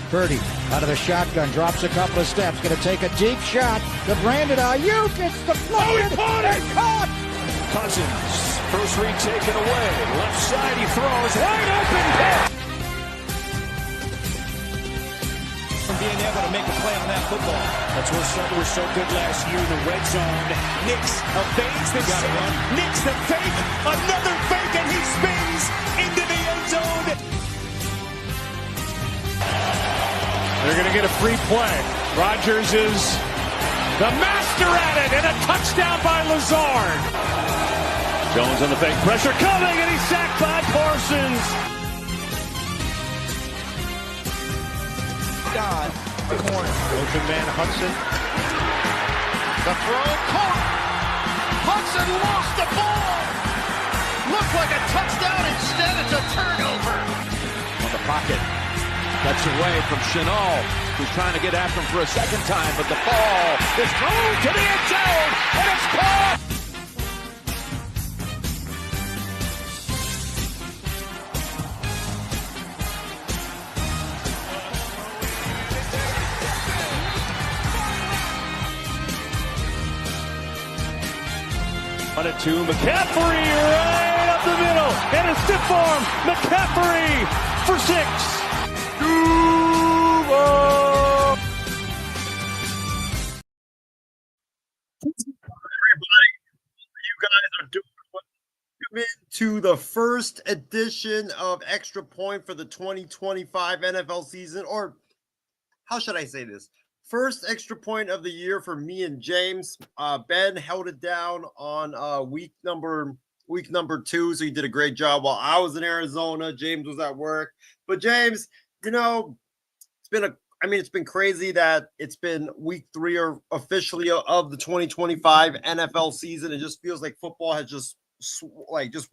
Purdy out of the shotgun, drops a couple of steps, going to take a deep shot to Brandon Ayuk. It's deflected. Caught. Cousins, first read taken away. Left side, he throws. Wide open pitch. From being able to make a play on that football. That's where Sutton was so good last year in the red zone. Nix evades the run. Nix the fake. Another fake, and he spins into the end zone. They're going to get a free play. Rodgers is the master at it, and a touchdown by Lazard. Jones on the fake, pressure coming, and he's sacked by Parsons. God, corner. Open man Hudson. The throw, caught. Hudson lost the ball. Looked like a touchdown. Instead, it's a turnover. On the pocket. Cuts away from Chenal, who's trying to get after him for a second time, but the ball is thrown to the end zone, and it's caught! One and two, McCaffrey right up the middle, and a stiff arm, McCaffrey for 6. To the first edition of Extra Point for the 2025 NFL season, or how should I say this? First Extra Point of the year for me and James. Ben held it down on week number 2, so he did a great job while I was in Arizona. James was at work. But James, it's been crazy that it's been week 3 or officially of the 2025 NFL season. It just feels like football has just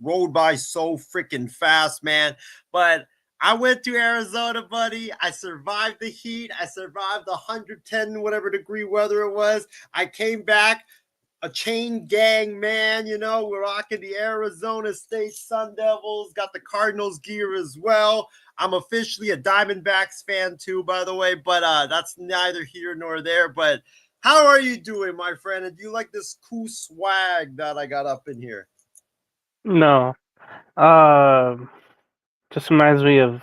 rolled by so freaking fast, man. But I went to Arizona, buddy. I survived the heat. I survived the 110 whatever degree weather it was. I came back a chain gang, man. We're rocking the Arizona State Sun Devils. Got the Cardinals gear as well. I'm officially a Diamondbacks fan too, by the way, but that's neither here nor there. But how are you doing, my friend? And do you like this cool swag that I got up in here? No. Just reminds me of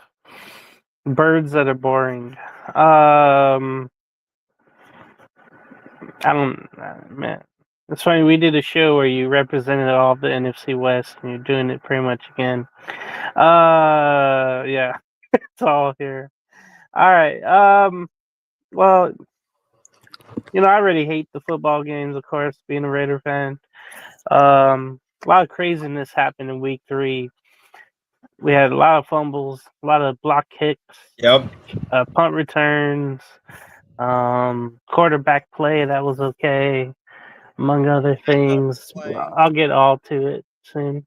birds that are boring. Man. It's funny, we did a show where you represented all of the NFC West, and you're doing it pretty much again. Yeah, it's all here. All right. Well, I already hate the football games, of course, being a Raider fan. A lot of craziness happened in week 3. We had a lot of fumbles, a lot of block kicks, punt returns, quarterback play that was okay, among other things. I'll get all to it soon.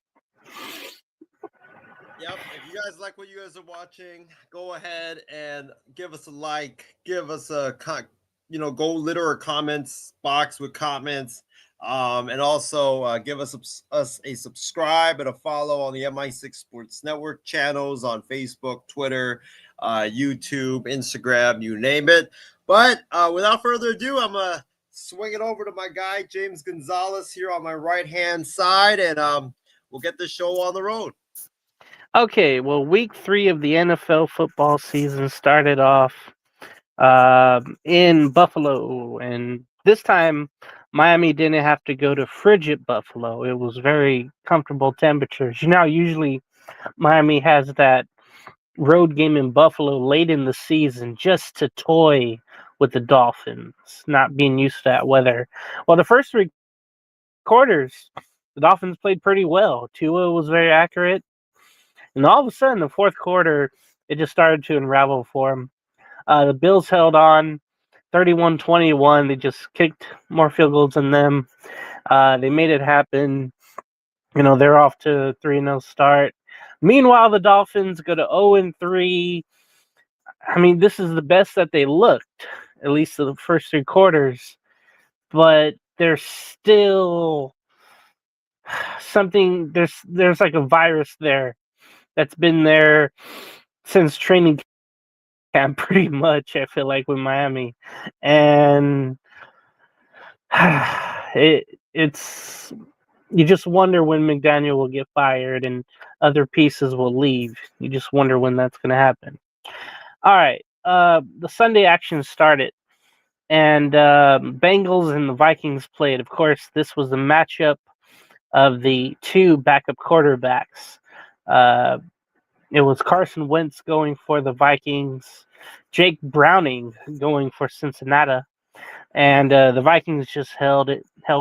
Yep. If you guys like what you guys are watching, go ahead and give us a like, give us a go litter a comments box with comments. And also give us a subscribe and a follow on the MI6 Sports Network channels on Facebook, Twitter, YouTube, Instagram, you name it. But without further ado, I'm going to swing it over to my guy, James Gonzalez, here on my right-hand side, and we'll get the show on the road. Okay, well, week 3 of the NFL football season started off in Buffalo, and this time Miami didn't have to go to frigid Buffalo. It was very comfortable temperatures. Usually Miami has that road game in Buffalo late in the season just to toy with the Dolphins, not being used to that weather. Well, the first 3 quarters, the Dolphins played pretty well. Tua was very accurate. And all of a sudden, the fourth quarter, it just started to unravel for them. The Bills held on 31-21. They just kicked more field goals than them. They made it happen. They're off to a 3-0 start. Meanwhile, the Dolphins go to 0-3. This is the best that they looked, at least the first 3 quarters. But there's still something. There's like a virus there that's been there since training camp pretty much, I feel like, with Miami. And it's you just wonder when McDaniel will get fired and other pieces will leave. You just wonder when that's going to happen. All right. The Sunday action started, and Bengals and the Vikings played. Of course, this was the matchup of the two backup quarterbacks. It was Carson Wentz going for the Vikings, Jake Browning going for Cincinnati, and the Vikings just held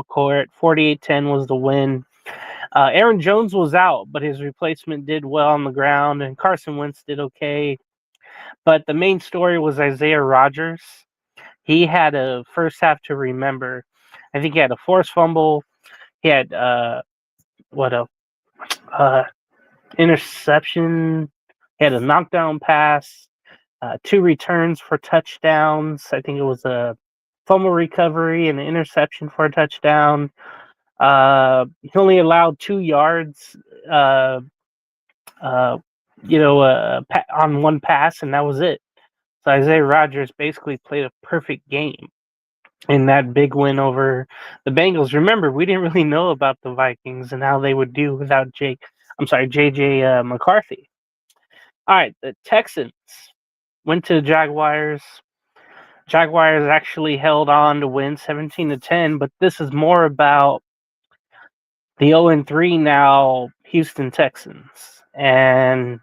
court. 48-10 was the win. Aaron Jones was out, but his replacement did well on the ground, and Carson Wentz did okay. But the main story was Isaiah Rodgers. He had a first half to remember. I think he had a forced fumble. He had interception. He had a knockdown pass. 2 returns for touchdowns. I think it was a fumble recovery and an interception for a touchdown. He only allowed 2 yards, on one pass, and that was it. So Isaiah Rodgers basically played a perfect game in that big win over the Bengals. Remember, we didn't really know about the Vikings and how they would do without JJ McCarthy. All right, the Texans went to the Jaguars. Jaguars actually held on to win 17-10, but this is more about the 0-3 now Houston Texans. And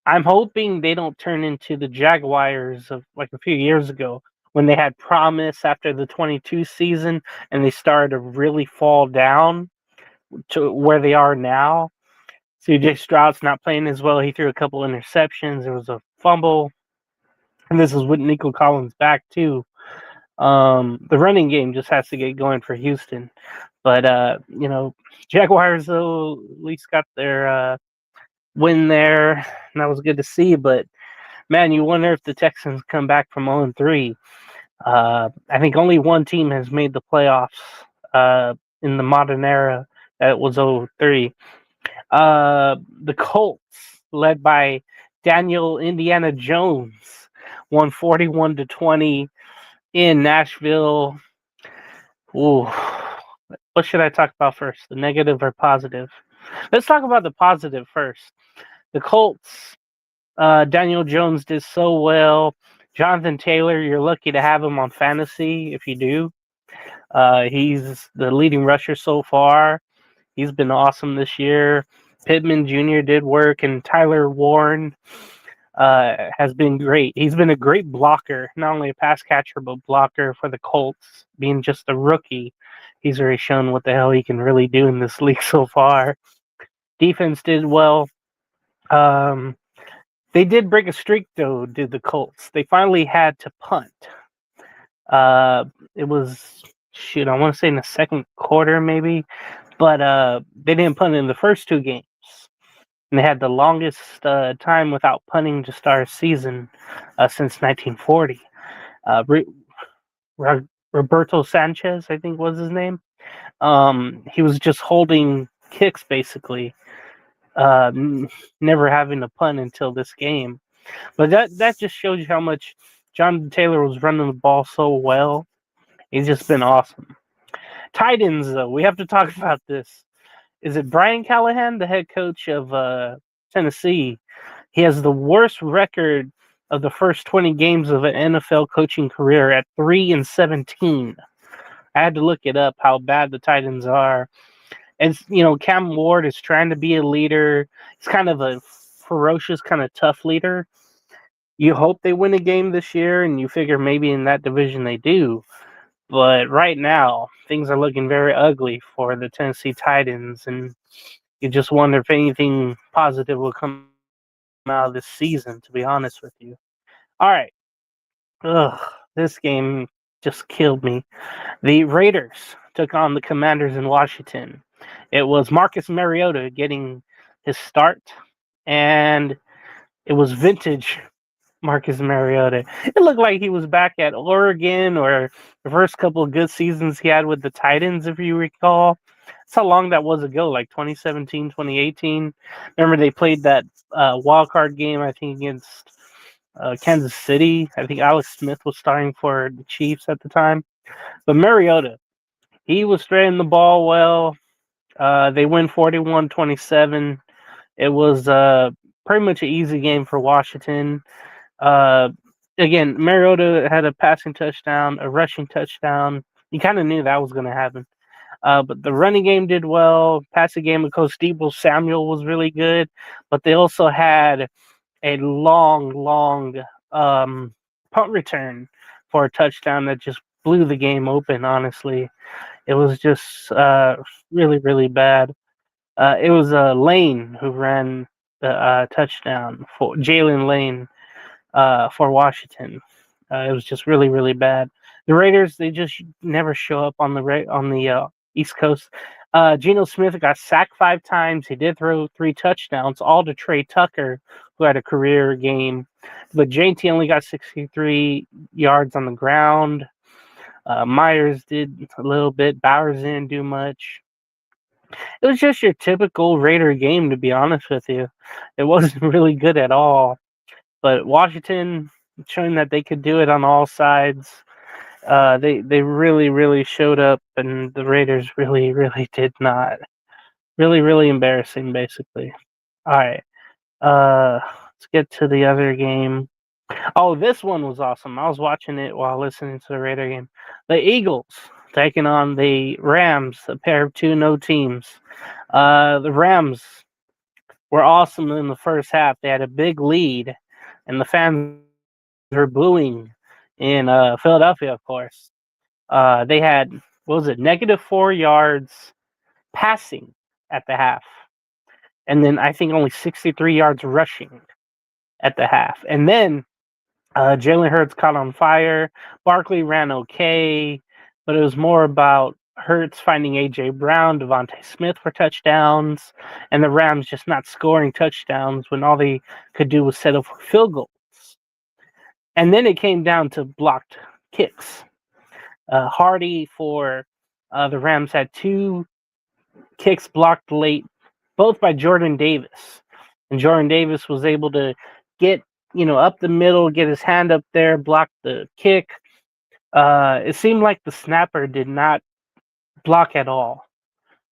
I'm hoping they don't turn into the Jaguars of like a few years ago when they had promise after the 22 season and they started to really fall down to where they are now. CJ Stroud's not playing as well. He threw a couple interceptions. There was a fumble. And this is with Nico Collins back too. The running game just has to get going for Houston. But, Jaguars, though, at least got their win there, and that was good to see. But, man, you wonder if the Texans come back from 0-3. I think only one team has made the playoffs in the modern era. That was 0-3. The Colts, led by Daniel Indiana Jones, won 41-20 in Nashville. Ooh. What should I talk about first, the negative or positive? Let's talk about the positive first. The Colts, Daniel Jones did so well. Jonathan Taylor, you're lucky to have him on fantasy if you do. He's the leading rusher so far. He's been awesome this year. Pittman Jr. did work, and Tyler Warren has been great. He's been a great blocker, not only a pass catcher, but blocker for the Colts, being just a rookie. He's already shown what the hell he can really do in this league so far. Defense did well. They did break a streak, though, did the Colts. They finally had to punt. It was, I want to say in the second quarter maybe, but they didn't punt in the first 2 games. And they had the longest time without punting to start a season since 1940. Roberto Sanchez, I think was his name. He was just holding kicks, basically, never having to punt until this game. But that just shows you how much Jonathan Taylor was running the ball so well. He's just been awesome. Tight ends, though, we have to talk about this. Is it Brian Callahan, the head coach of Tennessee? He has the worst record of the first 20 games of an NFL coaching career at 3-17. I had to look it up how bad the tight ends are. And Cam Ward is trying to be a leader. He's kind of a ferocious, kind of tough leader. You hope they win a game this year, and you figure maybe in that division they do. But right now, things are looking very ugly for the Tennessee Titans, and you just wonder if anything positive will come out of this season, to be honest with you. All right. This game just killed me. The Raiders took on the Commanders in Washington. It was Marcus Mariota getting his start, and it was vintage Marcus Mariota. It looked like he was back at Oregon or the first couple of good seasons he had with the Titans, if you recall. That's how long that was ago, like 2017, 2018. Remember they played that wild card game, I think, against Kansas City. I think Alex Smith was starting for the Chiefs at the time. But Mariota, he was throwing the ball well. They win 41-27. It was pretty much an easy game for Washington. Again, Mariota had a passing touchdown, a rushing touchdown. You kind of knew that was going to happen. But the running game did well. Passing game with Coach Deebo Samuel was really good. But they also had a long punt return for a touchdown that just blew the game open, honestly. It was just really, really bad. It was Lane who ran the touchdown for Jalen Lane for Washington. It was just really, really bad. The Raiders, they just never show up on the East Coast. Geno Smith got sacked 5 times. He did throw 3 touchdowns, all to Trey Tucker, who had a career game. But JT only got 63 yards on the ground. Myers did a little bit. Bowers didn't do much. It was just your typical Raider game, to be honest with you. It wasn't really good at all. But Washington showing that they could do it on all sides. They really, really showed up, and the Raiders really, really did not. Really, really embarrassing, basically. All right. Let's get to the other game. Oh, this one was awesome. I was watching it while listening to the Raider game. The Eagles taking on the Rams, a pair of 2-0 teams. The Rams were awesome in the first half. They had a big lead, and the fans were booing in Philadelphia, of course. They had, -4 yards passing at the half. And then I think only 63 yards rushing at the half. And then Jalen Hurts caught on fire. Barkley ran okay, but it was more about Hurts finding A.J. Brown, Devontae Smith for touchdowns, and the Rams just not scoring touchdowns when all they could do was settle for field goals. And then it came down to blocked kicks. Hardy for the Rams had 2 kicks blocked late, both by Jordan Davis. And Jordan Davis was able to get up the middle, get his hand up there, block the kick. It seemed like the snapper did not block at all.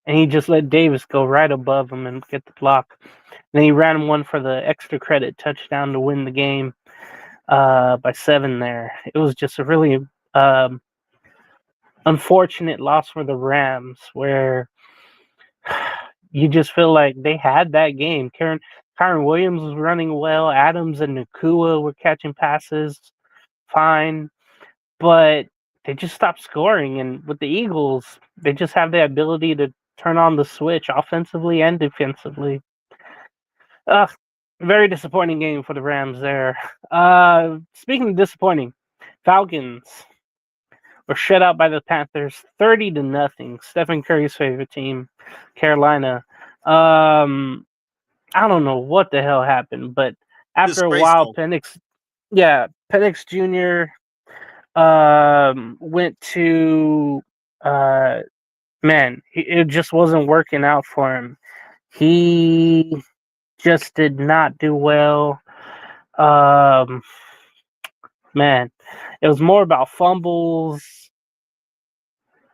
And he just let Davis go right above him and get the block. Then he ran one for the extra credit touchdown to win the game by 7 there. It was just a really unfortunate loss for the Rams, where you just feel like they had that game. Kyron Williams was running well. Adams and Nacua were catching passes fine, but they just stopped scoring. And with the Eagles, they just have the ability to turn on the switch offensively and defensively. Very disappointing game for the Rams there. Speaking of disappointing, Falcons were shut out by the Panthers 30-0. Stephen Curry's favorite team, Carolina. I don't know what the hell happened, but after a while, Penix Jr. Went to it just wasn't working out for him. He just did not do well. It was more about fumbles.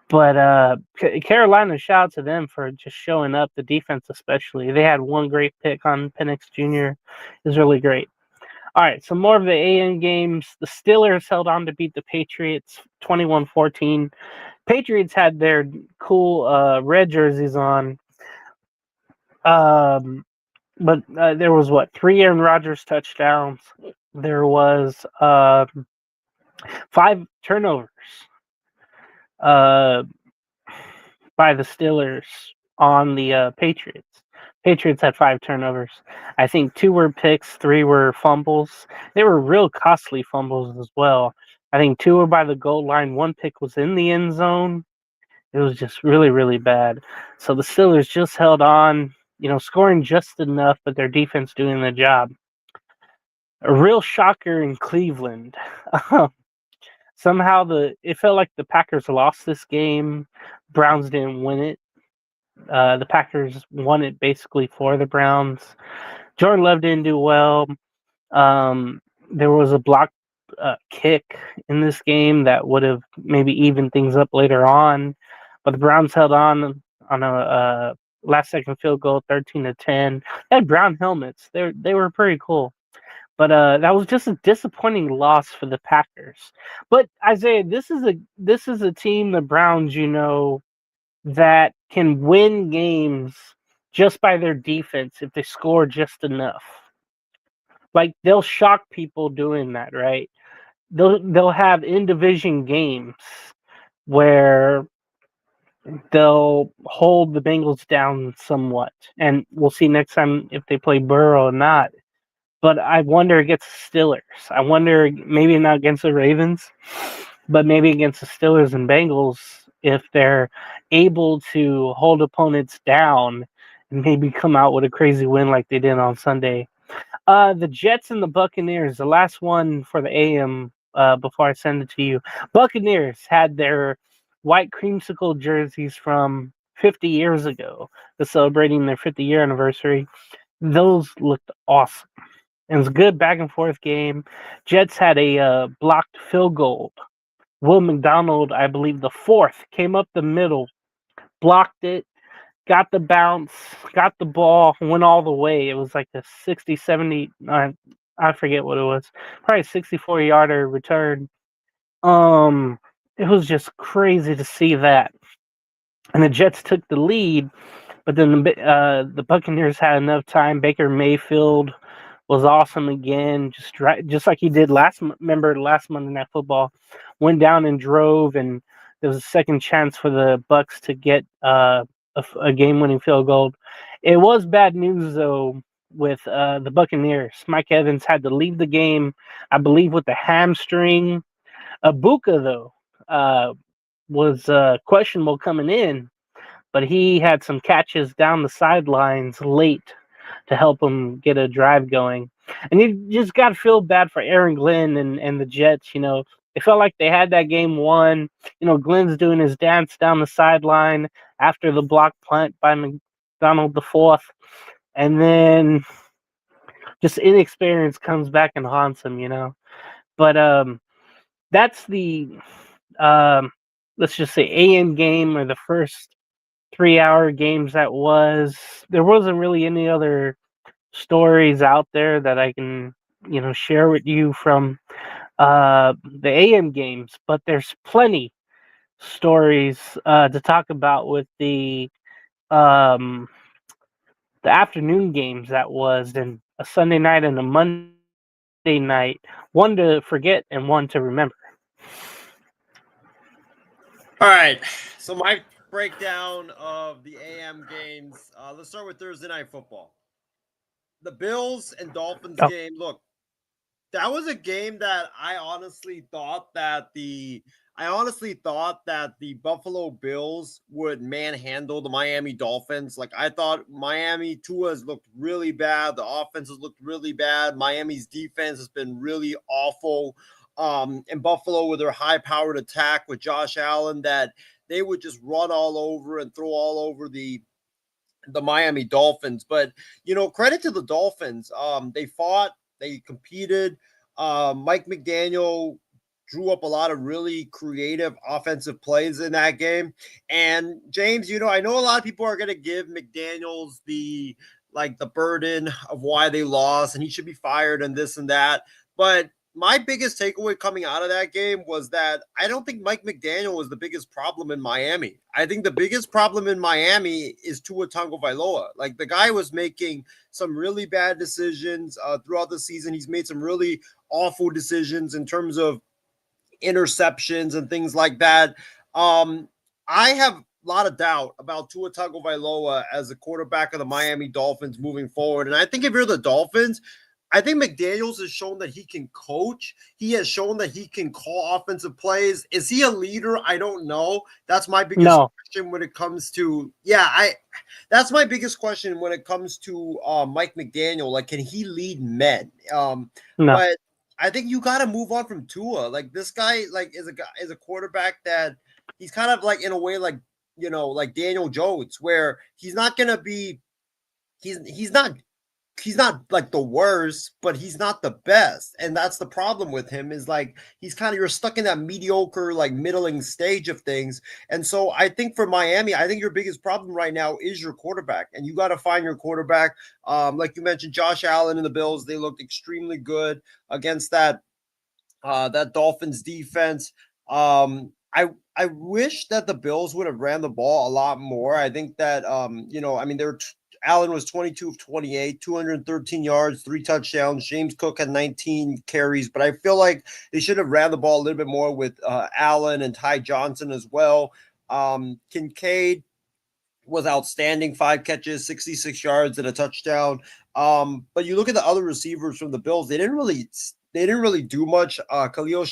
But Carolina, shout out to them for just showing up, the defense especially. They had one great pick on Penix Jr. It was really great. All right, some more of the AM games. The Steelers held on to beat the Patriots 21-14. Patriots had their cool red jerseys on. But there was 3 Aaron Rodgers touchdowns. There was 5 turnovers by the Steelers on the Patriots. Patriots had 5 turnovers. I think 2 were picks, 3 were fumbles. They were real costly fumbles as well. I think 2 were by the goal line. 1 pick was in the end zone. It was just really, really bad. So the Steelers just held on, scoring just enough, but their defense doing the job. A real shocker in Cleveland. Somehow it felt like the Packers lost this game. Browns didn't win it. The Packers won it basically for the Browns. Jordan Love didn't do well. There was a block kick in this game that would have maybe evened things up later on, but the Browns held on a last-second field goal, 13-10. They had brown helmets. They were pretty cool. But that was just a disappointing loss for the Packers. But Isaiah, this is a team, the Browns, that can win games just by their defense if they score just enough. Like, they'll shock people doing that, right? They'll have in-division games where they'll hold the Bengals down somewhat, and we'll see next time if they play Burrow or not. But I wonder against the Steelers. I wonder, maybe not against the Ravens, but maybe against the Steelers and Bengals, if they're able to hold opponents down and maybe come out with a crazy win like they did on Sunday. The Jets and the Buccaneers, the last one for the AM before I send it to you. Buccaneers had their white creamsicle jerseys from 50 years ago. They're celebrating their 50-year anniversary. Those looked awesome. It was a good back-and-forth game. Jets had a blocked field goal. Will McDonald, I believe the fourth, came up the middle, blocked it, got the bounce, got the ball, went all the way. It was like a 60, 70, I forget what it was. Probably a 64-yarder return. It was just crazy to see that. And the Jets took the lead, but then the Buccaneers had enough time. Baker Mayfield was awesome again, just like he did last Monday Night Football. Went down and drove, and there was a second chance for the Bucs to get a game-winning field goal. It was bad news, though, with the Buccaneers. Mike Evans had to leave the game, I believe, with the hamstring. Ibuka, though, was questionable coming in, but he had some catches down the sidelines late to help him get a drive going. And you just got to feel bad for Aaron Glenn and the Jets. It felt like they had that game won. Glenn's doing his dance down the sideline after the block punt by McDonald the fourth. And then just inexperience comes back and haunts him. But that's the, let's just say, AM game, or the first 3-hour games that was. There wasn't really any other stories out there that I can, share with you from the AM games, but there's plenty stories to talk about with the afternoon games that was, and a Sunday night and a Monday night, one to forget and one to remember. All right, so my breakdown of the AM games. Let's start with Thursday Night Football. The Bills and Dolphins game. Look, that was a game that I honestly thought that the Buffalo Bills would manhandle the Miami Dolphins. Like, I thought Miami Tua's looked really bad. The offenses looked really bad. Miami's defense has been really awful. And Buffalo, with their high-powered attack with Josh Allen, that they would just run all over and throw all over the Miami Dolphins. But, credit to the Dolphins. They fought, they competed. Mike McDaniel drew up a lot of really creative offensive plays in that game. And James, I know a lot of people are going to give McDaniels the burden of why they lost and he should be fired and this and that. But my biggest takeaway coming out of that game was that I don't think Mike McDaniel was the biggest problem in Miami. I think the biggest problem in Miami is Tua Tagovailoa. Like, the guy was making some really bad decisions throughout the season. He's made some really awful decisions in terms of interceptions and things like that. I have a lot of doubt about Tua Tagovailoa as the quarterback of the Miami Dolphins moving forward. And I think if you're the Dolphins, I think McDaniels has shown that he can coach. He has shown that he can call offensive plays. Is he a leader? I don't know. That's my biggest question when it comes to that's my biggest question when it comes to Mike McDaniel. Like, can he lead men? No. But I think you got to move on from Tua. Like, this guy, like, is a quarterback that he's kind of like, in a way, like, you know, like Daniel Jones, where he's not gonna be, he's not like the worst, but he's not the best. And that's the problem with him, is like he's kind of, you're stuck in that mediocre, like middling stage of things. And so I think for Miami, I think your biggest problem right now is your quarterback, and you got to find your quarterback. Like you mentioned, Josh Allen and the Bills, they looked extremely good against that Dolphins defense. I wish that the Bills would have ran the ball a lot more. I think that you know, I mean, Allen was 22 of 28, 213 yards, 3 touchdowns. James Cook had 19 carries, but I feel like they should have ran the ball a little bit more with Allen and Ty Johnson as well. Kincaid was outstanding, 5 catches, 66 yards and a touchdown. But you look at the other receivers from the Bills, they didn't really do much. Khalil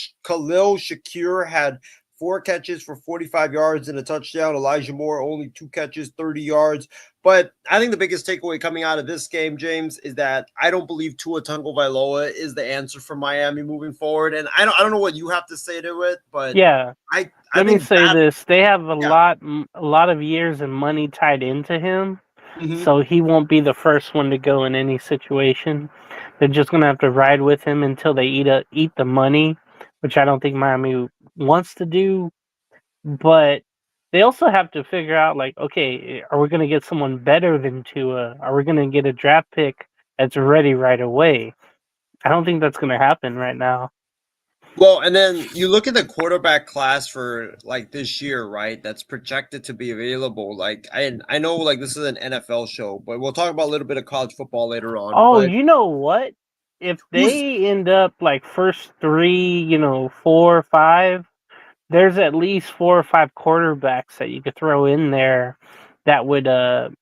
Shakir had 4 catches for 45 yards and a touchdown. Elijah Moore, only 2 catches, 30 yards. But I think the biggest takeaway coming out of this game, James, is that I don't believe Tua Tagovailoa is the answer for Miami moving forward. And I don't know what you have to say to it, but yeah, let me say this: they have a lot of years and money tied into him, so he won't be the first one to go in any situation. They're just gonna have to ride with him until they eat the money, which I don't think Miami wants to do. But they also have to figure out, like, okay, are we going to get someone better than Tua? Are we going to get a draft pick that's ready right away? I don't think that's going to happen right now. Well, and then you look at the quarterback class for like this year, right? That's projected to be available. Like, I know, like, this is an NFL show, but we'll talk about a little bit of college football later on. Oh, you know what? If they end up like first 3, 4 or 5, there's at least 4 or 5 quarterbacks that you could throw in there that would that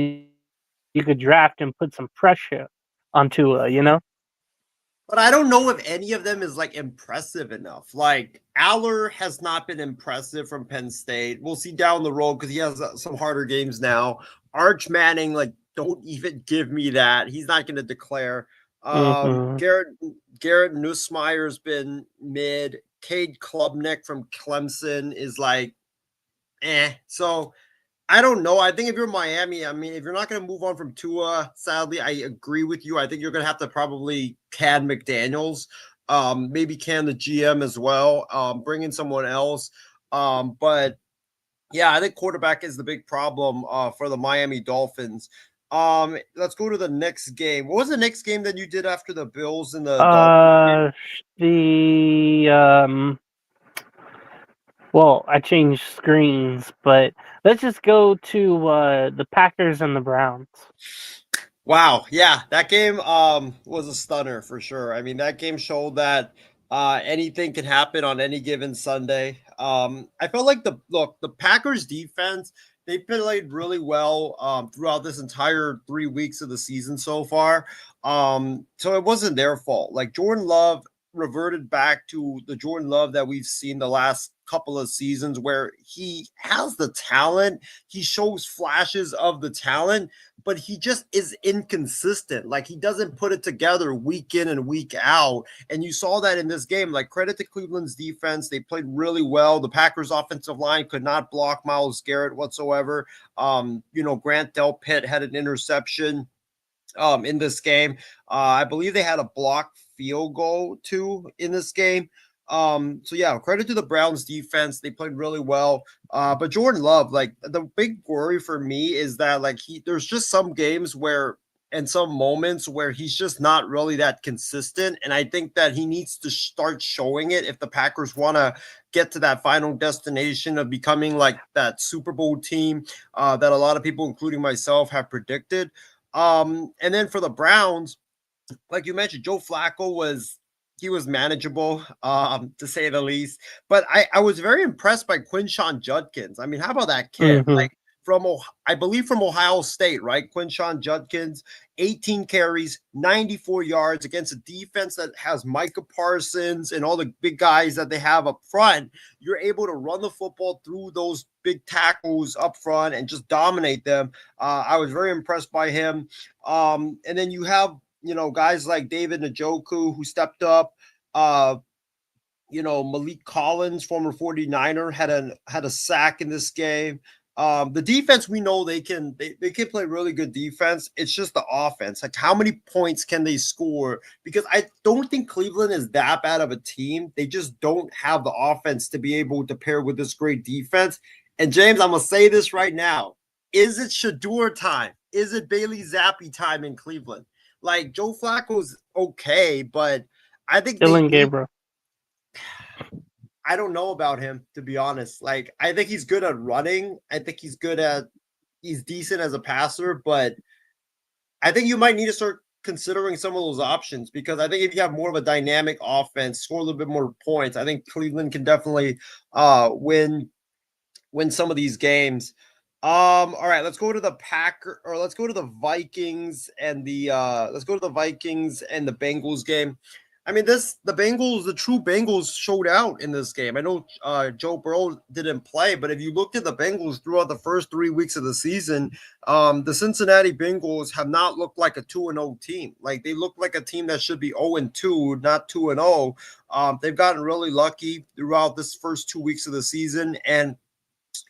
you could draft and put some pressure onto But I don't know if any of them is like impressive enough. Like, Aller has not been impressive from Penn State. We'll see down the road because he has some harder games now. Arch Manning, like, don't even give me that. He's not going to declare. Garrett Nussmeier's been mid. Cade Klubnik from Clemson is like, So I don't know. I think if you're Miami, I mean, if you're not going to move on from Tua, sadly, I agree with you. I think you're going to have to probably can McDaniels, maybe can the GM as well, bring in someone else. But yeah, I think quarterback is the big problem for the Miami Dolphins. Let's go to the next game. What was the next game that you did after the Bills and the Dolphins game? Well, I changed screens, but let's just go to the Packers and the Browns. Wow, yeah, that game was a stunner for sure. I mean, that game showed that anything can happen on any given Sunday. I felt like the Packers defense, they played really well throughout this entire 3 weeks of the season so far. So it wasn't their fault. Like, Jordan Love reverted back to the Jordan Love that we've seen the last couple of seasons, where he has the talent, he shows flashes of the talent, but he just is inconsistent. Like, he doesn't put it together week in and week out. And you saw that in this game. Like, credit to Cleveland's defense. They played really well. The Packers offensive line could not block Myles Garrett whatsoever. Grant Delpit had an interception in this game. I believe they had a blocked field goal too in this game. So yeah, credit to the Browns defense. They played really well. But Jordan Love, like, the big worry for me is that, like, there's just some games where, and some moments where he's just not really that consistent. And I think that he needs to start showing it if the Packers want to get to that final destination of becoming like that Super Bowl team that a lot of people, including myself, have predicted. And then for the Browns, like you mentioned, Joe Flacco was manageable, to say the least. But I was very impressed by Quinshon Judkins. I mean, how about that kid? Like, I believe from Ohio State, right? Quinshon Judkins, 18 carries, 94 yards against a defense that has Micah Parsons and all the big guys that they have up front. You're able to run the football through those big tackles up front and just dominate them. I was very impressed by him. And then you have, guys like David Njoku who stepped up. Malik Collins, former 49er, had a sack in this game. The defense, we know they can play really good defense. It's just the offense. Like, how many points can they score? Because I don't think Cleveland is that bad of a team. They just don't have the offense to be able to pair with this great defense. And James, I'm gonna say this right now: is it Shedeur time? Is it Bailey Zappi time in Cleveland? Like, Joe Flacco's okay, but I think Dylan Gabriel. I don't know about him, to be honest. Like, I think he's good at running. I think he's decent as a passer, but I think you might need to start considering some of those options, because I think if you have more of a dynamic offense, score a little bit more points, I think Cleveland can definitely win some of these games. All right, let's go to the Vikings and the Bengals game. I mean, the true Bengals showed out in this game. I know Joe Burrow didn't play, but if you looked at the Bengals throughout the first 3 weeks of the season, the Cincinnati Bengals have not looked like a 2-0 team. Like, they look like a team that should be 0-2, not 2-0. They've gotten really lucky throughout this first 2 weeks of the season, and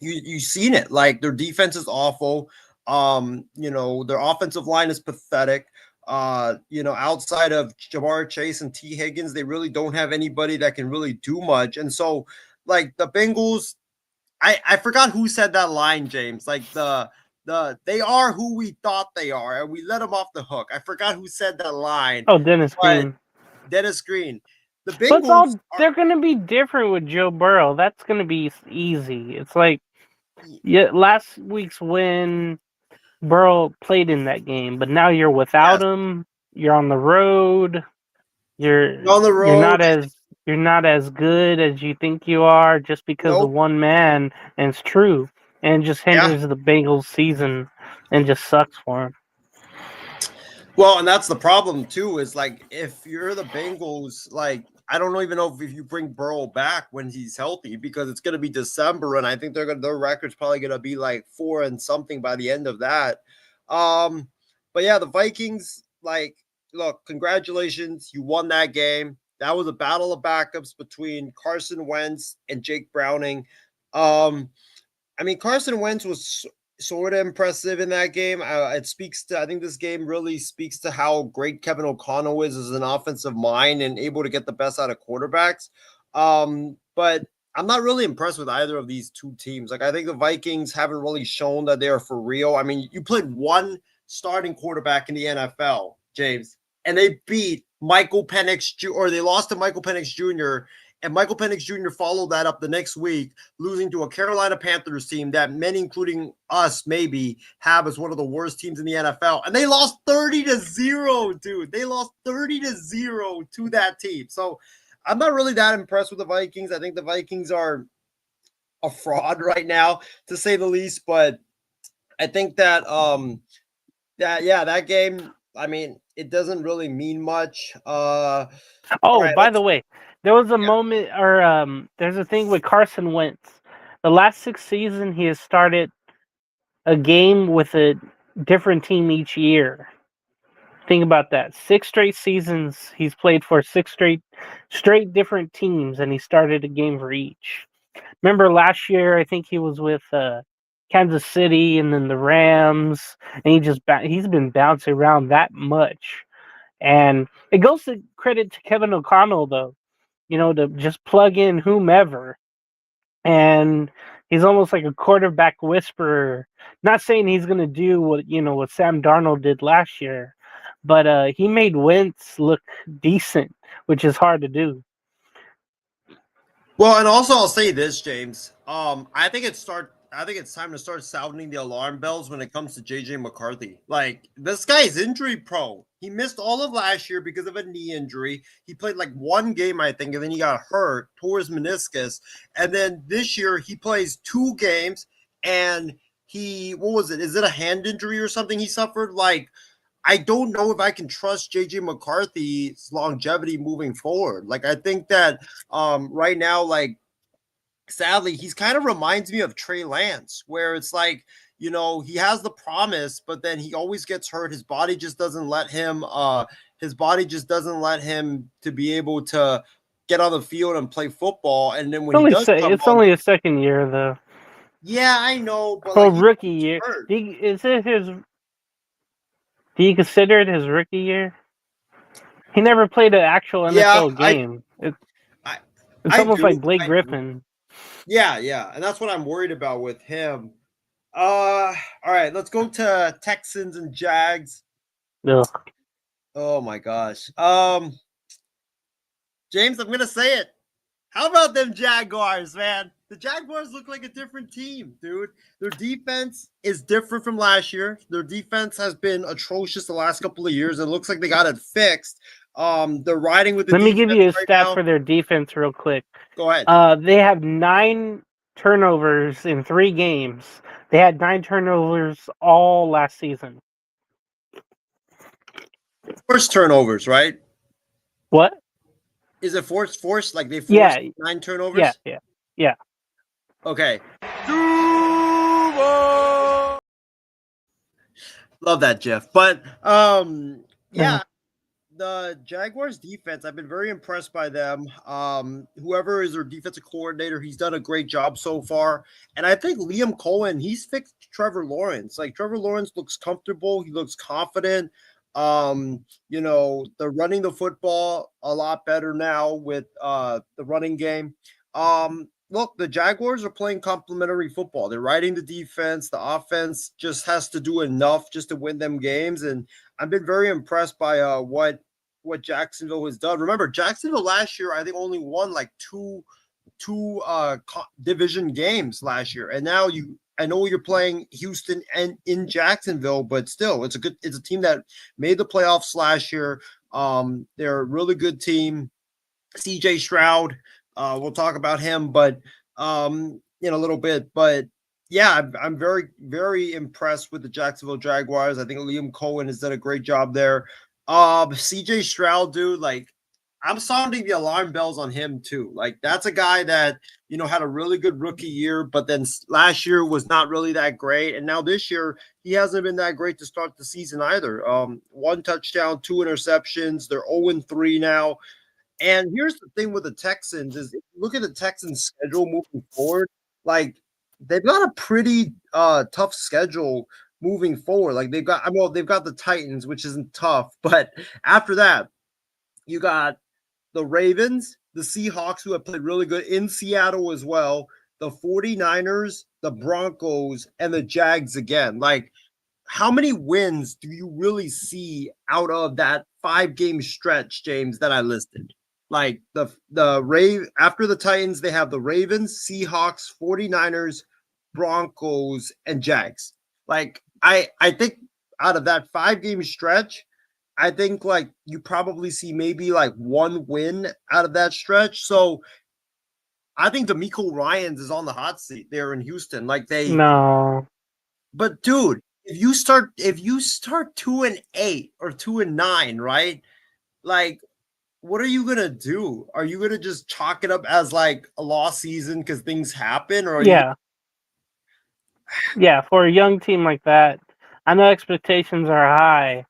you've seen it. Like, their defense is awful. Their offensive line is pathetic. Outside of Jamar Chase and T. Higgins, they really don't have anybody that can really do much. And so, like, the Bengals, I forgot who said that line, James. Like, they are who we thought they are, and we let them off the hook. I forgot who said that line. Oh, Dennis Green. Dennis Green. The Bengals they're going to be different with Joe Burrow. That's going to be easy. It's like, last week's win, Burrow played in that game, but now you're without him. You're on the road. You're on the road. You're not as good as you think you are just because of one man, and it's true. And it just hinders the Bengals' season and just sucks for them. Well, and that's the problem too, is like, if you're the Bengals, like, I don't even know if you bring Burrow back when he's healthy, because it's going to be December, and I think their record's probably going to be like 4 and something by the end of that. But yeah, the Vikings, like, look, congratulations, you won that game. That was a battle of backups between Carson Wentz and Jake Browning. I mean, Carson Wentz was sort of impressive in that game. I think this game really speaks to how great Kevin O'Connell is as an offensive mind and able to get the best out of quarterbacks. But I'm not really impressed with either of these two teams. Like, I think the Vikings haven't really shown that they are for real. I mean, you played one starting quarterback in the NFL, James, and they beat Michael Penix Jr., or they lost to Michael Penix Jr., and Michael Penix Jr. followed that up the next week, losing to a Carolina Panthers team that many, including us, maybe have as one of the worst teams in the NFL. And they lost 30-0, dude. They lost 30-0 to that team. So I'm not really that impressed with the Vikings. I think the Vikings are a fraud right now, to say the least. But I think that that game, I mean, it doesn't really mean much. By the way, there was a moment, or there's a thing with Carson Wentz. The last 6 seasons, he has started a game with a different team each year. Think about that. 6 straight seasons, he's played for 6 straight different teams, and he started a game for each. Remember last year, I think he was with Kansas City and then the Rams, and he's been bouncing around that much. And it goes to credit to Kevin O'Connell, though, to just plug in whomever. And he's almost like a quarterback whisperer. Not saying he's going to do what Sam Darnold did last year, but he made Wentz look decent, which is hard to do. Well, and also I'll say this, James. I think it's time to start sounding the alarm bells when it comes to JJ McCarthy. Like, this guy is injury prone. He missed all of last year because of a knee injury. He played like 1 game, I think, and then he got hurt, tore his meniscus. And then this year he plays 2 games, and what was it? Is it a hand injury or something he suffered? Like, I don't know if I can trust JJ McCarthy's longevity moving forward. Like, I think that right now, like, sadly, he's kind of reminds me of Trey Lance, where it's like, he has the promise, but then he always gets hurt. His body just doesn't let him to be able to get on the field and play football. And then when he does it's only his second year though. Yeah, I know, but for rookie year. Do you consider it his rookie year? He never played an actual NFL game. It's almost like Blake Griffin. Yeah, and that's what I'm worried about with him. All right, let's go to Texans and Jags. Ugh. Oh my gosh. James, I'm gonna say it. How about them Jaguars, man? The Jaguars look like a different team, dude. Their defense is different from last year. Their defense has been atrocious the last couple of years. It looks like they got it fixed. They're riding with the Let me give you a right stat now. for their defense real quick. Go ahead. They have 9 turnovers in 3 games. They had 9 turnovers all last season. Forced turnovers, right? What? Is it forced? Like they forced 9 turnovers? Yeah. Okay. Love that, Jeff. But yeah, the Jaguars defense, I've been very impressed by them. Whoever is their defensive coordinator, he's done a great job so far. And I think Liam Cohen, he's fixed Trevor Lawrence. Like, Trevor Lawrence looks comfortable, he looks confident. They're running the football a lot better now with the running game. Look, the Jaguars are playing complementary football. They're riding the defense. The offense just has to do enough just to win them games. And I've been very impressed by what Jacksonville has done. Remember, Jacksonville last year, I think, only won like two division games last year. And now I know you're playing Houston and in Jacksonville, but still, it's a team that made the playoffs last year. They're a really good team. CJ Stroud. We'll talk about him, but in a little bit. But yeah, I'm very, very impressed with the Jacksonville Jaguars. I think Liam Cohen has done a great job there. CJ Stroud, dude, like, I'm sounding the alarm bells on him too. Like, that's a guy that, had a really good rookie year, but then last year was not really that great. And now this year, he hasn't been that great to start the season either. 1 touchdown, 2 interceptions. They're 0-3 now. And here's the thing with the Texans is, if you look at the Texans' schedule moving forward, like, they've got a pretty tough schedule moving forward. Like, they've got the Titans, which isn't tough, but after that, you got the Ravens, the Seahawks, who have played really good in Seattle as well, the 49ers, the Broncos, and the Jags again. Like, how many wins do you really see out of that 5-game stretch, James, that I listed? Like, after the Titans, they have the Ravens, Seahawks, 49ers, Broncos, and Jags. Like, I think out of that 5-game stretch, I think, like, you probably see maybe like 1 win out of that stretch. So I think DeMeco Ryans is on the hot seat there in Houston. Like, No. But dude, if you start 2-8 or 2-9, right? Like, what are you gonna do? Are you gonna just chalk it up as like a lost season because things happen? Or yeah, for a young team like that, I know expectations are high,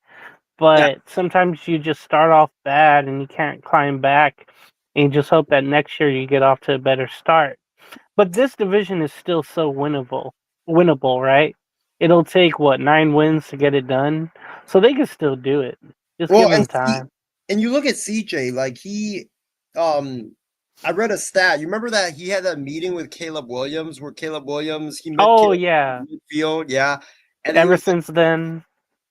but sometimes you just start off bad and you can't climb back, and you just hope that next year you get off to a better start. But this division is still so winnable, right? It'll take 9 wins to get it done, so they can still do it. Just give them time. And you look at CJ, like, I read a stat. You remember that he had that meeting with Caleb Williams, where Caleb Williams he met Caleb in the midfield, and ever since then.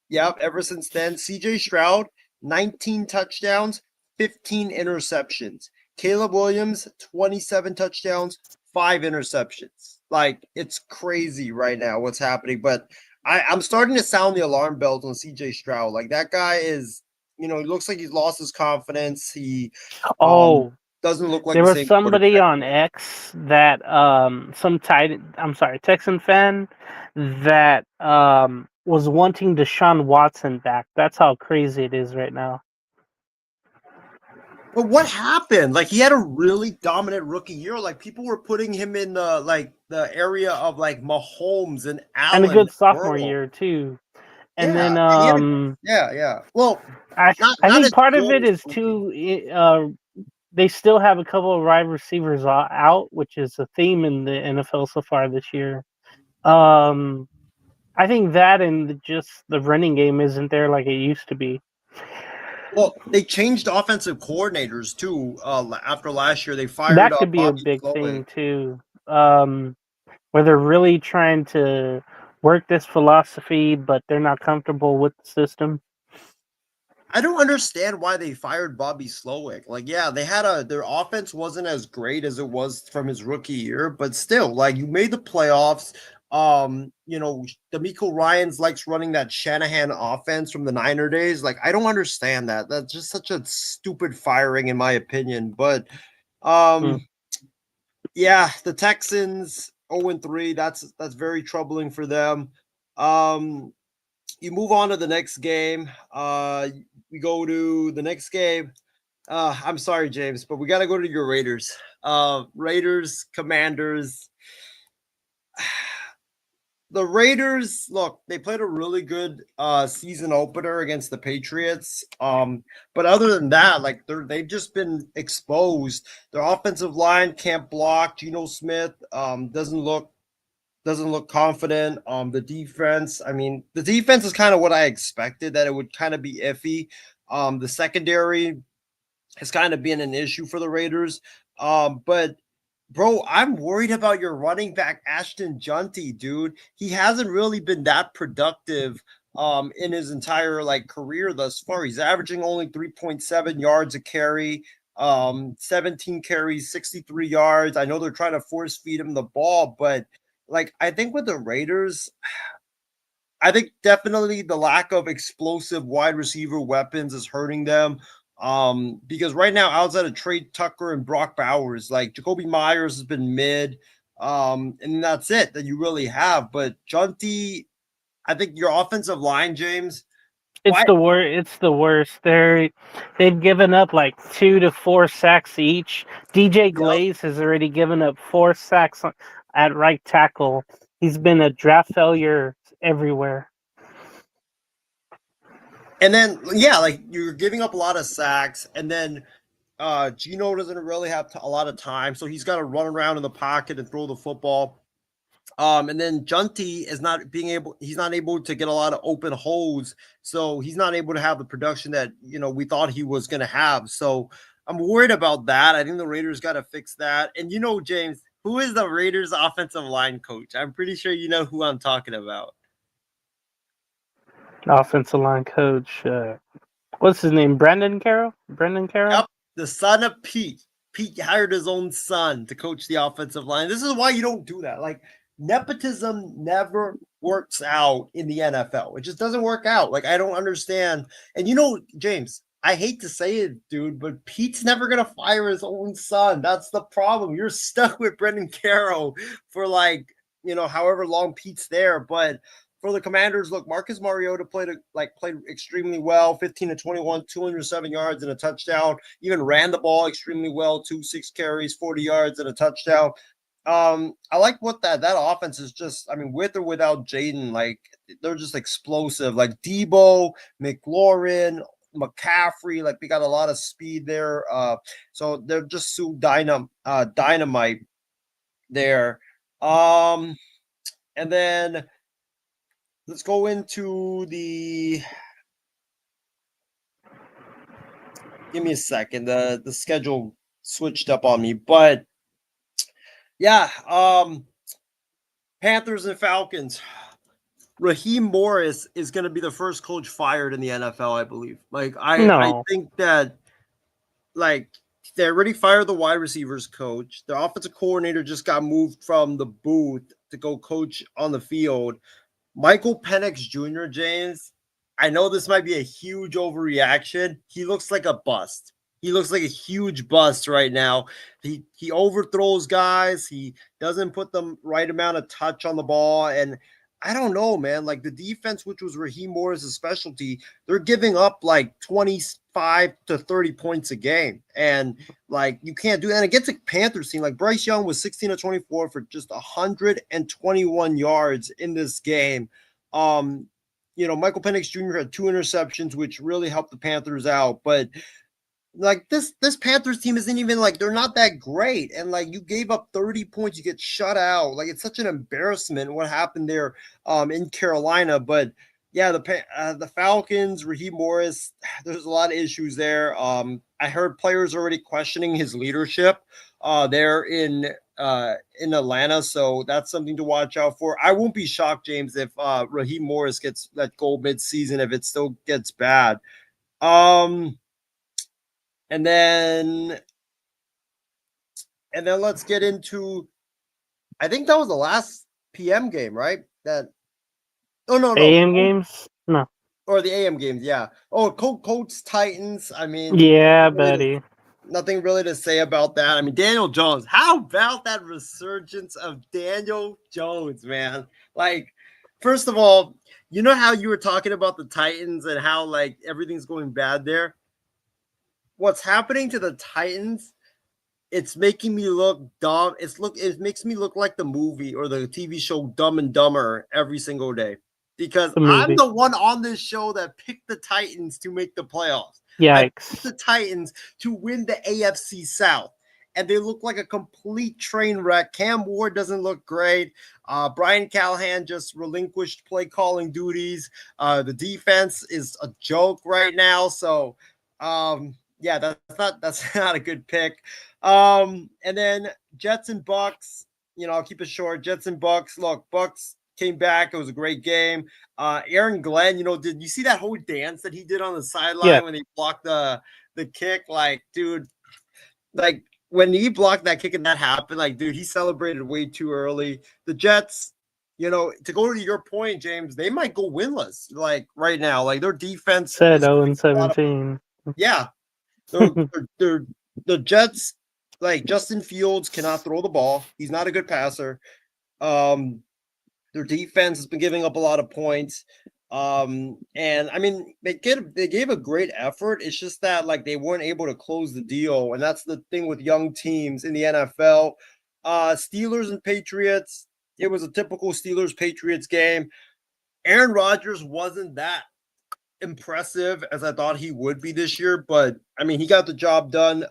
Yep, ever since then. CJ Stroud, 19 touchdowns, 15 interceptions. Caleb Williams, 27 touchdowns, 5 interceptions. Like, it's crazy right now what's happening. But I'm starting to sound the alarm bells on CJ Stroud. Like, that guy is, he looks like he's lost his confidence. doesn't look like There the was same somebody quarterback. on X that Texan fan that was wanting Deshaun Watson back. That's how crazy it is right now. But what happened? Like, he had a really dominant rookie year. Like, people were putting him in the area of like Mahomes and Allen. And a good sophomore Burrow. year too. And Yeah, then and yeah. Well, I not think as part of good it as is too they still have a couple of wide receivers out, which is a theme in the NFL so far this year. I think that and just the running game isn't there like it used to be. Well, they changed offensive coordinators too. After last year, they fired That could be a Bobby big Slowik. thing too. Where they're really trying to work this philosophy, but they're not comfortable with the system. I don't understand why they fired Bobby Slowik. Like, yeah, they had their offense wasn't as great as it was from his rookie year, but still, like, you made the playoffs. DeMeco Ryans likes running that Shanahan offense from the Niner days. Like, I don't understand that. That's just such a stupid firing, in my opinion. But yeah, the Texans 0-3. That's very troubling for them. You move on to the next game. We go to the next game. I'm sorry, James, but we got to go to your Raiders. Raiders, Commanders. The Raiders, look, they played a really good season opener against the Patriots. But other than that, like they've just been exposed. Their offensive line can't block. Geno Smith doesn't look confident. The defense is kind of what I expected, that it would kind of be iffy. The secondary has kind of been an issue for the Raiders. But bro, I'm worried about your running back, Ashton Junty, dude. He hasn't really been that productive in his entire career thus far. He's averaging only 3.7 yards a carry. 17 carries, 63 yards. I know they're trying to force feed him the ball, but I think with the Raiders, I think definitely the lack of explosive wide receiver weapons is hurting them. Because right now, outside of Trey Tucker and Brock Bowers, Jacoby Myers has been mid. And that's it that you really have. But Junty, I think your offensive line, James. It's the worst. They've given up 2 to 4 sacks each. DJ Glaze has already given up 4 sacks at right tackle. He's been a draft failure everywhere. And then, you're giving up a lot of sacks, and then Geno doesn't really have a lot of time, so he's got to run around in the pocket and throw the football. And then Junty is he's not able to get a lot of open holes, so he's not able to have the production that we thought he was going to have. So I'm worried about that. I think the Raiders got to fix that. And James, who is the Raiders offensive line coach? I'm pretty sure you know who I'm talking about. Offensive line coach. What's his name? Brendan Carroll? Yep, the son of Pete. Pete hired his own son to coach the offensive line. This is why you don't do that. Nepotism never works out in the NFL. It just doesn't work out. I don't understand. And James, I hate to say it, dude, but Pete's never going to fire his own son. That's the problem. You're stuck with Brendan Carroll for however long Pete's there. But for the Commanders, look, Marcus Mariota played extremely well, 15 to 21, 207 yards and a touchdown. Even ran the ball extremely well, 6 carries, 40 yards and a touchdown. I like what that offense is just, with or without Jaden, they're just explosive. Debo, McLaurin, McCaffrey, they got a lot of speed there. So they're just so dynamite there. And then let's go into give me a second. The schedule switched up on me, but yeah, Panthers and Falcons. Raheem Morris is going to be the first coach fired in the NFL, I believe. I think that they already fired the wide receivers coach. The offensive coordinator just got moved from the booth to go coach on the field. Michael Penix Jr., James, I know this might be a huge overreaction. He looks like a bust. He looks like a huge bust right now. He overthrows guys. He doesn't put the right amount of touch on the ball. And I don't know, man. Like the defense, which was Raheem Morris' specialty, they're giving up like 25 to 30 points a game. And like you can't do that. And against a Panthers team, like Bryce Young was 16 to 24 for just 121 yards in this game. Michael Penix Jr. had 2 interceptions, which really helped the Panthers out. But like this Panthers team isn't even like they're not that great, and like you gave up 30 points, you get shut out. Like it's such an embarrassment what happened there in Carolina. But yeah, the Falcons, Raheem Morris, there's a lot of issues there. I heard players already questioning his leadership there in Atlanta, so that's something to watch out for. I won't be shocked, James, if Raheem Morris gets let go mid-season if it still gets bad. And then let's get into, I think that was the last PM game, right? No. AM games? No. Or the AM games, yeah. Oh, Colts Titans. I mean, yeah, buddy. Nothing really to say about that. I mean, Daniel Jones. How about that resurgence of Daniel Jones, man? Like, first of all, you know how you were talking about the Titans and how like everything's going bad there? What's happening to the Titans, it's making me look dumb. It makes me look like the movie or the TV show Dumb and Dumber every single day. Because I'm the one on this show that picked the Titans to make the playoffs. Yikes. I picked the Titans to win the AFC South. And they look like a complete train wreck. Cam Ward doesn't look great. Brian Callahan just relinquished play calling duties. The defense is a joke right now. So yeah, that's not a good pick. And then Jets and Bucks, I'll keep it short. Jets and Bucks. Look, Bucks came back. It was a great game. Aaron Glenn, did you see that whole dance that he did on the sideline when he blocked the kick? Like, dude, like when he blocked that kick and that happened, like, dude, he celebrated way too early. The Jets, to go to your point, James, they might go winless, like right now. Like their defense said 0-17. Yeah. They're the Jets, like Justin Fields cannot throw the ball. He's not a good passer. Their defense has been giving up a lot of points. And I mean, they gave a great effort. It's just that like they weren't able to close the deal. And that's the thing with young teams in the NFL. Steelers and Patriots. It was a typical Steelers-Patriots game. Aaron Rodgers wasn't that impressive as I thought he would be this year, but I mean, he got the job done.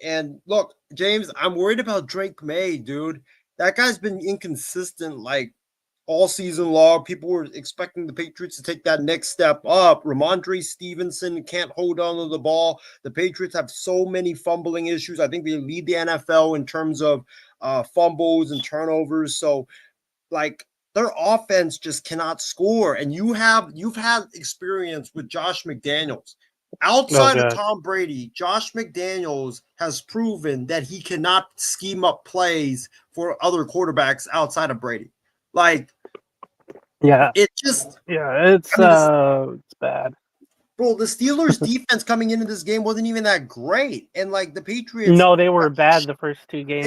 And look, James, I'm worried about Drake May, dude. That guy's been inconsistent like all season long. People were expecting the Patriots to take that next step up. Ramondre Stevenson can't hold on to the ball. The Patriots have so many fumbling issues. I think they lead the NFL in terms of fumbles and turnovers. So, like, their offense just cannot score. And you've had experience with Josh McDaniels. Outside of Tom Brady, Josh McDaniels has proven that he cannot scheme up plays for other quarterbacks outside of Brady. Like, yeah, it's bad. Bro, the Steelers defense coming into this game wasn't even that great. And like the Patriots. No, they were bad the first two games.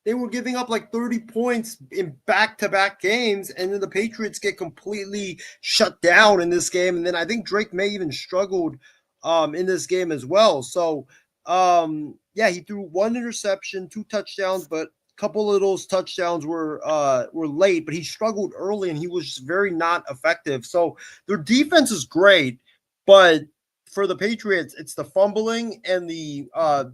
They were giving up like 30 points in back-to-back games, and then the Patriots get completely shut down in this game. And then I think Drake May even struggled in this game as well. So, he threw 1 interception, 2 touchdowns, but a couple of those touchdowns were late. But he struggled early, and he was just very not effective. So their defense is great, but for the Patriots, it's the fumbling and the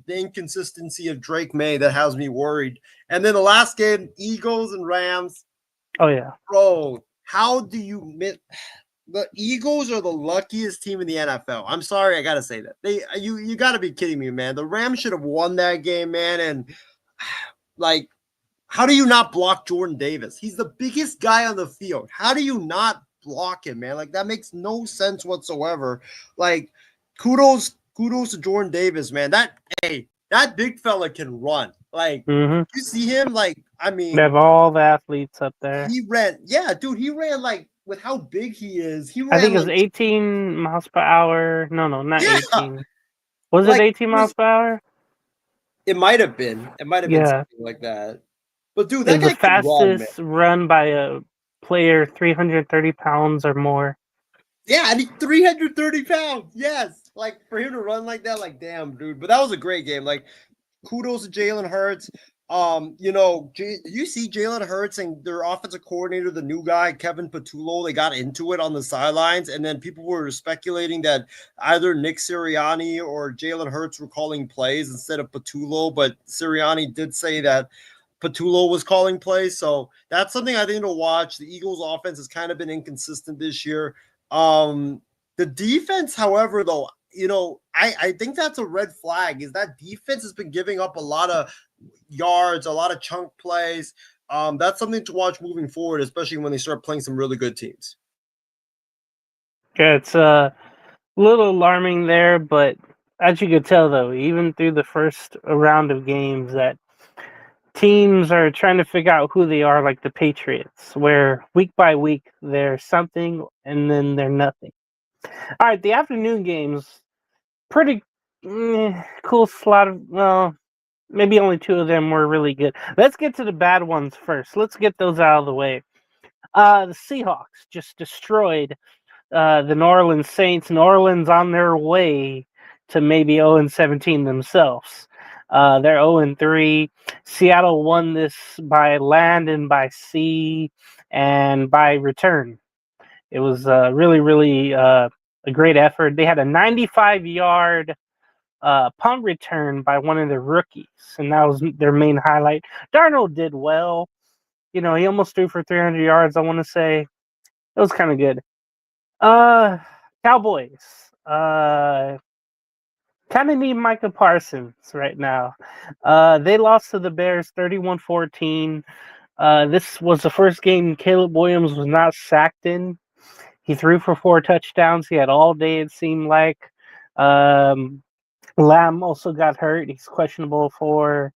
inconsistency of Drake May that has me worried. And then the last game, Eagles and Rams. Oh, yeah. Bro, how do you miss? The Eagles are the luckiest team in the NFL. I'm sorry, I got to say that. You got to be kidding me, man. The Rams should have won that game, man. And, like, how do you not block Jordan Davis? He's the biggest guy on the field. How do you not block him, man? Like, that makes no sense whatsoever. Like, kudos to Jordan Davis, man. That big fella can run. Like, you see him? Like, I mean, they have all the athletes up there. He ran like with how big he is. He ran. I think it was 18 miles per hour. No, not 18. Was Like, it 18 miles per hour? It might have been. It might have been Yeah. something like that. But dude, It that was guy the can run, man. fastest run by a player 330 pounds or more. Yeah, and he's 330 pounds. Yes. Like, for him to run like that, like, damn, dude. But that was a great game. Like, kudos to Jalen Hurts. You see Jalen Hurts and their offensive coordinator, the new guy, Kevin Patullo, they got into it on the sidelines, and then people were speculating that either Nick Sirianni or Jalen Hurts were calling plays instead of Patullo, but Sirianni did say that Patullo was calling plays, so that's something I think to watch. The Eagles' offense has kind of been inconsistent this year. The defense, however, though, I think that's a red flag. Is that defense has been giving up a lot of yards, a lot of chunk plays. That's something to watch moving forward, especially when they start playing some really good teams. Yeah, it's a little alarming there, but as you could tell, though, even through the first round of games, that teams are trying to figure out who they are, like the Patriots, where week by week they're something and then they're nothing. All right, the afternoon games, pretty cool slot of, well, maybe only two of them were really good. Let's get to the bad ones first. Let's get those out of the way. The Seahawks just destroyed the New Orleans Saints. New Orleans on their way to maybe 0-17 themselves. They're 0-3. Seattle won this by land and by sea and by return. It was really, really a great effort. They had a 95-yard punt return by one of the rookies, and that was their main highlight. Darnold did well. He almost threw for 300 yards, I want to say. It was kind of good. Cowboys. Kind of need Micah Parsons right now. They lost to the Bears 31-14. This was the first game Caleb Williams was not sacked in. He threw for 4 touchdowns. He had all day, it seemed like. Lamb also got hurt. He's questionable for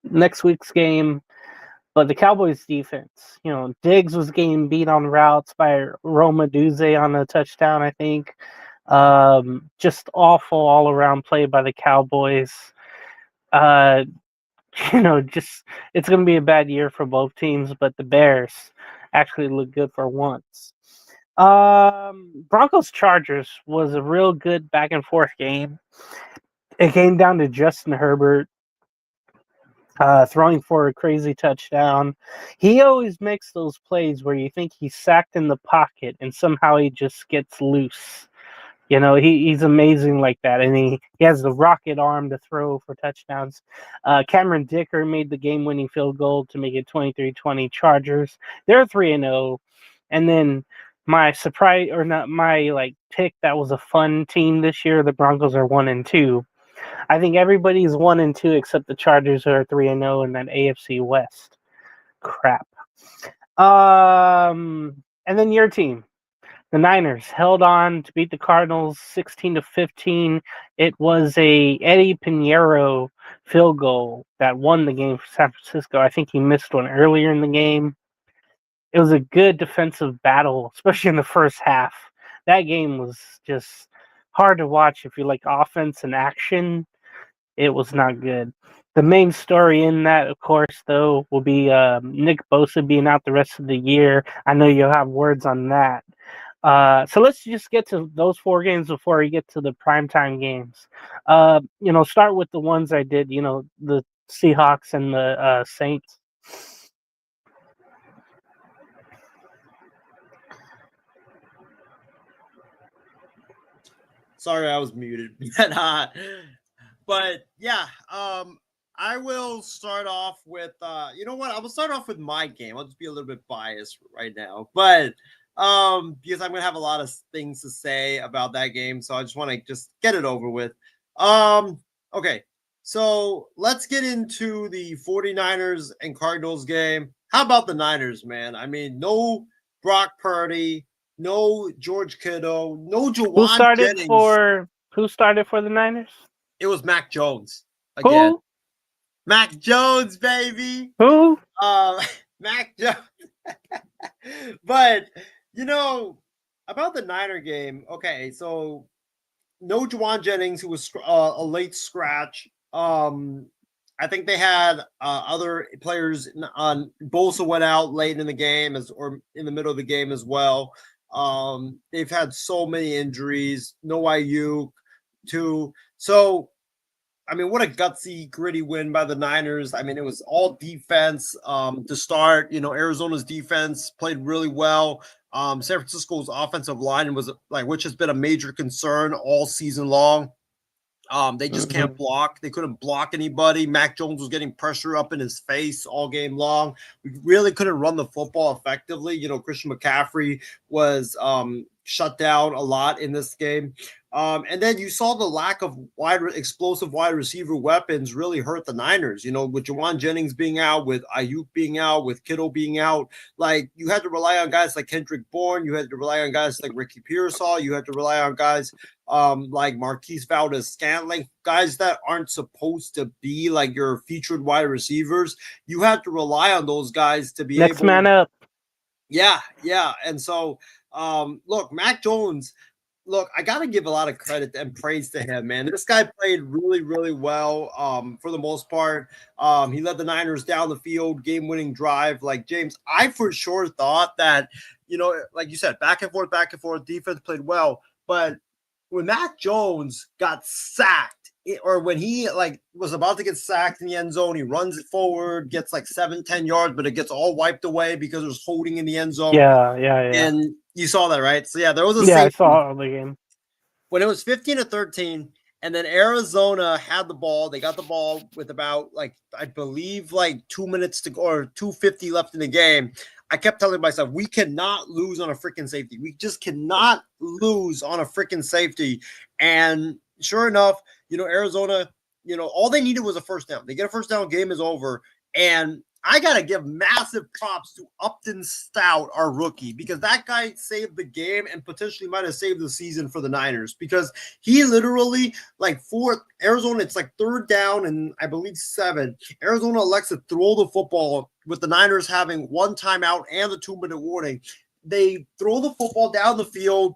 next week's game. But the Cowboys defense, Diggs was getting beat on routes by Roma Duze on a touchdown, I think. Just awful all around play by the Cowboys. Just it's going to be a bad year for both teams, but the Bears actually look good for once. Broncos Chargers was a real good back and forth game. It came down to Justin Herbert throwing for a crazy touchdown. He always makes those plays where you think he's sacked in the pocket and somehow he just gets loose. He's amazing like that, and he has the rocket arm to throw for touchdowns. Cameron Dicker made the game-winning field goal to make it 23-20 Chargers. They're 3-0, and then my surprise, or not my pick that was a fun team this year, the Broncos are 1-2. I think everybody's 1-2 except the Chargers are 3-0 in that AFC West. Crap. And then your team. The Niners held on to beat the Cardinals 16-15. It was a Eddie Pinheiro field goal that won the game for San Francisco. I think he missed one earlier in the game. It was a good defensive battle, especially in the first half. That game was just hard to watch if you like offense and action. It was not good. The main story in that, of course, though, will be Nick Bosa being out the rest of the year. I know you'll have words on that. So let's just get to those 4 games before we get to the primetime games. Start with the ones I did, the Seahawks and the Saints. Sorry, I was muted. But yeah, I will start off with, I will start off with my game. I'll just be a little bit biased right now, but because I'm going to have a lot of things to say about that game. So I just want to just get it over with. Okay. So let's get into the 49ers and Cardinals game. How about the Niners, man? I mean, no Brock Purdy, no George Kittle, no Jawan Jennings. Who started for the Niners? It was Mac Jones again. Who? Mac Jones, baby. Who? Mac Jones. But about the Niner game, okay, so no Juwan Jennings, who was a late scratch. I think they had other players. Bosa went out late in the game, or in the middle of the game as well. They've had so many injuries. No Ayuk, too. So, I mean, what a gutsy, gritty win by the Niners. I mean, it was all defense to start. Arizona's defense played really well. San Francisco's offensive line was which has been a major concern all season long. They just can't block. They couldn't block anybody. Mac Jones was getting pressure up in his face all game long. We really couldn't run the football effectively. Christian McCaffrey was shut down a lot in this game. And then you saw the lack of explosive wide receiver weapons really hurt the Niners, with Juwan Jennings being out, with Ayuk being out, with Kittle being out. You had to rely on guys like Kendrick Bourne. You had to rely on guys like Ricky Pearsall. You had to rely on guys like Marquise Valdes-Scantling, guys that aren't supposed to be like your featured wide receivers. You had to rely on those guys to be next man up. Yeah. And so, look, Mac Jones. Look, I got to give a lot of credit and praise to him, man. This guy played really, really well for the most part. He led the Niners down the field, game-winning drive. James, I for sure thought that, like you said, back and forth, defense played well. But when Mac Jones got sacked, or when he was about to get sacked in the end zone, he runs it forward, gets 7-10 yards, but it gets all wiped away because there's holding in the end zone. Yeah. And you saw that, right? So there was a safety. I saw the game when it was 15-13, and then Arizona had the ball. They got the ball with about I believe 2 minutes to go, or 2:50 left in the game. I kept telling myself, we cannot lose on a freaking safety. We just cannot lose on a freaking safety. And sure enough, Arizona, all they needed was a first down. They get a first down, game is over. And I got to give massive props to Upton Stout, our rookie, because that guy saved the game and potentially might have saved the season for the Niners, because he literally, for Arizona, it's third down and I believe 7. Arizona elects to throw the football with the Niners having one timeout and the 2-minute warning. They throw the football down the field.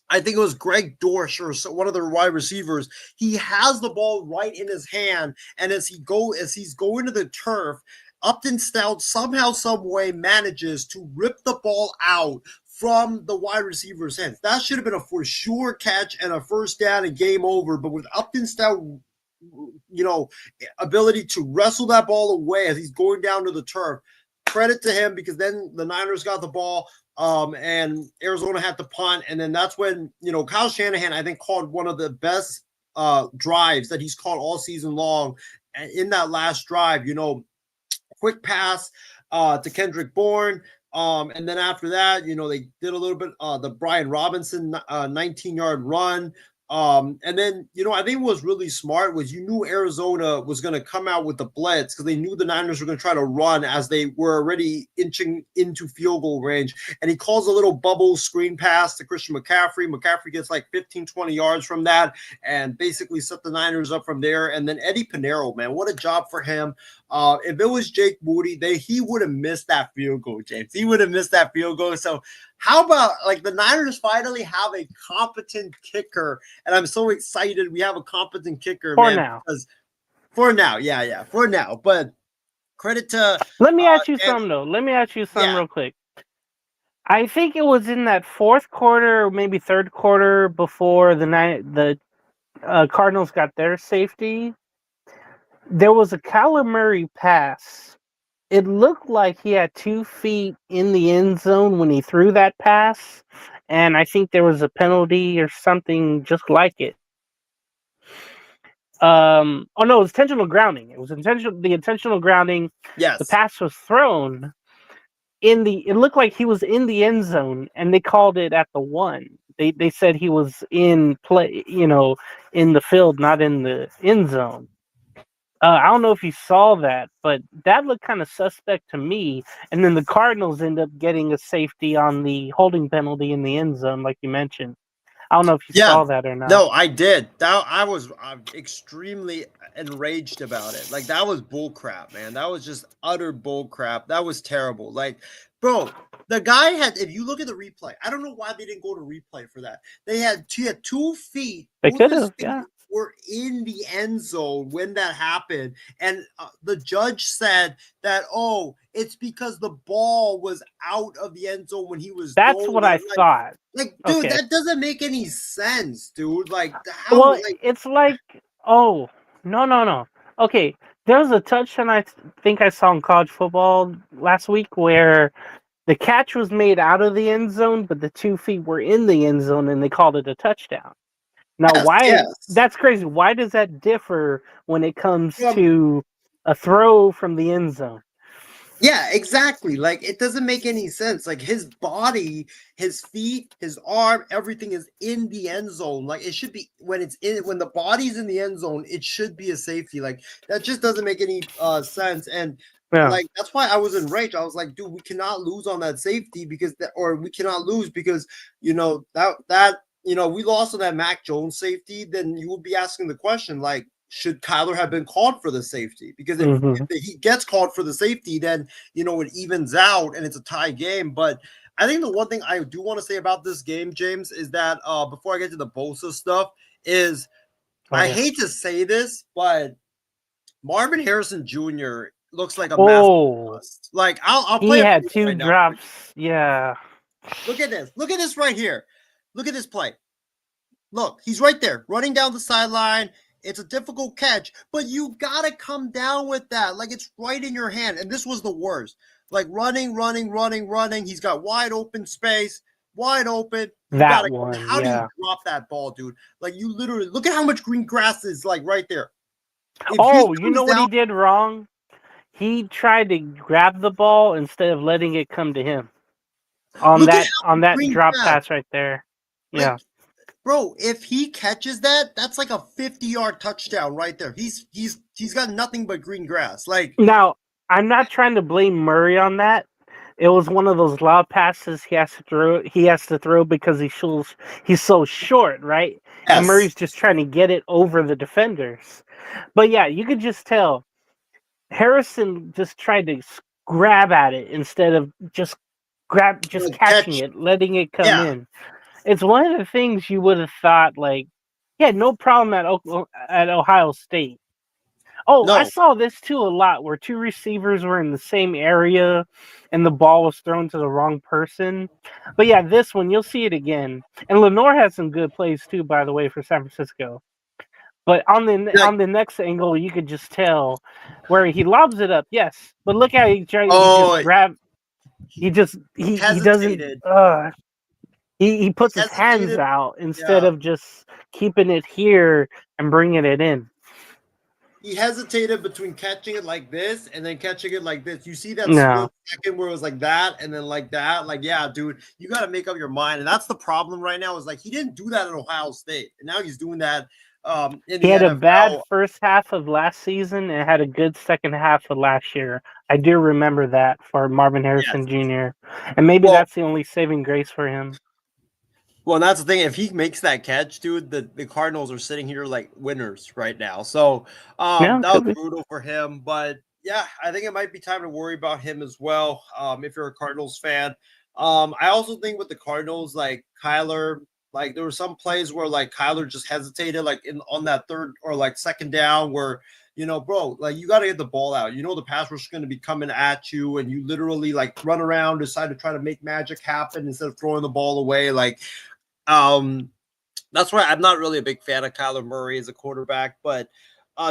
I think it was Greg Dortch or one of their wide receivers. He has the ball right in his hand, and as he's going to the turf, Upton Stout somehow, some way manages to rip the ball out from the wide receiver's hands. That should have been a for sure catch and a first down and game over. But with Upton Stout, ability to wrestle that ball away as he's going down to the turf, credit to him, because then the Niners got the ball. And Arizona had to punt. And then that's when, Kyle Shanahan, I think, called one of the best drives that he's called all season long. And in that last drive, quick pass to Kendrick Bourne. And then after that, they did a little bit the Brian Robinson 19-yard run. And then, I think what was really smart was you knew Arizona was going to come out with the blitz because they knew the Niners were going to try to run as they were already inching into field goal range. And he calls a little bubble screen pass to Christian McCaffrey. McCaffrey gets 15, 20 yards from that and basically set the Niners up from there. And then Eddie Pinheiro, man, what a job for him. If it was Jake Moody, he would have missed that field goal, James. He would have missed that field goal. So how about the Niners finally have a competent kicker? And I'm so excited we have a competent kicker, for now. For now. But credit to Let me ask you something though. Real quick. I think it was in that fourth quarter, or maybe third quarter, before the Cardinals got their safety. There was a Kyler Murray pass. It looked like he had 2 feet in the end zone when he threw that pass, and I think there was a penalty or something just like it. No, it was intentional grounding. It was the intentional grounding. Yes. The pass was thrown it looked like he was in the end zone, and they called it at the 1. They said he was in play, in the field, not in the end zone. I don't know if you saw that, but that looked kind of suspect to me. And then the Cardinals end up getting a safety on the holding penalty in the end zone, like you mentioned. I don't know if you saw that or not. No, I did. I was extremely enraged about it. That was bull crap, man. That was just utter bull crap. That was terrible. Bro, The guy had, if you look at the replay, I don't know why they didn't go to replay for that. He had 2 feet. They both his could have, feet yeah. were in the end zone when that happened. And the judge said that, oh, it's because the ball was out of the end zone when he was That's throwing what it. I thought. Like, dude, Okay. that doesn't make any sense, dude. Like, how? Well, Like, it's like, oh, no. Okay, there was a touchdown I think I saw in college football last week where the catch was made out of the end zone, but the 2 feet were in the end zone, and they called it a touchdown. Now, yes. That's crazy. Why does that differ when it comes From- to a throw from the end zone? Yeah, exactly. Like, it doesn't make any sense. Like, his body, his feet, his arm, everything is in the end zone. Like, it should be when the body's in the end zone, it should be a safety. Like, that just doesn't make any sense. And Yeah. like, that's why I was enraged. I was like, dude, we cannot lose on that safety we cannot lose because we lost on that Mac Jones safety. Then you would be asking the question, like, should Kyler have been called for the safety? Because if he gets called for the safety, then it evens out and it's a tie game. But I think the one thing I do want to say about this game, James, is that before I get to the Bosa stuff, is I hate to say this, but Marvin Harrison Jr. looks like a massive bust. Like, I'll play. He it had for you 2 right now. drops. Yeah. Look at this. Look at this right here. Look at this play. Look, he's right there, running down the sideline. It's a difficult catch, but you got to come down with that. Like, it's right in your hand. And this was the worst. Like, running. He's got wide open space, wide open. How do you drop that ball, dude? Like, you literally, look at how much green grass is, like, right there. You know what he did wrong? He tried to grab the ball instead of letting it come to him. On that drop pass right there. Yeah. Bro, if he catches that, that's like a 50-yard touchdown right there. He's got nothing but green grass. Like, now, I'm not trying to blame Murray on that. It was one of those lob passes he has to throw because he's so short, right? Yes. And Murray's just trying to get it over the defenders. But yeah, you could just tell Harrison just tried to grab at it instead of just catching it, letting it come in. It's one of the things you would have thought, like, yeah, no problem at Ohio State. Oh, no. I saw this too a lot where 2 receivers were in the same area and the ball was thrown to the wrong person. But yeah, this one, you'll see it again. And Lenore has some good plays too, by the way, for San Francisco. But on the next angle, you could just tell where he lobs it up, yes. But look how he just grab. He doesn't. He puts his hands out instead of just keeping it here and bringing it in. He hesitated between catching it like this and then catching it like this. You see that split second where it was like that and then like that? Like, yeah, dude, you got to make up your mind. And that's the problem right now is, like, he didn't do that at Ohio State. And now he's doing that in the He had NFL. A bad first half of last season and had a good second half of last year. I do remember that for Marvin Harrison Jr. And maybe that's the only saving grace for him. Well, and that's the thing. If he makes that catch, dude, the Cardinals are sitting here like winners right now. So that was brutal for him. But yeah, I think it might be time to worry about him as well. If you're a Cardinals fan, I also think with the Cardinals, like Kyler, like there were some plays where like Kyler just hesitated, like on that third or like second down where, bro, like you got to get the ball out. The pass rush is going to be coming at you, and you literally like run around, decide to try to make magic happen instead of throwing the ball away. Like, that's why I'm not really a big fan of Kyler Murray as a quarterback, but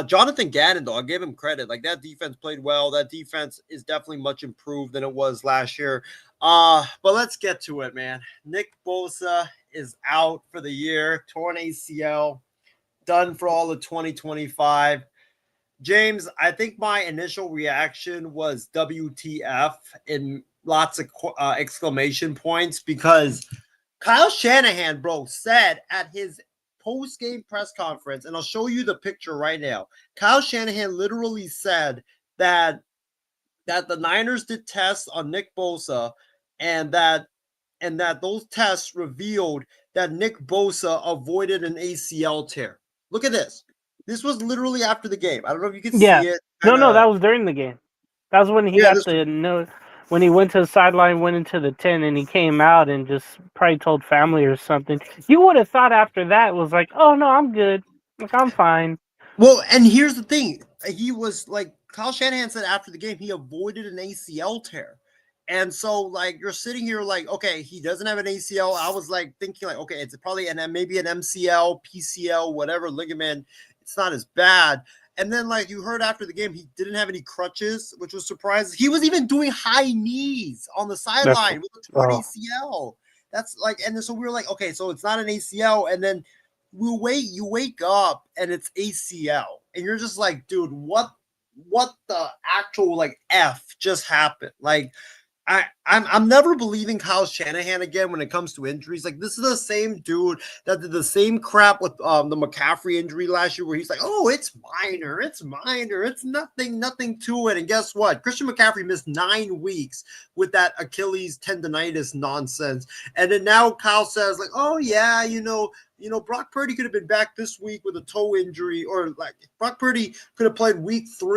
Jonathan Gannon, though, I give him credit. Like, that defense played well. That defense is definitely much improved than it was last year. But let's get to it, man. Nick Bosa is out for the year, torn ACL, done for all of 2025. James, I think my initial reaction was WTF in lots of exclamation points because Kyle Shanahan, bro, said at his post-game press conference, and I'll show you the picture right now. Kyle Shanahan literally said that the Niners did tests on Nick Bosa and that those tests revealed that Nick Bosa avoided an ACL tear. Look at this. This was literally after the game. I don't know if you can see it. No, that was during the game. That was when he got the when he went to the sideline, went into the tent, and he came out and just probably told family or something. You would have thought after that was like, oh no, I'm good. Like, I'm fine. Well, and here's the thing. He was like, Kyle Shanahan said after the game, he avoided an ACL tear. And so, like, you're sitting here like, okay, he doesn't have an ACL. I was like thinking like, okay, it's probably maybe an MCL, PCL, whatever ligament. It's not as bad. And then, like, you heard after the game, he didn't have any crutches, which was surprising. He was even doing high knees on the sideline with a torn ACL. That's like, and then, so we were like, okay, so it's not an ACL. And then you wake up and it's ACL. And you're just like, dude, what the actual, like, F just happened? Like, I'm never believing Kyle Shanahan again when it comes to injuries. Like, this is the same dude that did the same crap with the McCaffrey injury last year, where he's like, oh, it's minor, it's nothing to it. And guess what? Christian McCaffrey missed 9 weeks with that Achilles tendonitis nonsense. And then now Kyle says, like, oh yeah, you know, Brock Purdy could have been back this week with a toe injury, or like Brock Purdy could have played week 2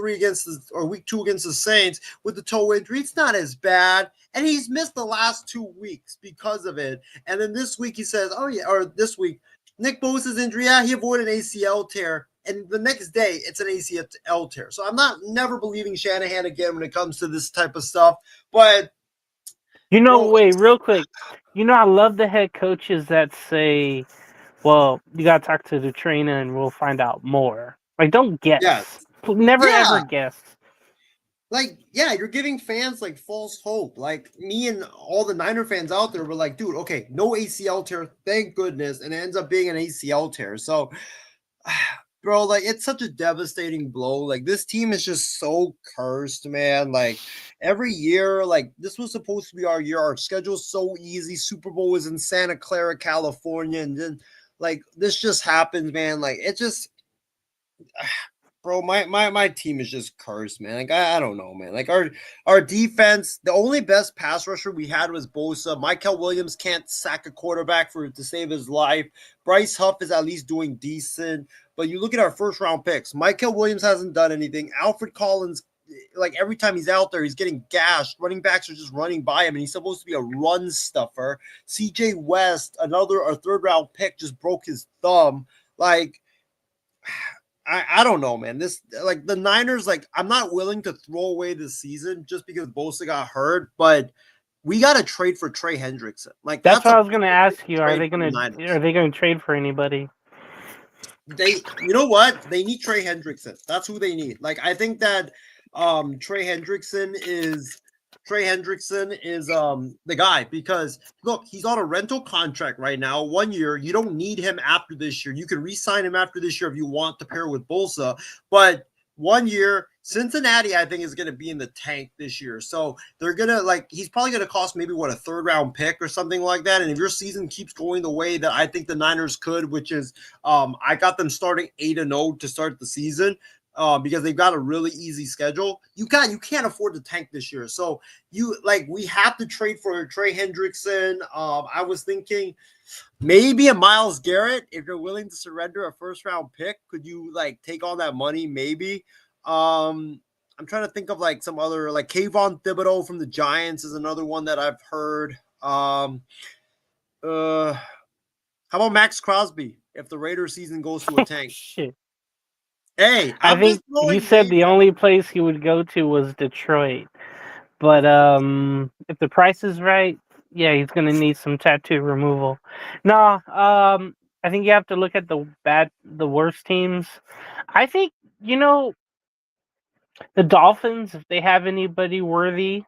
against the Saints with the toe injury. It's not as bad. And he's missed the last 2 weeks because of it. And then this week he says, oh yeah, or this week, Nick Bosa's injury, yeah, he avoided an ACL tear. And the next day it's an ACL tear. So I'm never believing Shanahan again when it comes to this type of stuff. But wait, real quick. I love the head coaches that say, well, you got to talk to the trainer and we'll find out more. Like, don't guess. Yes. Never ever guess. Like, yeah, you're giving fans, like, false hope. Like, me and all the Niner fans out there were like, dude, okay, no ACL tear, thank goodness. And it ends up being an ACL tear. So, bro, like, it's such a devastating blow. Like, this team is just so cursed, man. Like, every year, like, this was supposed to be our year. Our schedule's so easy. Super Bowl was in Santa Clara, California. And then, like, this just happens, man. Like, it just, bro, my team is just cursed, man. Like, I don't know, man. Like, our defense, the only best pass rusher we had was Bosa. Michael Williams can't sack a quarterback to save his life. Bryce Huff is at least doing decent. But you look at our first-round picks. Michael Williams hasn't done anything. Alfred Collins, like, every time he's out there, he's getting gashed. Running backs are just running by him, and he's supposed to be a run stuffer. C.J. West, a third-round pick, just broke his thumb. Like, I don't know, man. This, like, the Niners, like, I'm not willing to throw away the season just because Bosa got hurt, but we got to trade for Trey Hendrickson. Like, that's what I was going to ask you. Are they going to trade for anybody? You know what? They need Trey Hendrickson. That's who they need. Like, I think that Trey Hendrickson is the guy, because look, he's on a rental contract right now, 1 year. You don't need him after this year. You can re-sign him after this year if you want to pair with Bosa, but 1 year, Cincinnati, I think, is going to be in the tank this year. So they're going to, like, he's probably going to cost maybe, a third-round pick or something like that. And if your season keeps going the way that I think the Niners could, which is I got them starting 8-0 to start the season because they've got a really easy schedule. You can't afford to tank this year. So we have to trade for Trey Hendrickson. I was thinking maybe a Myles Garrett, if you're willing to surrender a first-round pick. Could you, like, take on that money? Maybe. I'm trying to think of, like, some other, like, Kayvon Thibodeau from the Giants is another one that I've heard. How about Max Crosby if the Raiders season goes to a tank? Shit. Hey, I think you said the only place he would go to was Detroit. But if the price is right, yeah, he's going to need some tattoo removal. No, I think you have to look at the worst teams. I think, the Dolphins, if they have anybody worthy,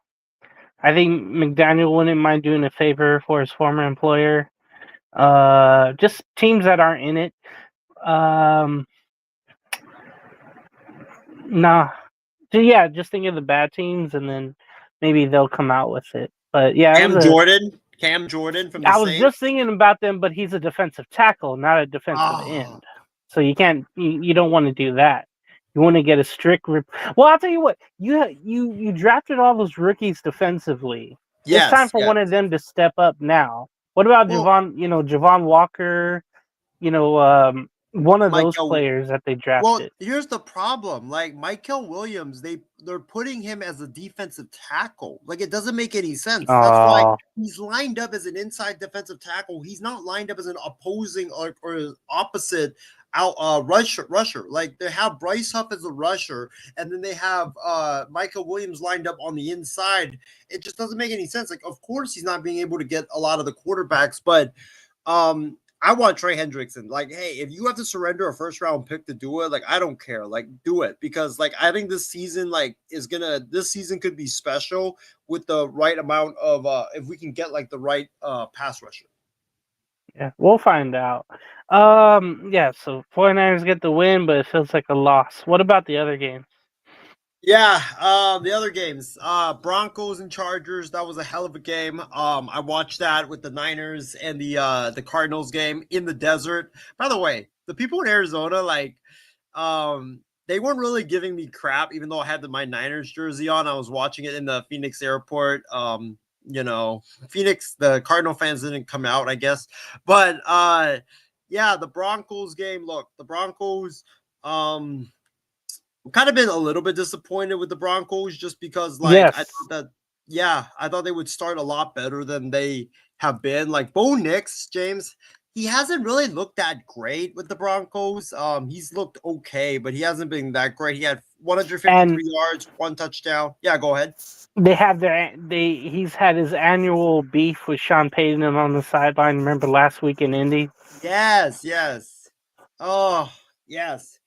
I think McDaniel wouldn't mind doing a favor for his former employer. Just teams that aren't in it. Nah. So, yeah, just think of the bad teams, and then maybe they'll come out with it. But, yeah. Cam Jordan from the I was Saints. just thinking about them, but he's a defensive tackle, not a defensive end. So you don't want to do that. You want to get a strict Well, I'll tell you what. You drafted all those rookies defensively. Yes, it's time for one of them to step up now. What about Javon Walker? one of those Michael- players that they Well, drafted. here's the problem. Like Michael Williams, they're putting him as a defensive tackle. Like it doesn't make any sense. That's why Oh, he's lined up as an inside defensive tackle. He's not lined up as an opposing or opposite out rusher. Like they have Bryce Huff as a rusher, and then they have Michael Williams lined up on the inside. It just doesn't make any sense. Like, of course, he's not being able to get a lot of the quarterbacks, but I want Trey Hendrickson. Like, hey, if you have to surrender a first round pick to do it, like, I don't care. Like, do it, because like I think this season, this season could be special with the right amount of if we can get like the right pass rusher. yeah, we'll find out. Yeah, so 49ers get the win, but it feels like a loss. What about the other games? Yeah, the other games, Broncos and Chargers, that was a hell of a game. I watched that with the Niners and the Cardinals game in the desert. By the way, the people in Arizona, like, they weren't really giving me crap, even though I had my Niners jersey on. I was watching it in the Phoenix airport. Phoenix, the Cardinal fans didn't come out, I guess. But yeah, the Broncos game. Look, the Broncos, kind of been a little bit disappointed with the Broncos just because, like, Yes. I thought they would start a lot better than they have been. Like Bo Nix, James, he hasn't really looked that great with the Broncos. He's looked okay, but he hasn't been that great. He had 153 yards, 1 touchdown. Yeah, go ahead. He's had his annual beef with Sean Payton on the sideline. Remember last week in Indy? Yes. Oh, yes.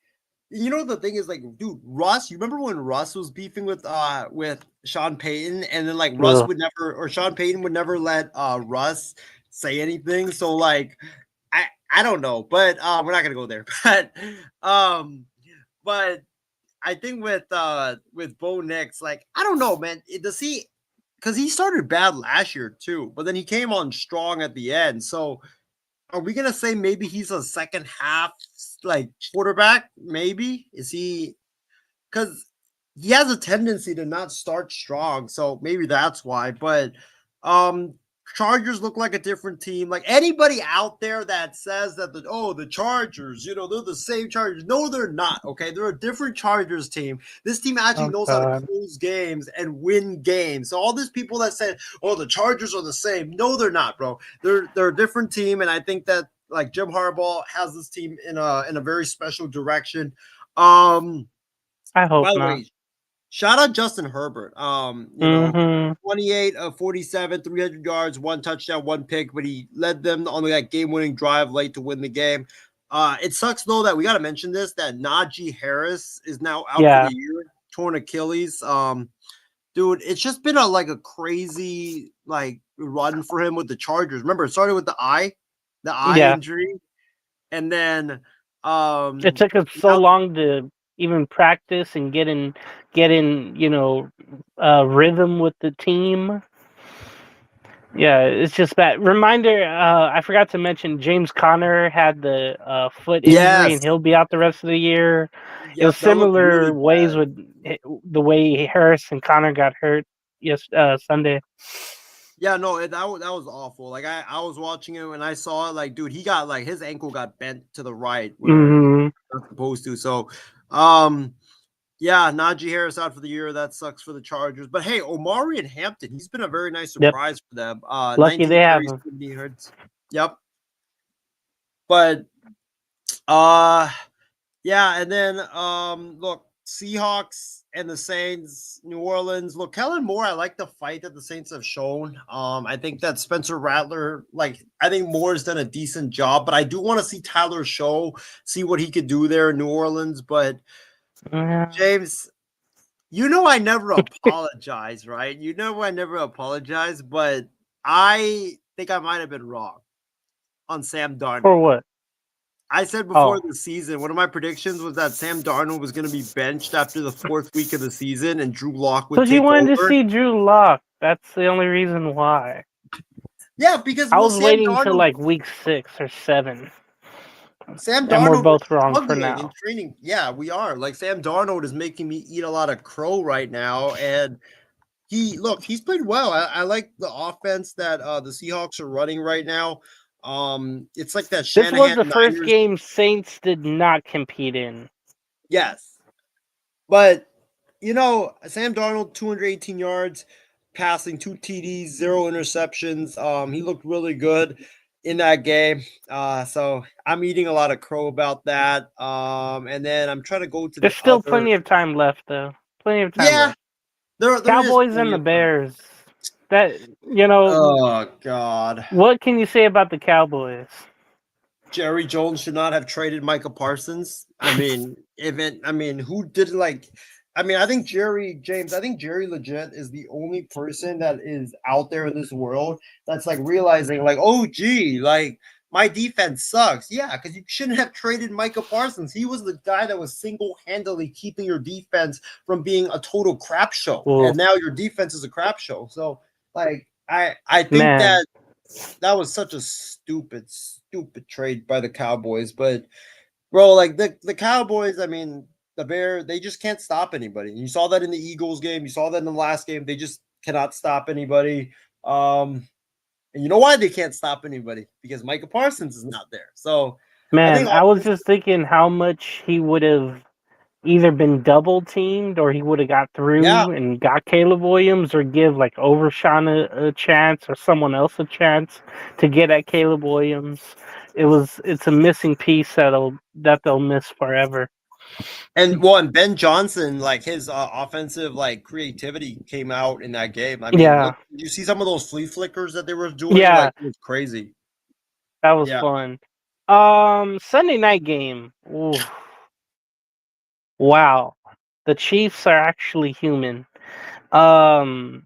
You know, the thing is, like, dude, Russ, you remember when Russ was beefing with Sean Payton, and then like Sean Payton would never let Russ say anything. So like, I don't know, but we're not gonna go there. But I think with Bo Nix, like, I don't know, man. Because he started bad last year too, but then he came on strong at the end. So are we gonna say maybe he's a second half like quarterback? Maybe is he? Because he has a tendency to not start strong, so maybe that's why. But Chargers look like a different team. Like anybody out there that says that the Chargers, they're the same Chargers. No, they're not. Okay, they're a different Chargers team. This team actually knows how to close games and win games. So all these people that said, the Chargers are the same. No, they're not, bro. They're a different team, and I think that like Jim Harbaugh has this team in a very special direction. I hope by the not. way, shout out Justin Herbert. 28 of 47, 300 yards, 1 touchdown, 1 pick, but he led them on that game-winning drive late to win the game. It sucks though that we got to mention this, that Najee Harris is now out for the year, torn Achilles. Dude, it's just been a crazy run for him with the Chargers. Remember, it started with the eye injury, and then it took us so long to even practice and get in rhythm with the team. Yeah, it's just bad. Reminder, I forgot to mention James Conner had the foot injury, and he'll be out the rest of the year. It was similar ways with the way Harris and Conner got hurt Sunday. Yeah, no, that was awful. Like I was watching it and I saw it. Like, dude, he got his ankle got bent to the right where it's not supposed to. So, yeah, Najee Harris out for the year. That sucks for the Chargers. But hey, Omari and Hampton, he's been a very nice surprise for them. Lucky they have him. Yep. But yeah, and then look, Seahawks and the Saints, New Orleans. Look, Kellen Moore, I like the fight that the Saints have shown. I think that Spencer Rattler, I think Moore's done a decent job, but I do want to see Tyler Show, see what he could do there in New Orleans. But James, I never apologize, right? I never apologize, but I think I might have been wrong on Sam Darnold. For what? I said before the season, one of my predictions was that Sam Darnold was going to be benched after the 4th week of the season and Drew Lock would take over. Because you wanted to see Drew Lock. That's the only reason why. Yeah, because I was waiting until week 6 or 7. Sam Darnold, and we're both wrong for now. In training. Yeah, we are. Like Sam Darnold is making me eat a lot of crow right now, and he's played well. I like the offense that the Seahawks are running right now. It's like that This Shanahan was the first Niners. game Saints did not compete in. Yes. But, Sam Darnold, 218 yards, passing 2 TDs, 0 interceptions. He looked really good in that game. So I'm eating a lot of crow about that. And then I'm trying to go to There's the still other. plenty of time left, though. Plenty of time Yeah, left. there is Cowboys plenty and the of time. Bears. That Oh God. What can you say about the Cowboys? Jerry Jones should not have traded Micah Parsons. I mean, who did I think Jerry legit is the only person that is out there in this world that's like realizing like, oh gee, like my defense sucks. Yeah, because you shouldn't have traded Micah Parsons. He was the guy that was single-handedly keeping your defense from being a total crap show. Ooh. And now your defense is a crap show. So like I think Man. that was such a stupid trade by the Cowboys. But bro, like the Cowboys, I mean, the Bears, they just can't stop anybody. You saw that in the Eagles game. You saw that in the last game. They just cannot stop anybody. And you know why they can't stop anybody? Because Micah Parsons is not there. So Man, I was just thinking how much he would have either been double teamed or he would have got through and got Caleb Williams, or give like Overshawn a chance or someone else a chance to get at Caleb Williams. It's a missing piece that they'll miss forever. And Ben Johnson, like his offensive like creativity came out in that game. I mean, Yeah. Did you see some of those flea flickers that they were doing? Yeah. Like, it was crazy. That was fun. Sunday night game. Ooh. Wow. The Chiefs are actually human. That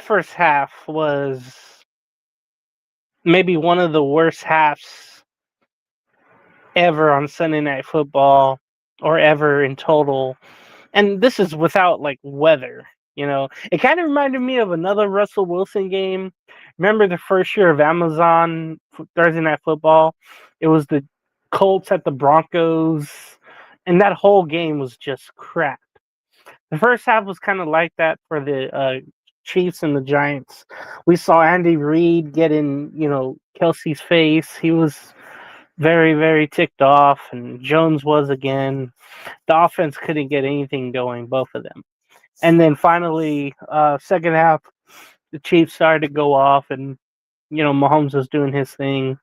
first half was maybe one of the worst halves ever on Sunday Night Football, or ever in total. And this is without like weather. It kind of reminded me of another Russell Wilson game. Remember the first year of Amazon Thursday Night Football? It was the Colts at the Broncos, and that whole game was just crap. The first half was kind of like that for the Chiefs and the Giants. We saw Andy Reid get in, Kelsey's face. He was very, very ticked off, and Jones was again. The offense couldn't get anything going, both of them. And then finally, second half, the Chiefs started to go off, and Mahomes was doing his thing.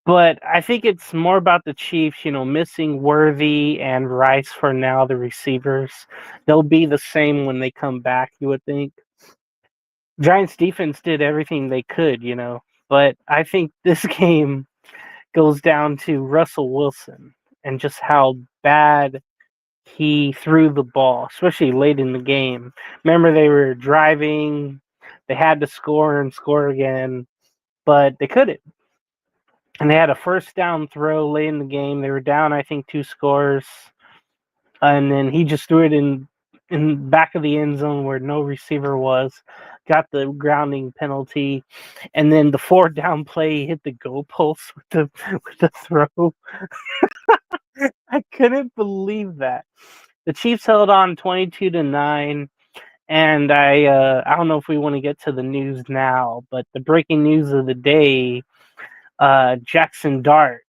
But I think it's more about the Chiefs, missing Worthy and Rice for now, the receivers. They'll be the same when they come back, you would think. Giants defense did everything they could, but I think this game goes down to Russell Wilson and just how bad he threw the ball, especially late in the game. Remember, they were driving, they had to score and score again, but they couldn't. And they had a first down throw late in the game. They were down, I think, 2 scores. And then he just threw it in back of the end zone where no receiver was. Got the grounding penalty. And then the 4th down play hit the goalpost with the throw. I couldn't believe that. The Chiefs held on 22-9. And I don't know if we want to get to the news now, but the breaking news of the day, Jackson Dart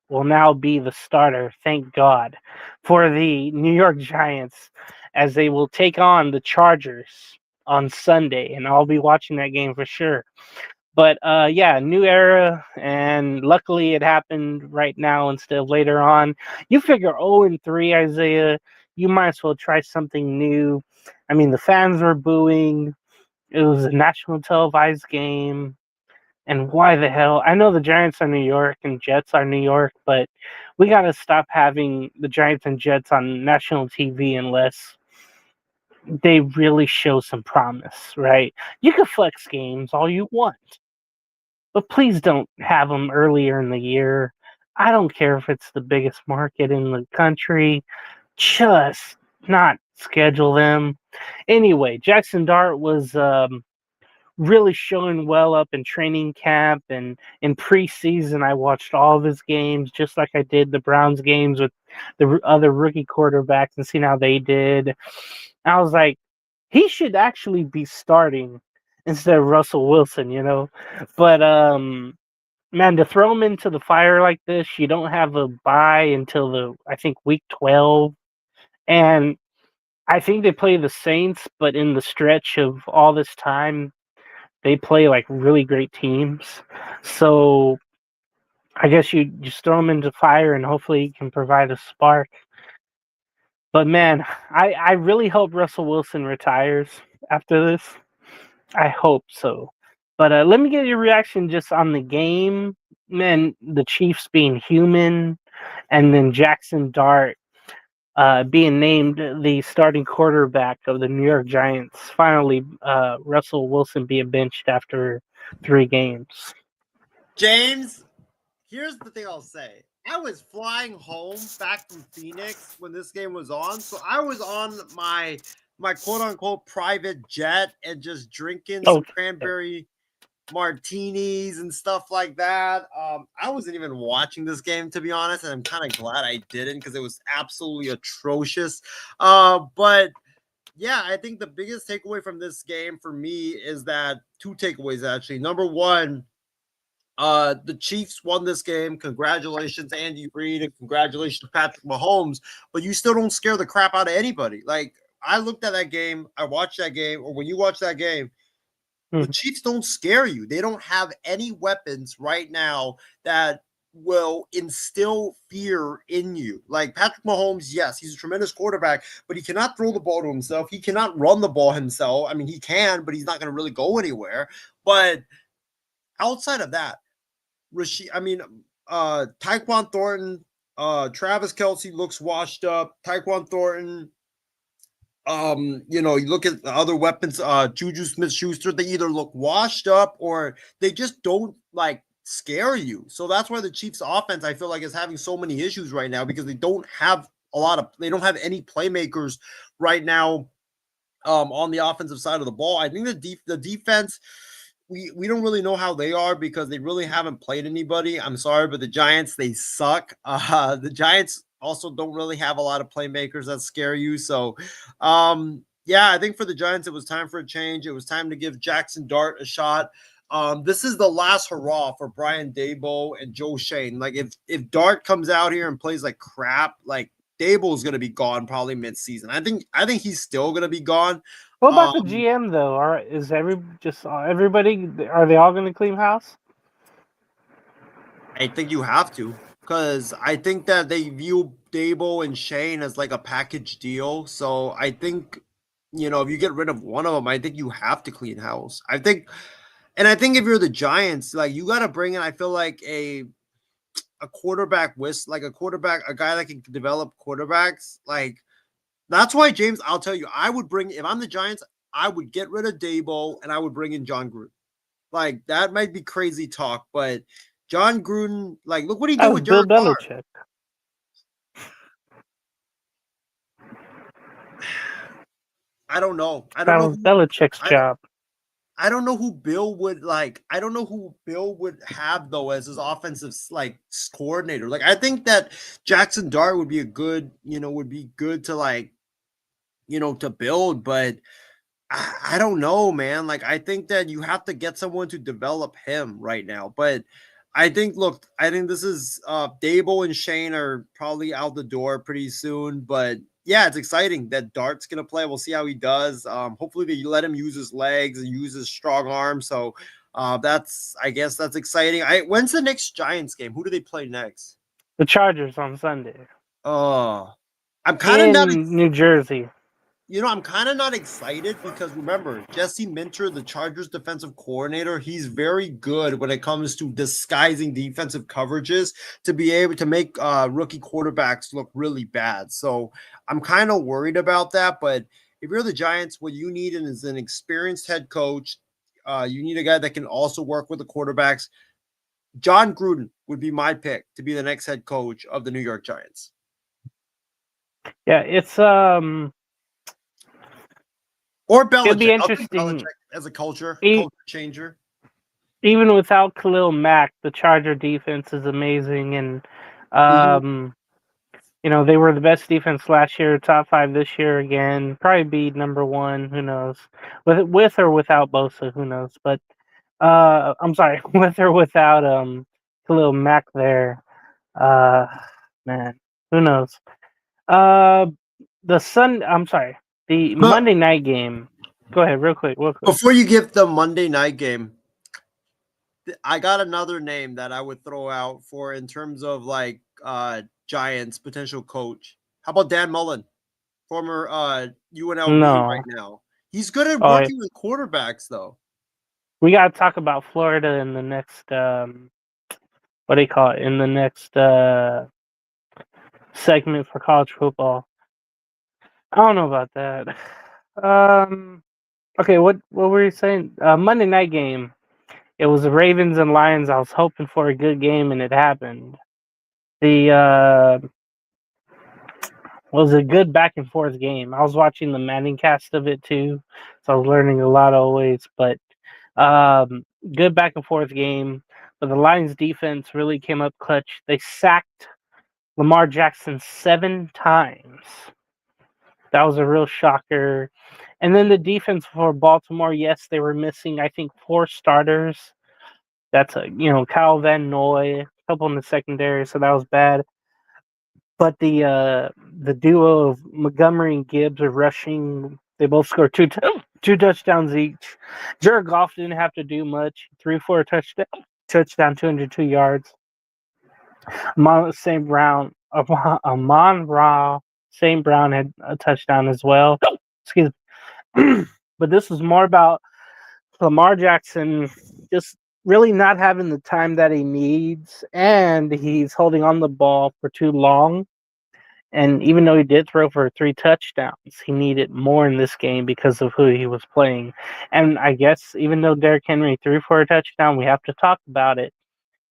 will now be the starter, thank God, for the New York Giants, as they will take on the Chargers on Sunday, and I'll be watching that game for sure. But new era, and luckily it happened right now instead of later on. You figure 0-3, Isaiah, you might as well try something new. I mean, the fans were booing. It was a national televised game. And why the hell? I know the Giants are New York and Jets are New York, but we got to stop having the Giants and Jets on national TV unless they really show some promise, right? You can flex games all you want, but please don't have them earlier in the year. I don't care if it's the biggest market in the country. Just not schedule them. Anyway, Jackson Dart was really showing well up in training camp, and in preseason I watched all of his games, just like I did the Browns games with the other rookie quarterbacks, and seeing how they did. I was like, he should actually be starting instead of Russell Wilson, But man, to throw them into the fire like this, you don't have a bye until I think week 12, and I think they play the Saints, but in the stretch of all this time, they play like really great teams. So I guess you just throw him into fire and hopefully he can provide a spark. But man, I really hope Russell Wilson retires after this. I hope so. But let me get your reaction just on the game. Man, the Chiefs being human, and then Jackson Dart being named the starting quarterback of the New York Giants. Finally, Russell Wilson being benched after 3 games. James, here's the thing I'll say. I was flying home back from Phoenix when this game was on. So I was on my quote unquote private jet and just drinking some cranberry martinis and stuff like that. I wasn't even watching this game, to be honest, and I'm kind of glad I didn't because it was absolutely atrocious. But yeah, I think the biggest takeaway from this game for me is that 2 takeaways actually. Number one, the Chiefs won this game. Congratulations, Andy Reid, and congratulations, Patrick Mahomes. But you still don't scare the crap out of anybody. Like, I looked at that game, I watched that game, or when you watch that game, the Chiefs don't scare you. They don't have any weapons right now that will instill fear in you. Like Patrick Mahomes, yes, he's a tremendous quarterback, but he cannot throw the ball to himself. He cannot run the ball himself. I mean, he can, but he's not going to really go anywhere. But outside of that, Tyquan Thornton, Travis Kelce looks washed up. Tyquan Thornton, you look at the other weapons, Juju Smith-Schuster, they either look washed up or they just don't like scare you. So that's why the Chiefs offense, I feel like, is having so many issues right now because they don't have any playmakers right now on the offensive side of the ball. I think the defense, we don't really know how they are because they really haven't played anybody. I'm sorry, but the Giants, they suck. The Giants also don't really have a lot of playmakers that scare you. So, I think for the Giants, it was time for a change. It was time to give Jackson Dart a shot. This is the last hurrah for Brian Daboll and Joe Schoen. Like, if Dart comes out here and plays like crap, like Daboll is going to be gone probably mid-season. I think he's still going to be gone. What about the GM though? Are they all going to clean house? I think you have to, because I think that they view Daboll and Schoen as like a package deal. So I think, if you get rid of one of them, I think you have to clean house. I think if you're the Giants, like you got to bring in, I feel like a quarterback a guy that can develop quarterbacks. Like, that's why, James, I'll tell you, if I'm the Giants, I would get rid of Daboll and I would bring in John Gruden. Like, that might be crazy talk, but John Gruden, like, look what he did with Bill Derek Belichick. I don't know. That was Belichick's job. I don't know who Bill would have though as his offensive coordinator. Like, I think that Jackson Dart would be good to to build, but I don't know, man. Like, I think that you have to get someone to develop him right now. But I think this is Daboll and Schoen are probably out the door pretty soon, but yeah, it's exciting that Dart's going to play. We'll see how he does. Hopefully they let him use his legs and use his strong arm. So that's exciting. When's the next Giants game? Who do they play next? The Chargers on Sunday. Oh, I'm kind of not New Jersey. I'm kind of not excited because remember, Jesse Minter, the Chargers defensive coordinator, he's very good when it comes to disguising defensive coverages to be able to make rookie quarterbacks look really bad. So I'm kind of worried about that. But if you're the Giants, what you need is an experienced head coach. You need a guy that can also work with the quarterbacks. John Gruden would be my pick to be the next head coach of the New York Giants. Yeah, it's or Belichick. It'd be interesting as a culture changer. Even without Khalil Mack, the Charger defense is amazing, and they were the best defense last year, top 5 this year again. Probably be number 1. Who knows? With or without Bosa, who knows? But I'm sorry, with or without Khalil Mack there. Man, who knows? The But Monday night game. Go ahead, real quick. before you give the Monday night game, I got another name that I would throw out for in terms of like Giants potential coach. How about Dan Mullen, former UNLV No. right now? He's good at Oh, working with quarterbacks, though. We gotta talk about Florida in the next what do you call it? In the next segment for college football. I don't know about that. Okay, what were you saying? Monday night game. It was the Ravens and Lions. I was hoping for a good game, and it happened. The was a good back and forth game. I was watching the Manning cast of it too, so I was learning a lot always. But good back and forth game. But the Lions defense really came up clutch. They sacked Lamar Jackson 7 times. That was a real shocker. And then the defense for Baltimore, yes, they were missing, I think, 4 starters. That's Kyle Van Noy, a couple in the secondary, so that was bad. But the duo of Montgomery and Gibbs are rushing. They both scored two touchdowns each. Jared Goff didn't have to do much. 3 for a touchdown, 202 yards. St. Brown had a touchdown as well. Excuse me. But this was more about Lamar Jackson just really not having the time that he needs, and he's holding on the ball for too long. And even though he did throw for 3 touchdowns, he needed more in this game because of who he was playing. And I guess even though Derrick Henry threw for a touchdown, we have to talk about it.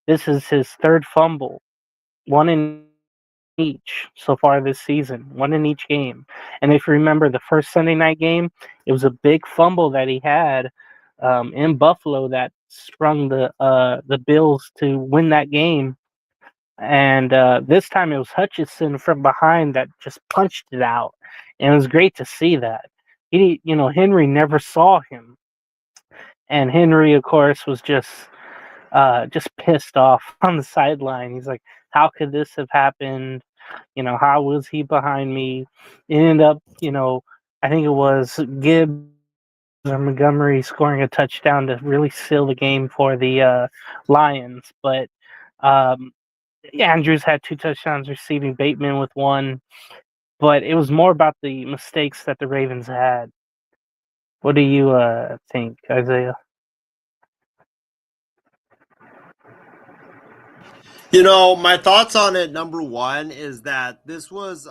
This is his 3rd fumble, 1 in each so far this season, 1 in each game. And if you remember the first Sunday night game, it was a big fumble that he had in Buffalo that sprung the Bills to win that game. And this time it was Hutchinson from behind that just punched it out. And it was great to see that. Henry never saw him. And Henry, of course, was just pissed off on the sideline. He's like, how could this have happened? How was he behind me? It ended up, I think it was Gibbs or Montgomery scoring a touchdown to really seal the game for the Lions. But Andrews had 2 touchdowns receiving, Bateman with 1. But it was more about the mistakes that the Ravens had. What do you think, Isaiah? My thoughts on it, number one, is that this was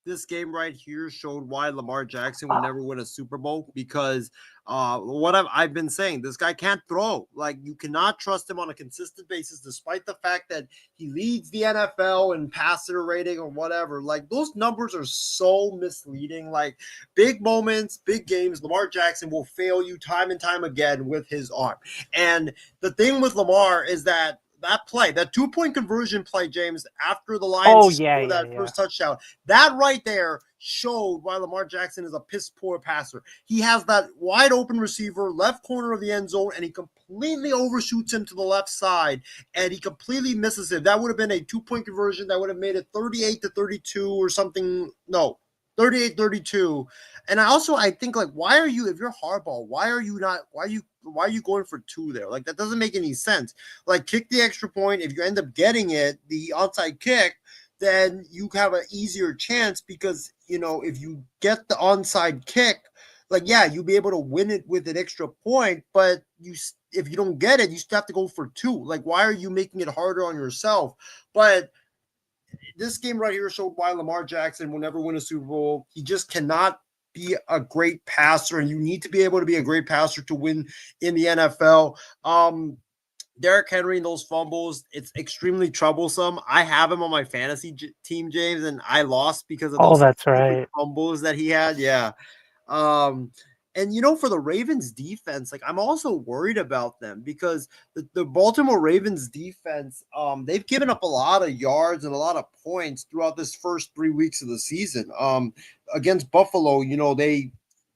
this game right here showed why Lamar Jackson would never win a Super Bowl, because what I've been saying, this guy can't throw. Like, you cannot trust him on a consistent basis, despite the fact that he leads the NFL in passer rating or whatever. Like, those numbers are so misleading. Like, big moments, big games, Lamar Jackson will fail you time and time again with his arm. And the thing with Lamar is that play, that 2-point conversion play, James, after the Lions scored that first touchdown, that right there showed why Lamar Jackson is a piss poor passer. He has that wide open receiver, left corner of the end zone, and he completely overshoots him to the left side, and he completely misses him. That would have been a 2-point conversion that would have made it 38-32 or something. No, 38-32. And I think, like, why are you, if you're Harbaugh, why are you going for 2 there? Like, that doesn't make any sense. Like, kick the extra point. If you end up getting it, the onside kick, then you have an easier chance, because, if you get the onside kick, like, yeah, you'll be able to win it with an extra point, but if you don't get it, you still have to go for 2. Like, why are you making it harder on yourself? But this game right here showed why Lamar Jackson will never win a Super Bowl. He just cannot be a great passer, and you need to be able to be a great passer to win in the NFL. Derrick Henry and those fumbles, it's extremely troublesome. I have him on my fantasy team, James, and I lost because of those fumbles that he had. Yeah. And, for the Ravens defense, like, I'm also worried about them, because the Baltimore Ravens defense, they've given up a lot of yards and a lot of points throughout this first 3 weeks of the season. Against Buffalo, they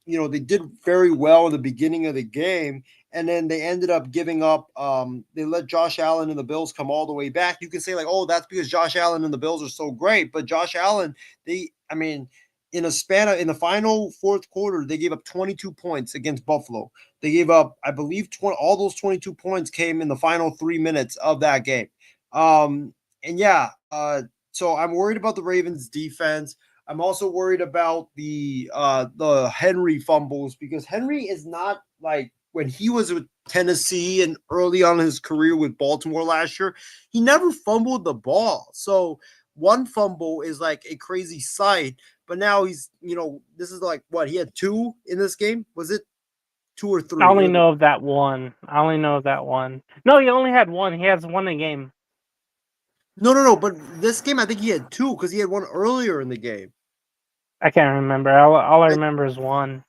did very well in the beginning of the game. and then they ended up giving up. They let Josh Allen and the Bills come all the way back. You can say like, oh, that's because Josh Allen and the Bills are so great, but Josh Allen, in the final fourth quarter, they gave up 22 points against Buffalo. They gave up, I believe, all those 22 points came in the final 3 minutes of that game. So I'm worried about the Ravens defense. I'm also worried about the Henry fumbles, because Henry is not like when he was with Tennessee and early on in his career with Baltimore last year, he never fumbled the ball. So one fumble is like a crazy sight, but now he's, this is like what, he had 2 in this game? Was it 2 or 3? I only know of that one. No, he only had 1. He has 1 a game. No. But this game, I think he had 2 because he had 1 earlier in the game. I can't remember. All I remember is 1.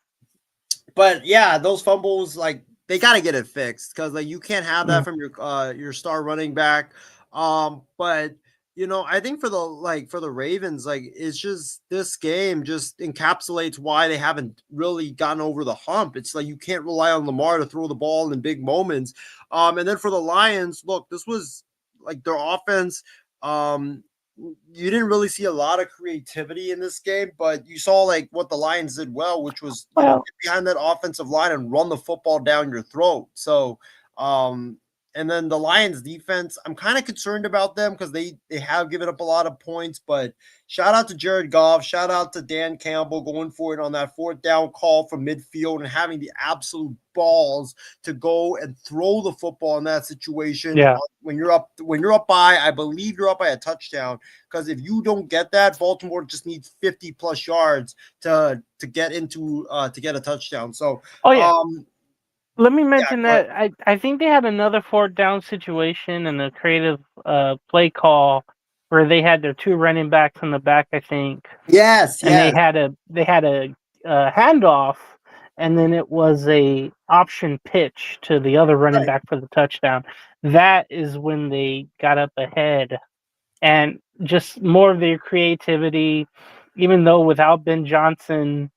But yeah, those fumbles, like, they got to get it fixed, because like you can't have that from your star running back. But I think for the Ravens, like, it's just this game just encapsulates why they haven't really gotten over the hump. It's like you can't rely on Lamar to throw the ball in big moments. And then for the Lions, look, this was like their offense. You didn't really see a lot of creativity in this game, but you saw like what the Lions did well, which was get behind that offensive line and run the football down your throat. So, and then the Lions defense, I'm kind of concerned about them because they have given up a lot of points, but shout out to Jared Goff, shout out to Dan Campbell going for it on that 4th down call from midfield and having the absolute balls to go and throw the football in that situation. Yeah. When you're up by, I believe you're up by a touchdown, because if you don't get that, Baltimore just needs 50 plus yards to get to get a touchdown. So, let me mention that I think they had another 4th down situation and a creative play call where they had their 2 running backs in the back, I think. Yes. And they had a handoff, and then it was a option pitch to the other running back for the touchdown. That is when they got up ahead, and just more of their creativity. Even though without Ben Johnson,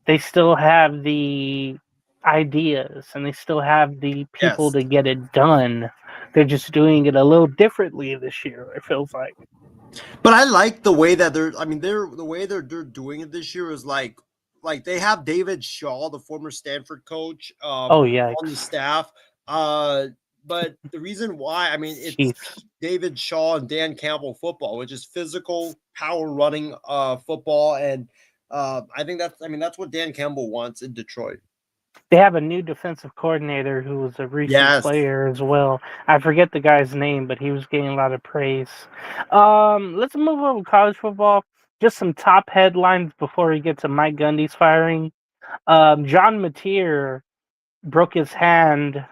they still have the ideas and they still have the people to get it done. They're just doing it a little differently this year, it feels like. But I like the way that they're doing it this year is like they have David Shaw, the former Stanford coach, on the staff. But the reason why, it's David Shaw and Dan Campbell football, which is physical, power running football, and I think that's what Dan Campbell wants in Detroit. They have a new defensive coordinator who was a recent player as well. I forget the guy's name, but he was getting a lot of praise. Let's move over to college football. Just some top headlines before we get to Mike Gundy's firing. John Mateer broke his hand,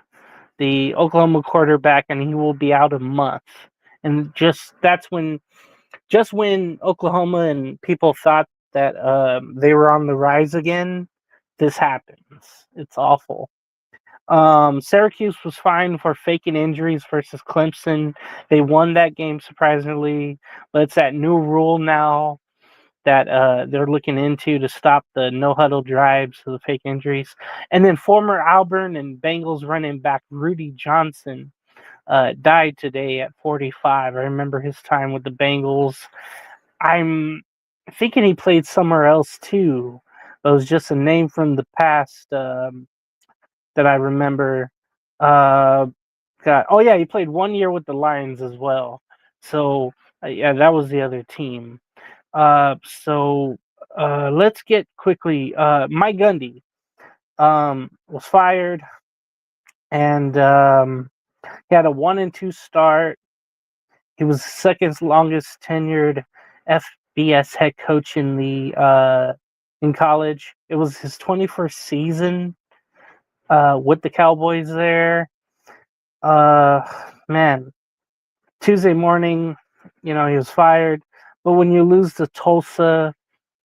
the Oklahoma quarterback, and he will be out a month. And just when Oklahoma and people thought that they were on the rise again, this happens. It's awful. Syracuse was fined for faking injuries versus Clemson. They won that game surprisingly, but it's that new rule now that they're looking into to stop the no-huddle drives of the fake injuries. And then former Auburn and Bengals running back Rudy Johnson died today at 45. I remember his time with the Bengals. I'm thinking he played somewhere else too. It was just a name from the past that I remember. He played 1 year with the Lions as well. So, that was the other team. Let's get quickly. Mike Gundy was fired, and he had a 1-2 start. He was the second longest tenured FBS head coach in college. It was his 21st season with the Cowboys there. Tuesday morning, he was fired. But when you lose to Tulsa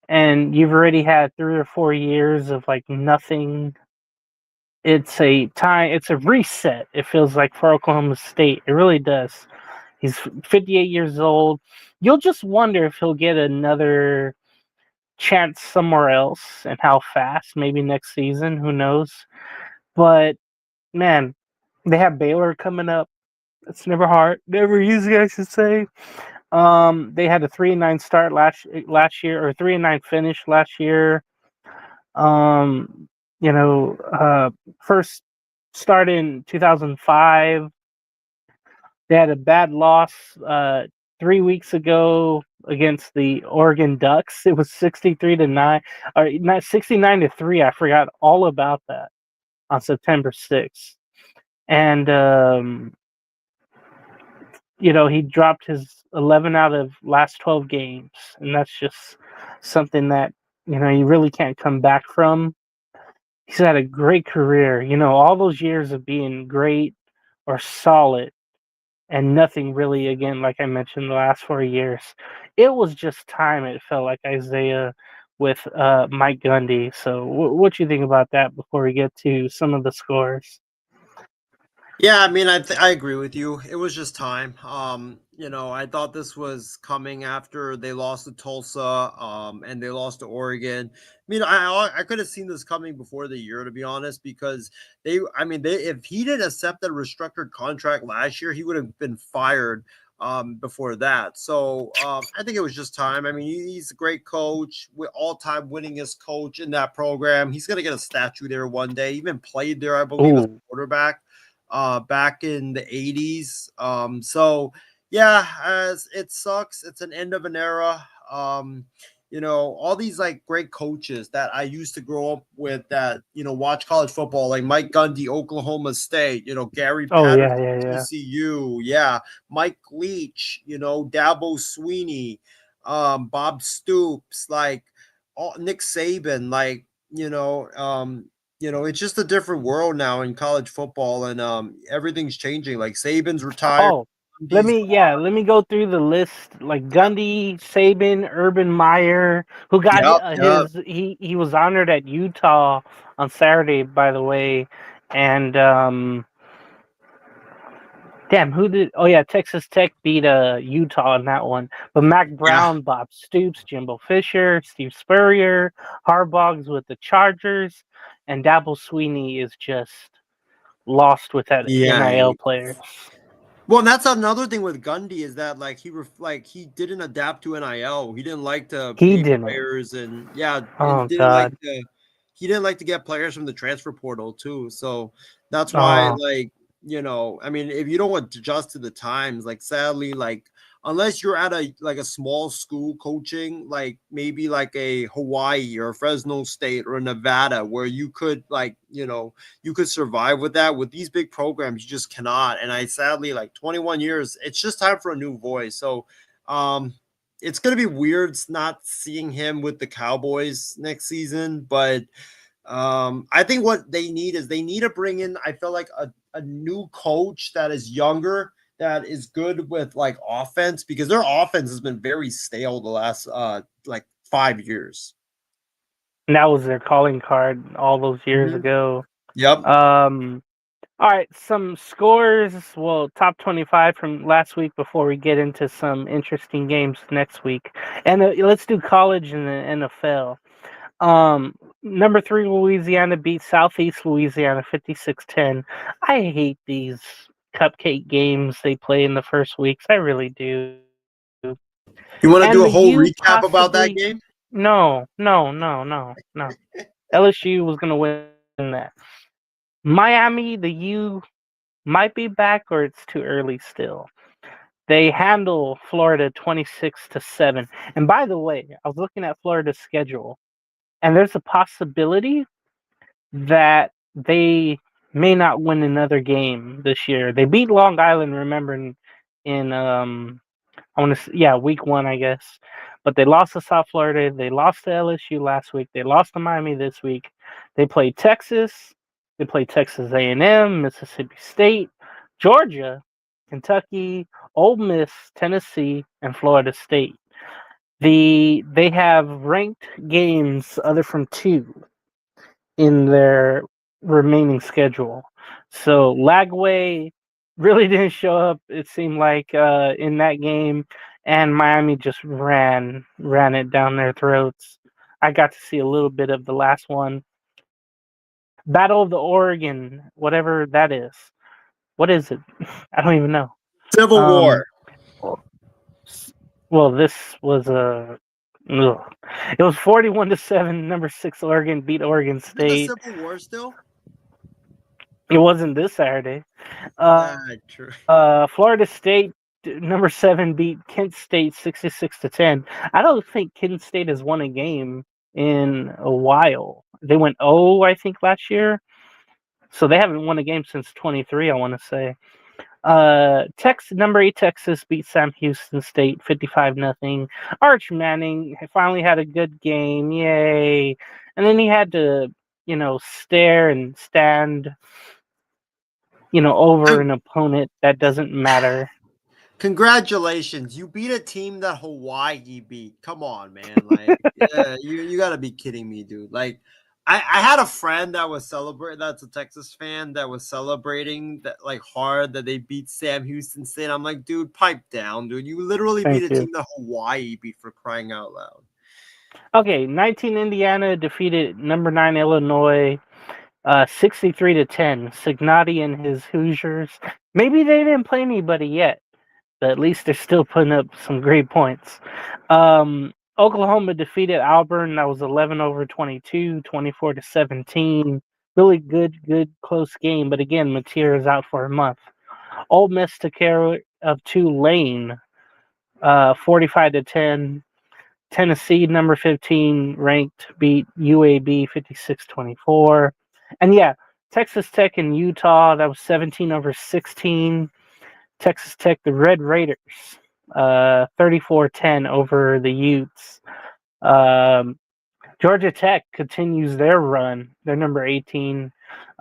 and you've already had 3 or 4 years of like nothing, it's a reset. It feels like for Oklahoma State. It really does. He's 58 years old. You'll just wonder if he'll get another chance somewhere else and how fast. Maybe next season. Who knows? But man, they have Baylor coming up. It's never hard, never easy, I should say. They had a 3-9 start last year, or 3-9 finish last year. Um, first start in 2005. They had a bad loss 3 weeks ago against the Oregon Ducks. It was 63-9, or not 69-3. I forgot all about that on September 6th. And he dropped his 11 out of last 12 games, and that's just something that you really can't come back from. He's had a great career. All those years of being great or solid, and nothing really, again, like I mentioned, the last 4 years. It was just time, it felt like, Isaiah, with Mike Gundy. So what do you think about that before we get to some of the scores? Yeah, I mean, I agree with you. It was just time. I thought this was coming after they lost to Tulsa, and they lost to Oregon. I mean, I could have seen this coming before the year, to be honest, because if he didn't accept that restructured contract last year, he would have been fired before that. So I think it was just time. I mean, he's a great coach, with all-time winningest coach in that program. He's gonna get a statue there one day. He even played there, I believe, as a quarterback back in the 80s. So yeah, as it sucks. It's an end of an era. All these like great coaches that I used to grow up with that, watch college football, like Mike Gundy, Oklahoma State, Gary Patterson, TCU, Mike Leach, Dabo Sweeney, Bob Stoops, like Nick Saban, like, it's just a different world now in college football, and everything's changing. Like Saban's retired. Oh, let me go through the list. Like Gundy, Saban, Urban Meyer, who got his he was honored at Utah on Saturday, by the way, and damn, who did? Oh yeah, Texas Tech beat Utah in that one. But Mac Brown, Bob Stoops, Jimbo Fisher, Steve Spurrier, Harbaugh's with the Chargers, and Dabo Sweeney is just lost with that NIL players. Well, and that's another thing with Gundy, is that he didn't adapt to NIL. He didn't like to pay players, and he didn't like to get players from the transfer portal too. So that's why, I mean, if you don't adjust to the times, like sadly, like unless you're at a small school coaching, like maybe like a Hawaii or Fresno State or Nevada, where you could you could survive with that. With these big programs, you just cannot. And I sadly, like 21 years, it's just time for a new voice. So it's going to be weird not seeing him with the Cowboys next season, but I think what they need is to bring in, I feel like a new coach that is younger, that is good with like offense, because their offense has been very stale the last 5 years. And that was their calling card all those years ago. Yep. All right, some scores. Well, top 25 from last week before we get into some interesting games next week. And let's do college and the NFL. Number 3, Louisiana beat Southeast Louisiana 56-10. I hate these cupcake games they play in the first weeks. I really do. You want to do a whole recap about that game? No. LSU was going to win that. Miami, the U might be back, or it's too early still. They handle Florida 26-7. And by the way, I was looking at Florida's schedule, and there's a possibility that they may not win another game this year. They beat Long Island, remember, in week 1, I guess. But they lost to South Florida. They lost to LSU last week. They lost to Miami this week. They played Texas. They played Texas A&M, Mississippi State, Georgia, Kentucky, Ole Miss, Tennessee, and Florida State. They have ranked games other from 2 in their remaining schedule. So Lagway really didn't show up, it seemed like, in that game, and Miami just ran it down their throats. I got to see a little bit of the last one. Battle of the Oregon, whatever that is. What is it? I don't even know. Civil War. Well, this was a. It was 41-7. Number 6 Oregon beat Oregon State. The Civil War still? It wasn't this Saturday. True. Florida State, number 7, beat Kent State 66-10. I don't think Kent State has won a game in a while. They went 0, I think, last year. So they haven't won a game since 23, I want to say. Number 8 Texas beat Sam Houston State 55-0. Arch Manning finally had a good game, yay! And then he had to, stare and stand, over an opponent that doesn't matter. Congratulations, you beat a team that Hawaii beat. Come on, man! Like, you got to be kidding me, dude. Like, I had a friend that was celebrating. That's a Texas fan that was celebrating that like hard that they beat Sam Houston State. I'm like, dude, pipe down, dude. You literally beat a team that Hawaii beat, for crying out loud. Okay, 19 Indiana defeated number 9 Illinois, 63-10. Signotti and his Hoosiers. Maybe they didn't play anybody yet, but at least they're still putting up some great points. Oklahoma defeated Auburn. That was 11-22, 24-17. Really good, close game. But again, Mateer is out for a month. Ole Miss took care of Tulane, 45-10. Tennessee, number 15 ranked, beat UAB 56-24. And yeah, Texas Tech and Utah. That was 17-16. Texas Tech, the Red Raiders. 34-10 over the Utes. Georgia Tech continues their run. They're number 18.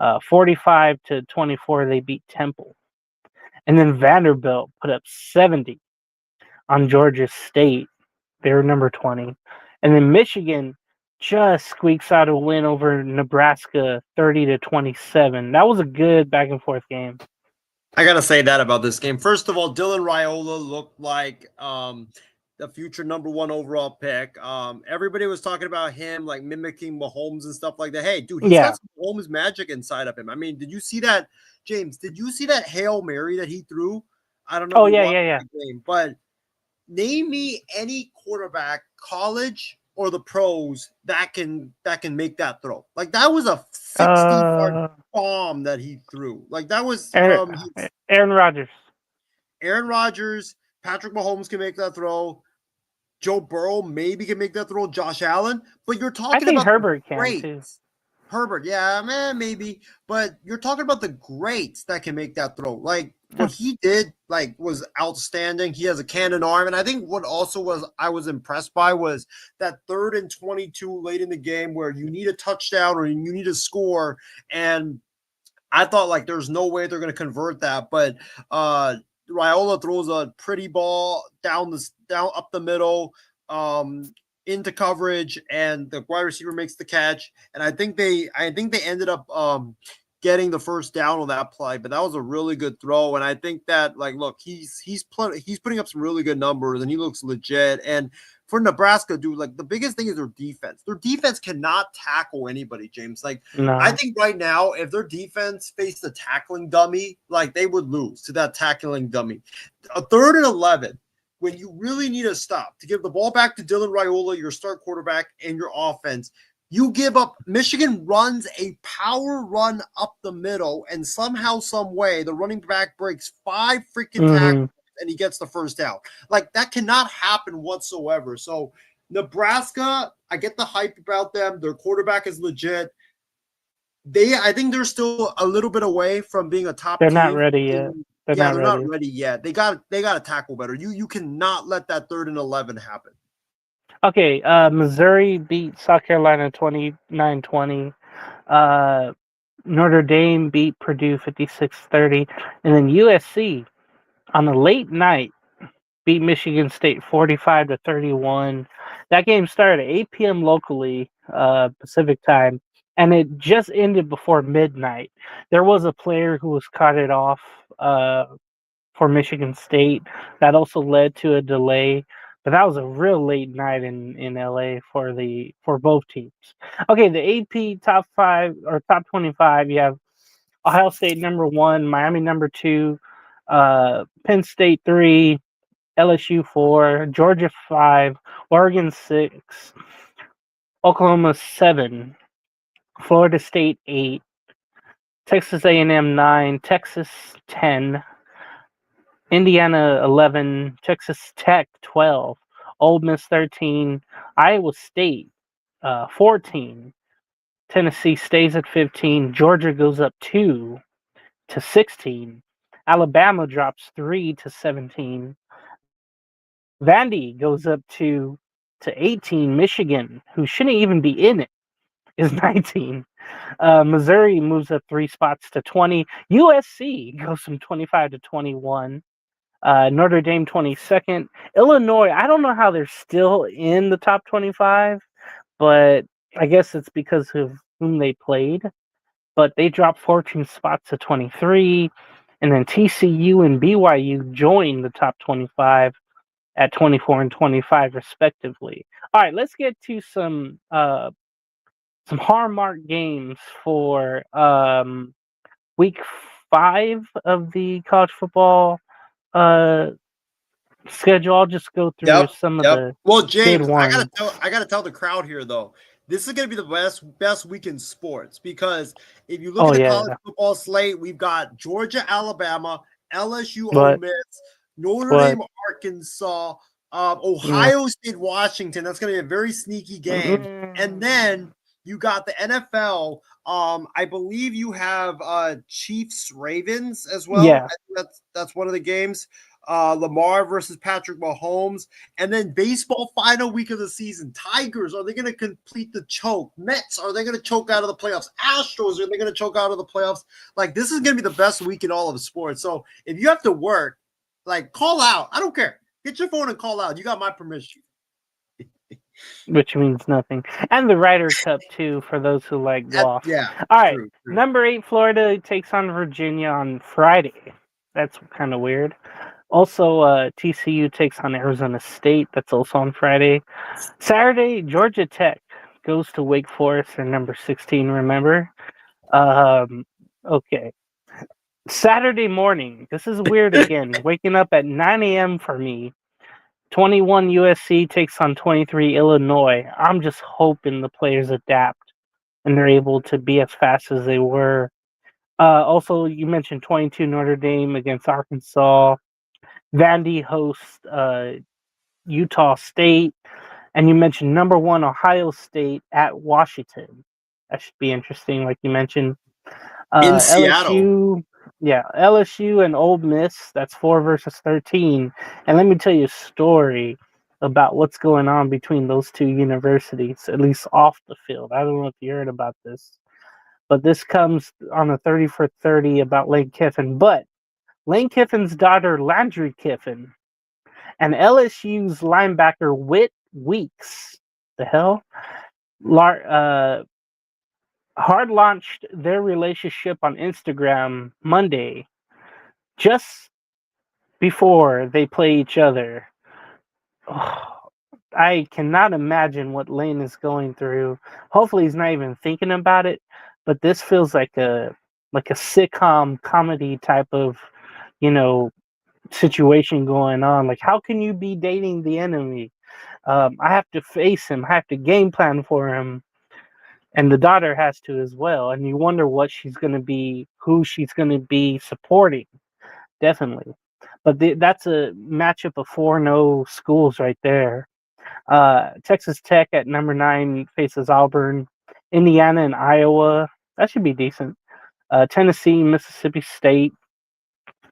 45-24, they beat Temple. And then Vanderbilt put up 70 on Georgia State. They were number 20. And then Michigan just squeaks out a win over Nebraska 30-27. That was a good back and forth game. I gotta say that about this game. First of all, Dylan Raiola looked like the future number 1 overall pick. Everybody was talking about him like mimicking Mahomes and stuff like that. Hey, dude, he's got some Mahomes magic inside of him. I mean, did you see that, James? Did you see that Hail Mary that he threw? I don't know. Oh yeah. Game, but name me any quarterback, college or the pros, that can make that throw. Like, that was a 60-yard bomb that he threw. Like, that was from Aaron Rodgers. Aaron Rodgers, Patrick Mahomes can make that throw. Joe Burrow maybe can make that throw. Josh Allen, but you're talking about Herbert can too. Herbert, yeah, man, maybe. But you're talking about the greats that can make that throw. Like, what he did, like, was outstanding. He has a cannon arm. And I think what also I was impressed by was that 3rd and 22 late in the game where you need a touchdown or you need a score. And I thought, like, there's no way they're going to convert that. But Raiola throws a pretty ball down up the middle, into coverage, and the wide receiver makes the catch. And I think they ended up getting the first down on that play, but that was a really good throw. And I think that, like, look, he's putting up some really good numbers, and he looks legit. And for Nebraska, dude, like, the biggest thing is their defense. Their defense cannot tackle anybody, James. Like, no. I think right now, if their defense faced a tackling dummy, like, they would lose to that tackling dummy. A 3rd and 11. When you really need a stop to give the ball back to Dylan Raiola, your start quarterback, and your offense, you give up. Michigan runs a power run up the middle, and somehow, some way, the running back breaks 5 freaking tackles, and he gets the first down. Like, that cannot happen whatsoever. So, Nebraska, I get the hype about them. Their quarterback is legit. I think they're still a little bit away from being a top team. They're not ready yet. They're not ready yet. They got to tackle better. You cannot let that 3rd and 11 happen. Okay, Missouri beat South Carolina 29-20. Notre Dame beat Purdue 56-30, and then USC on the late night beat Michigan State 45-31. That game started at 8 p.m. locally, Pacific time, and it just ended before midnight. There was a player who was carted off for Michigan State. That also led to a delay. But that was a real late night in LA for both teams. Okay, the AP top 5 or top 25. You have Ohio State number 1, Miami number 2, Penn State 3, LSU 4, Georgia 5, Oregon 6, Oklahoma 7, Florida State 8, Texas A&M 9, Texas 10, Indiana 11, Texas Tech 12, Ole Miss 13, Iowa State 14, Tennessee stays at 15, Georgia goes up 2 to 16, Alabama drops 3 to 17, Vandy goes up to 18, Michigan, who shouldn't even be in it, is 19. Missouri moves up 3 spots to 20. USC goes from 25 to 21. Notre Dame 22nd. Illinois, I don't know how they're still in the top 25, but I guess it's because of whom they played. But they dropped 14 spots to 23. And then TCU and BYU joined the top 25 at 24 and 25 respectively. All right, let's get to some hallmark games for week 5 of the college football schedule. I'll just go through some of the James, good ones. I gotta tell the crowd here though, this is gonna be the best week in sports, because if you look at the college football slate, we've got Georgia, Alabama, LSU, Ole Miss, Notre Dame, Arkansas, Ohio State, Washington. That's gonna be a very sneaky game. And then you got the NFL. I believe you have Chiefs Ravens as well. Yeah. That's one of the games. Lamar versus Patrick Mahomes, and then baseball final week of the season. Tigers, are they going to complete the choke? Mets, are they going to choke out of the playoffs? Astros, are they going to choke out of the playoffs? Like, this is going to be the best week in all of sports. So if you have to work, like, call out. I don't care. Get your phone and call out. You got my permission. Which means nothing. And the Ryder Cup, too, for those who like golf. Yeah. All right. True. Number 8, Florida takes on Virginia on Friday. That's kind of weird. Also, TCU takes on Arizona State. That's also on Friday. Saturday, Georgia Tech goes to Wake Forest. They're number 16, remember? Okay. Saturday morning. This is weird again. Waking up at 9 a.m. for me. 21 USC takes on 23 Illinois. I'm just hoping the players adapt and they're able to be as fast as they were. Also, you mentioned 22 Notre Dame against Arkansas. Vandy hosts Utah State. And you mentioned number 1 Ohio State at Washington. That should be interesting, like you mentioned. In Seattle. LSU and Ole Miss. That's 4 versus 13. And let me tell you a story about what's going on between those two universities, at least off the field. I don't know if you heard about this. But this comes on a 30 for 30 about Lane Kiffin. But Lane Kiffin's daughter, Landry Kiffin, and LSU's linebacker, Whit Weeks, hard launched their relationship on Instagram Monday, just before they play each other. I cannot imagine what Lane is going through. Hopefully he's not even thinking about it, but this feels like a sitcom comedy type of, situation going on. Like, how can you be dating the enemy? I have to face him. I have to game plan for him. And the daughter has to as well. And you wonder what she's going to be, who she's going to be supporting. Definitely. But that's a matchup of 4-0 schools right there. Texas Tech at number 9 faces Auburn. Indiana and Iowa. That should be decent. Tennessee, Mississippi State.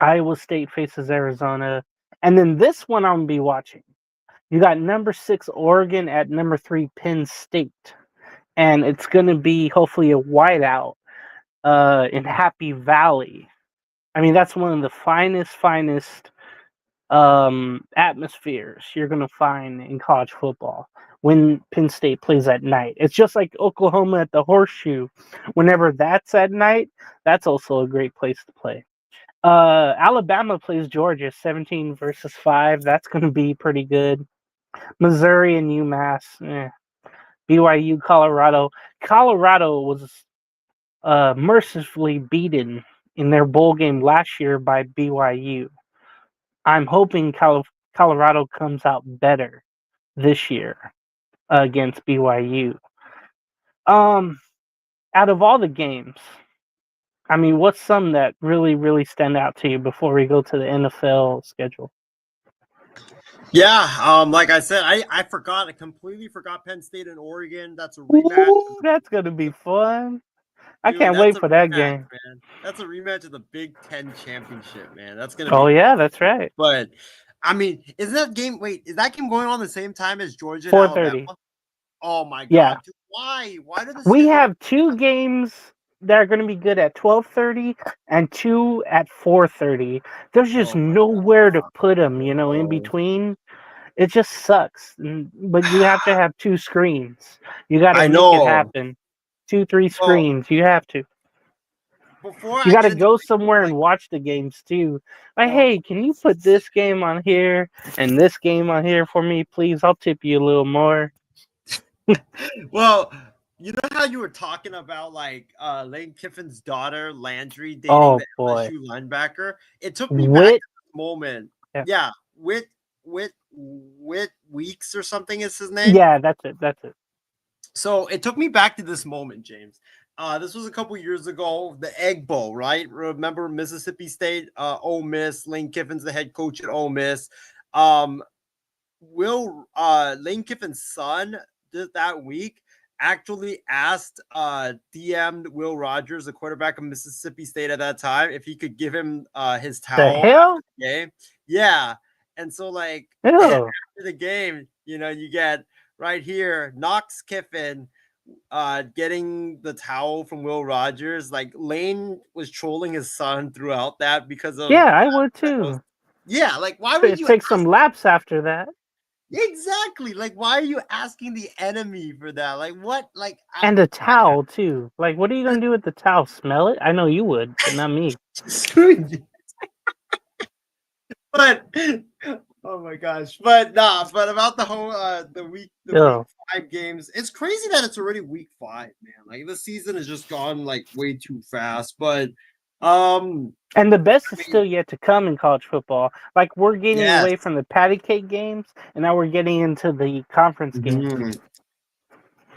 Iowa State faces Arizona. And then this one I'm going to be watching. You got number 6 Oregon at number 3 Penn State. And it's going to be hopefully a whiteout in Happy Valley. I mean, that's one of the finest atmospheres you're going to find in college football when Penn State plays at night. It's just like Oklahoma at the Horseshoe. Whenever that's at night, that's also a great place to play. Alabama plays Georgia 17 versus 5. That's going to be pretty good. Missouri and UMass. BYU, Colorado. Colorado was mercifully beaten in their bowl game last year by BYU. I'm hoping Colorado comes out better this year against BYU. Out of all the games, I mean, what's some that really, really stand out to you before we go to the NFL schedule? Yeah, like I said, I completely forgot Penn State and Oregon. That's a rematch. Ooh, that's gonna be fun. I can't wait for that game. Man. That's a rematch of the Big Ten championship, man. That's gonna. Oh be yeah, fun. that's right. But I mean, is that game going on the same time as Georgia and 4:30. Alabama? Oh my god! Yeah. Dude, why? Why do we have 2 games that are going to be good at 12:30 and 2 at 4:30. There's just nowhere to put them, in between. It just sucks. But you have to have 2 screens. You got to make it happen. 2, 3 screens. You have to. You got to go somewhere and watch the games too. Like, hey, can you put this game on here and this game on here for me, please? I'll tip you a little more. Well, you know how you were talking about like Lane Kiffin's daughter Landry dating the LSU linebacker? It took me back to this moment. Yeah, Whit Weeks or something is his name. Yeah, that's it. So it took me back to this moment, James. This was a couple years ago, the Egg Bowl, right? Remember Mississippi State, Ole Miss. Lane Kiffin's the head coach at Ole Miss. Lane Kiffin's son that week actually asked DM'd Will Rogers, the quarterback of Mississippi State at that time, if he could give him his towel. The hell? Game. Yeah. And so like after the game, you get right here, Knox Kiffin getting the towel from Will Rogers. Like Lane was trolling his son throughout that because of I would too. Yeah, like why would you take some laps after that? Exactly. Like, why are you asking the enemy for that? Like, what? Like, and a towel too. Like, what are you gonna do with the towel? Smell it? I know you would, but not me. But oh my gosh! But about the whole the week 5 games. It's crazy that it's already week 5, man. Like the season has just gone like way too fast. But and the best is still yet to come in college football. Like we're getting away from the patty cake games, and now we're getting into the conference games.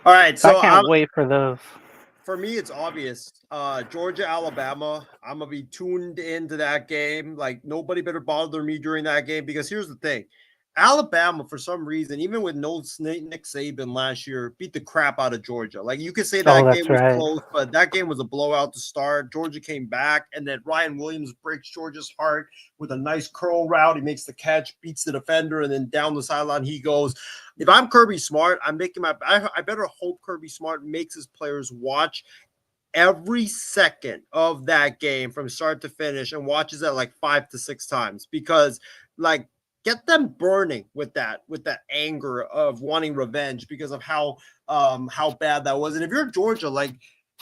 All right, so I can't wait for those. For me, it's obvious. Georgia, Alabama. I'm gonna be tuned into that game. Like nobody better bother me during that game because here's the thing: Alabama, for some reason, even with no Nick Saban last year, beat the crap out of Georgia. Like you could say that game was close, but that game was a blowout to start. Georgia came back, and then Ryan Williams breaks Georgia's heart with a nice curl route. He makes the catch, beats the defender, and then down the sideline he goes. If I'm Kirby Smart, I better hope Kirby Smart makes his players watch every second of that game from start to finish and watches it like 5 to 6 times because like get them burning with that anger of wanting revenge because of how bad that was. And if you're Georgia, like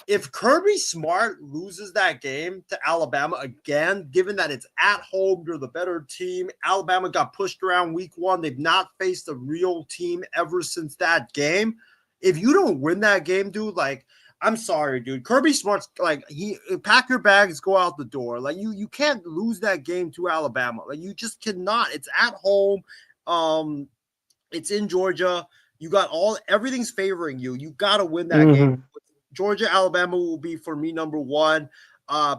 if Kirby Smart loses that game to Alabama again, given that it's at home, you're the better team. Alabama got pushed around week 1. They've not faced a real team ever since that game. If you don't win that game, dude, like I'm sorry, dude. Kirby Smart's like pack your bags, go out the door. Like you can't lose that game to Alabama. Like you just cannot. It's at home. It's in Georgia. You got everything's favoring you. You got to win that game. Georgia, Alabama will be for me number 1.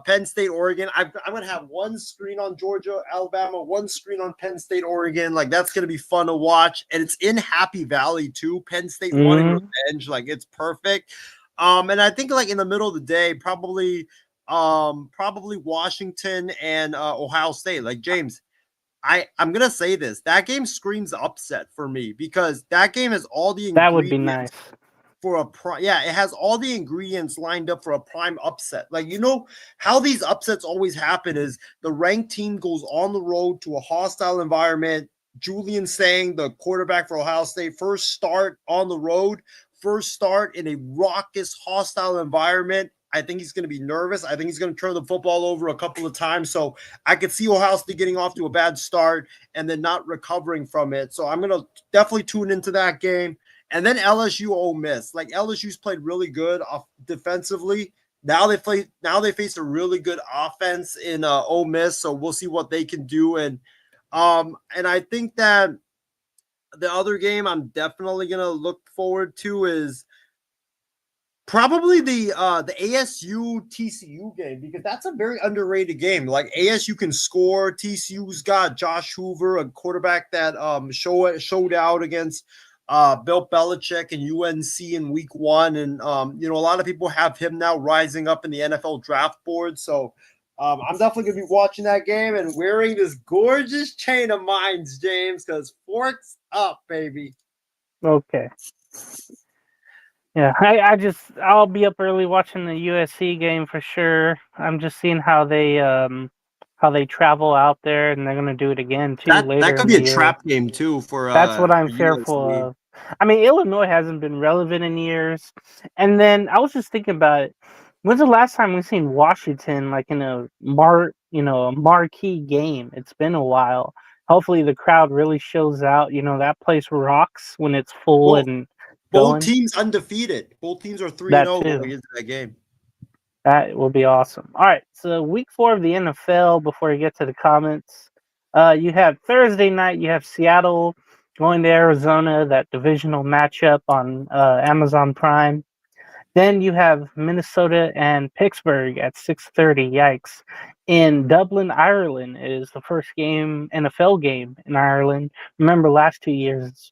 Penn State, Oregon. I'm gonna have one screen on Georgia, Alabama, one screen on Penn State, Oregon. Like that's gonna be fun to watch, and it's in Happy Valley too. Penn State wanting revenge, like it's perfect. And I think like in the middle of the day, probably Washington and Ohio State. Like James, I'm gonna say this: that game screams upset for me because that game has all the ingredients. That would be nice. It has all the ingredients lined up for a prime upset. Like, you know how these upsets always happen is the ranked team goes on the road to a hostile environment. Julian Sang, the quarterback for Ohio State, first start on the road, first start in a raucous, hostile environment. I think he's going to be nervous. I think he's going to turn the football over a couple of times. So I could see Ohio State getting off to a bad start and then not recovering from it. So I'm going to definitely tune into that game. And then LSU Ole Miss. Like LSU's played really good defensively. Now they face a really good offense in Ole Miss. So we'll see what they can do. And I think that the other game I'm definitely going to look forward to is probably the ASU TCU game, because that's a very underrated game. Like ASU can score. TCU's got Josh Hoover, a quarterback that showed out against Bill Belichick and UNC in week 1. And a lot of people have him now rising up in the NFL draft board. So I'm definitely going to be watching that game and wearing this gorgeous chain of mine, James, because Forks up, baby. Okay. Yeah, I'll be up early watching the USC game for sure. I'm just seeing how they travel out there, and they're going to do it again too later. That could be a trap game too for. That's what I'm fearful of. I mean, Illinois hasn't been relevant in years, and then I was just thinking about it. When's the last time we've seen Washington like in a marquee game? It's been a while. Hopefully, the crowd really shows out. That place rocks when it's full and going. Both teams undefeated. Both teams are 3-0 going into that game. That will be awesome. All right, so week 4 of the NFL. Before we get to the comments, you have Thursday night. You have Seattle going to Arizona. That divisional matchup on Amazon Prime. Then you have Minnesota and Pittsburgh at 6:30. Yikes. In Dublin, Ireland is the first NFL game in Ireland. Remember, last 2 years,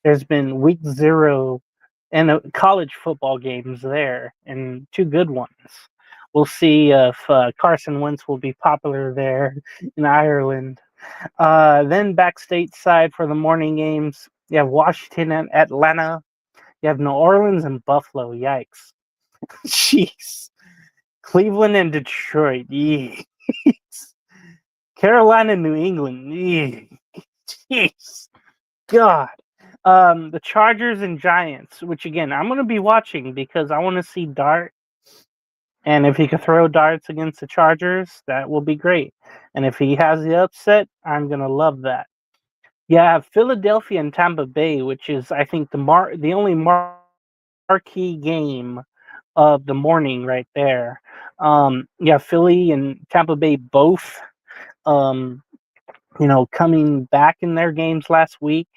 there's been week 0 and college football games there, and 2 good ones. We'll see if Carson Wentz will be popular there in Ireland. Then back stateside for the morning games, you have Washington and Atlanta. You have New Orleans and Buffalo. Yikes. Jeez. Cleveland and Detroit. Jeez. Carolina and New England. Jeez. God. The Chargers and Giants, which again, I'm going to be watching because I want to see Dart. And if he could throw darts against the Chargers, that will be great. And if he has the upset, I'm going to love that. You have Philadelphia and Tampa Bay, which is, I think, the only marquee game of the morning right there. Yeah, Philly and Tampa Bay both, coming back in their games last week,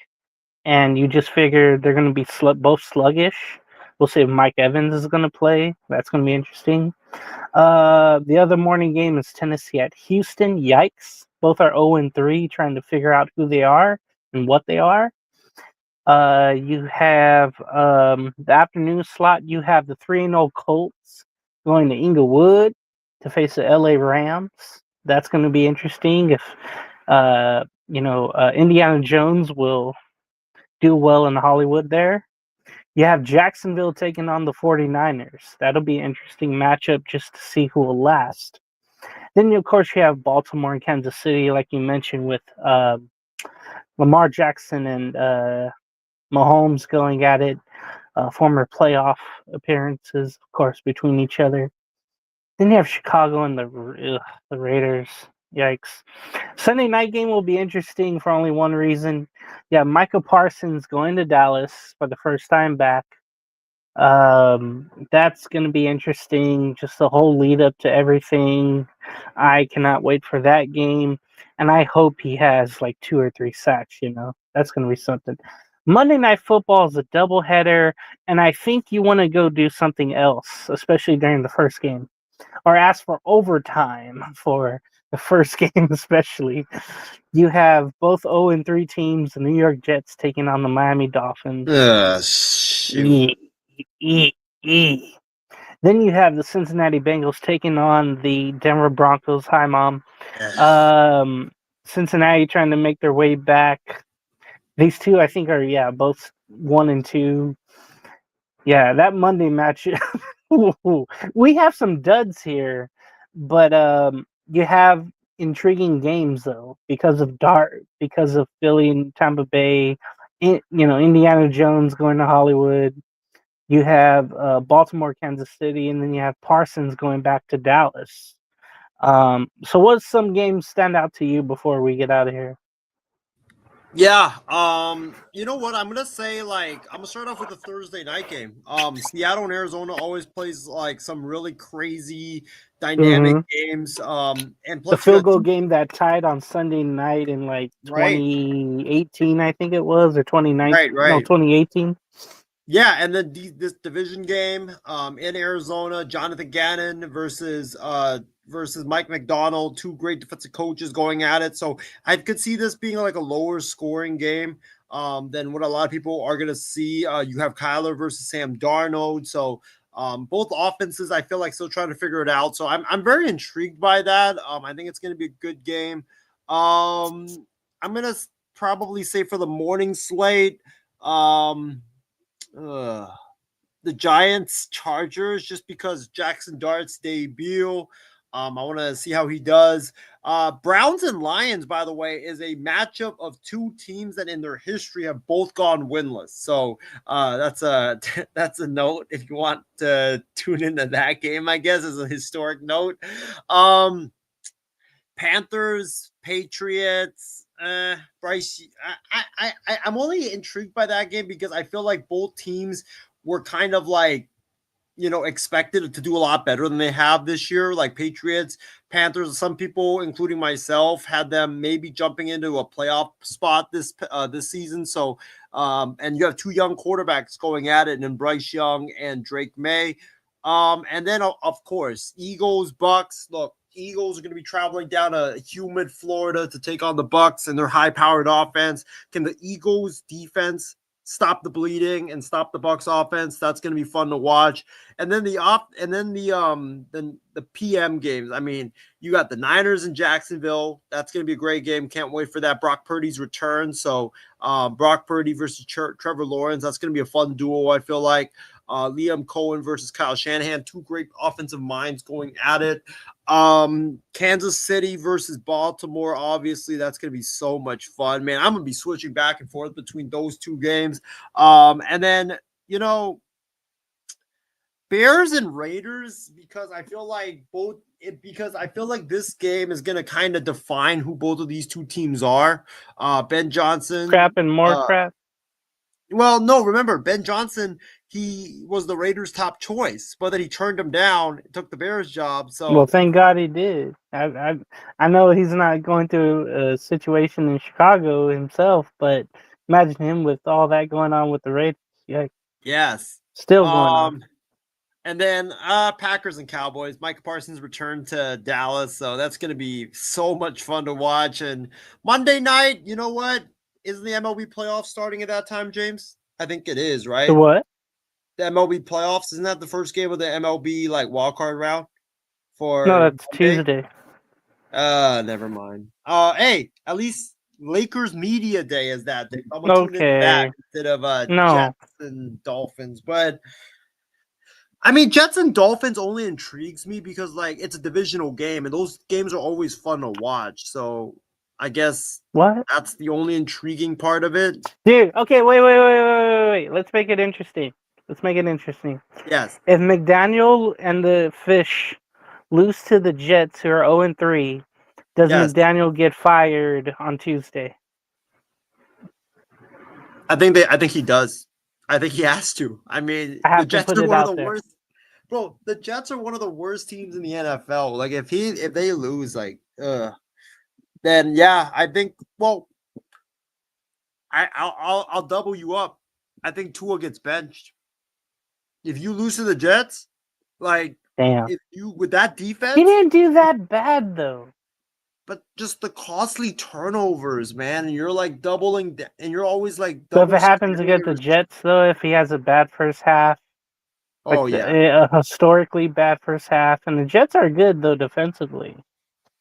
and you just figure they're going to be both sluggish. We'll see if Mike Evans is going to play. That's going to be interesting. The other morning game is Tennessee at Houston. Yikes. Both are 0-3, trying to figure out who they are and what they are. You have the afternoon slot. You have the 3-0 Colts going to Inglewood to face the LA Rams. That's going to be interesting if Indiana Jones will do well in Hollywood there. You have Jacksonville taking on the 49ers. That'll be an interesting matchup just to see who will last. Then, of course, you have Baltimore and Kansas City, like you mentioned, with Lamar Jackson and Mahomes going at it. Former playoff appearances, of course, between each other. Then you have Chicago and the Raiders. Yikes. Sunday night game will be interesting for only one reason. Yeah, Micah Parsons going to Dallas for the first time back. That's going to be interesting. Just the whole lead up to everything. I cannot wait for that game. And I hope he has like 2 or 3 sacks, That's going to be something. Monday Night Football is a doubleheader, and I think you want to go do something else, especially during the first game. Or ask for overtime for the first game especially. You have both 0-3 teams, the New York Jets taking on the Miami Dolphins. Then you have the Cincinnati Bengals taking on the Denver Broncos. Hi, Mom. Cincinnati trying to make their way back. These two, I think, are, both 1-2. Yeah, that Monday match. We have some duds here, but you have intriguing games, though, because of Dart, because of Philly and Tampa Bay, Indiana Jones going to Hollywood. You have Baltimore, Kansas City, and then you have Parsons going back to Dallas. So what some games stand out to you before we get out of here? Yeah, you know what? I'm gonna say I'm gonna start off with the Thursday night game. Seattle and Arizona always plays like some really crazy dynamic games. And The plus you field got goal two, game that tied on Sunday night in like right, 2018, I think it was, or 2019, no, right. 2018. Yeah, and then this division game in Arizona, Jonathan Gannon versus Mike McDonald, two great defensive coaches going at it. So I could see this being like a lower scoring game than what a lot of people are going to see. You have Kyler versus Sam Darnold. So both offenses, I feel like still trying to figure it out. So I'm very intrigued by that. I think it's going to be a good game. I'm going to probably say for the morning slate, the Giants Chargers, just because Jackson Dart's debut. I want to see how he does. Browns and Lions, by the way, is a matchup of two teams that in their history have both gone winless. So that's a that's a note if you want to tune into that game, I guess, as a historic note. Panthers, Patriots, Bryce. I'm only intrigued by that game because I feel like both teams were kind of like, expected to do a lot better than they have this year. Like Patriots, Panthers, some people, including myself, had them maybe jumping into a playoff spot this season. So, and you have two young quarterbacks going at it, and Bryce Young and Drake May. And then of course, Eagles, Bucks. Look, Eagles are going to be traveling down to humid Florida to take on the Bucks and their high-powered offense. Can the Eagles defense stop the bleeding and stop the Bucks offense? That's going to be fun to watch. And then the PM games. I mean, you got the Niners in Jacksonville. That's going to be a great game. Can't wait for that. Brock Purdy's return. So Brock Purdy versus Trevor Lawrence. That's going to be a fun duo, I feel like. Liam Cohen versus Kyle Shanahan, two great offensive minds going at it. Kansas City versus Baltimore, obviously that's going to be so much fun, man. I'm going to be switching back and forth between those two games. And then, Bears and Raiders, because I feel like this game is going to kind of define who both of these two teams are. Ben Johnson. Crap and more crap. Well, no, remember, Ben Johnson, he was the Raiders' top choice, but then he turned him down, took the Bears job. So, well, thank God he did. I know he's not going through a situation in Chicago himself, but imagine him with all that going on with the Raiders. Yeah. Yes. Still going on. And then Packers and Cowboys. Micah Parsons returned to Dallas, so that's going to be so much fun to watch. And Monday night, you know what? Isn't the MLB playoffs starting at that time, James? I think it is, right? The what? The MLB playoffs. Isn't that the first game of the MLB wildcard round? No, that's Monday? Tuesday. Never mind. Hey, at least Lakers Media Day is that day. I'm gonna tune in that instead of Jets and Dolphins. But I mean, Jets and Dolphins only intrigues me because it's a divisional game, and those games are always fun to watch. So I guess that's the only intriguing part of it. Dude, okay, wait. Let's make it interesting. Yes. If McDaniel and the Fish lose to the Jets, who are 0-3, does McDaniel get fired on Tuesday? I think he does. I think he has to. I mean, the Jets are one of the worst. Bro, the Jets are one of the worst teams in the NFL. Like if they lose, then yeah, I think. Well, I'll double you up. I think Tua gets benched. If you lose to the Jets, damn, if you with that defense, he didn't do that bad though. But just the costly turnovers, man, and you're doubling, and you're always So if it happens against the Jets, though, if he has a bad first half, a historically bad first half, and the Jets are good though defensively.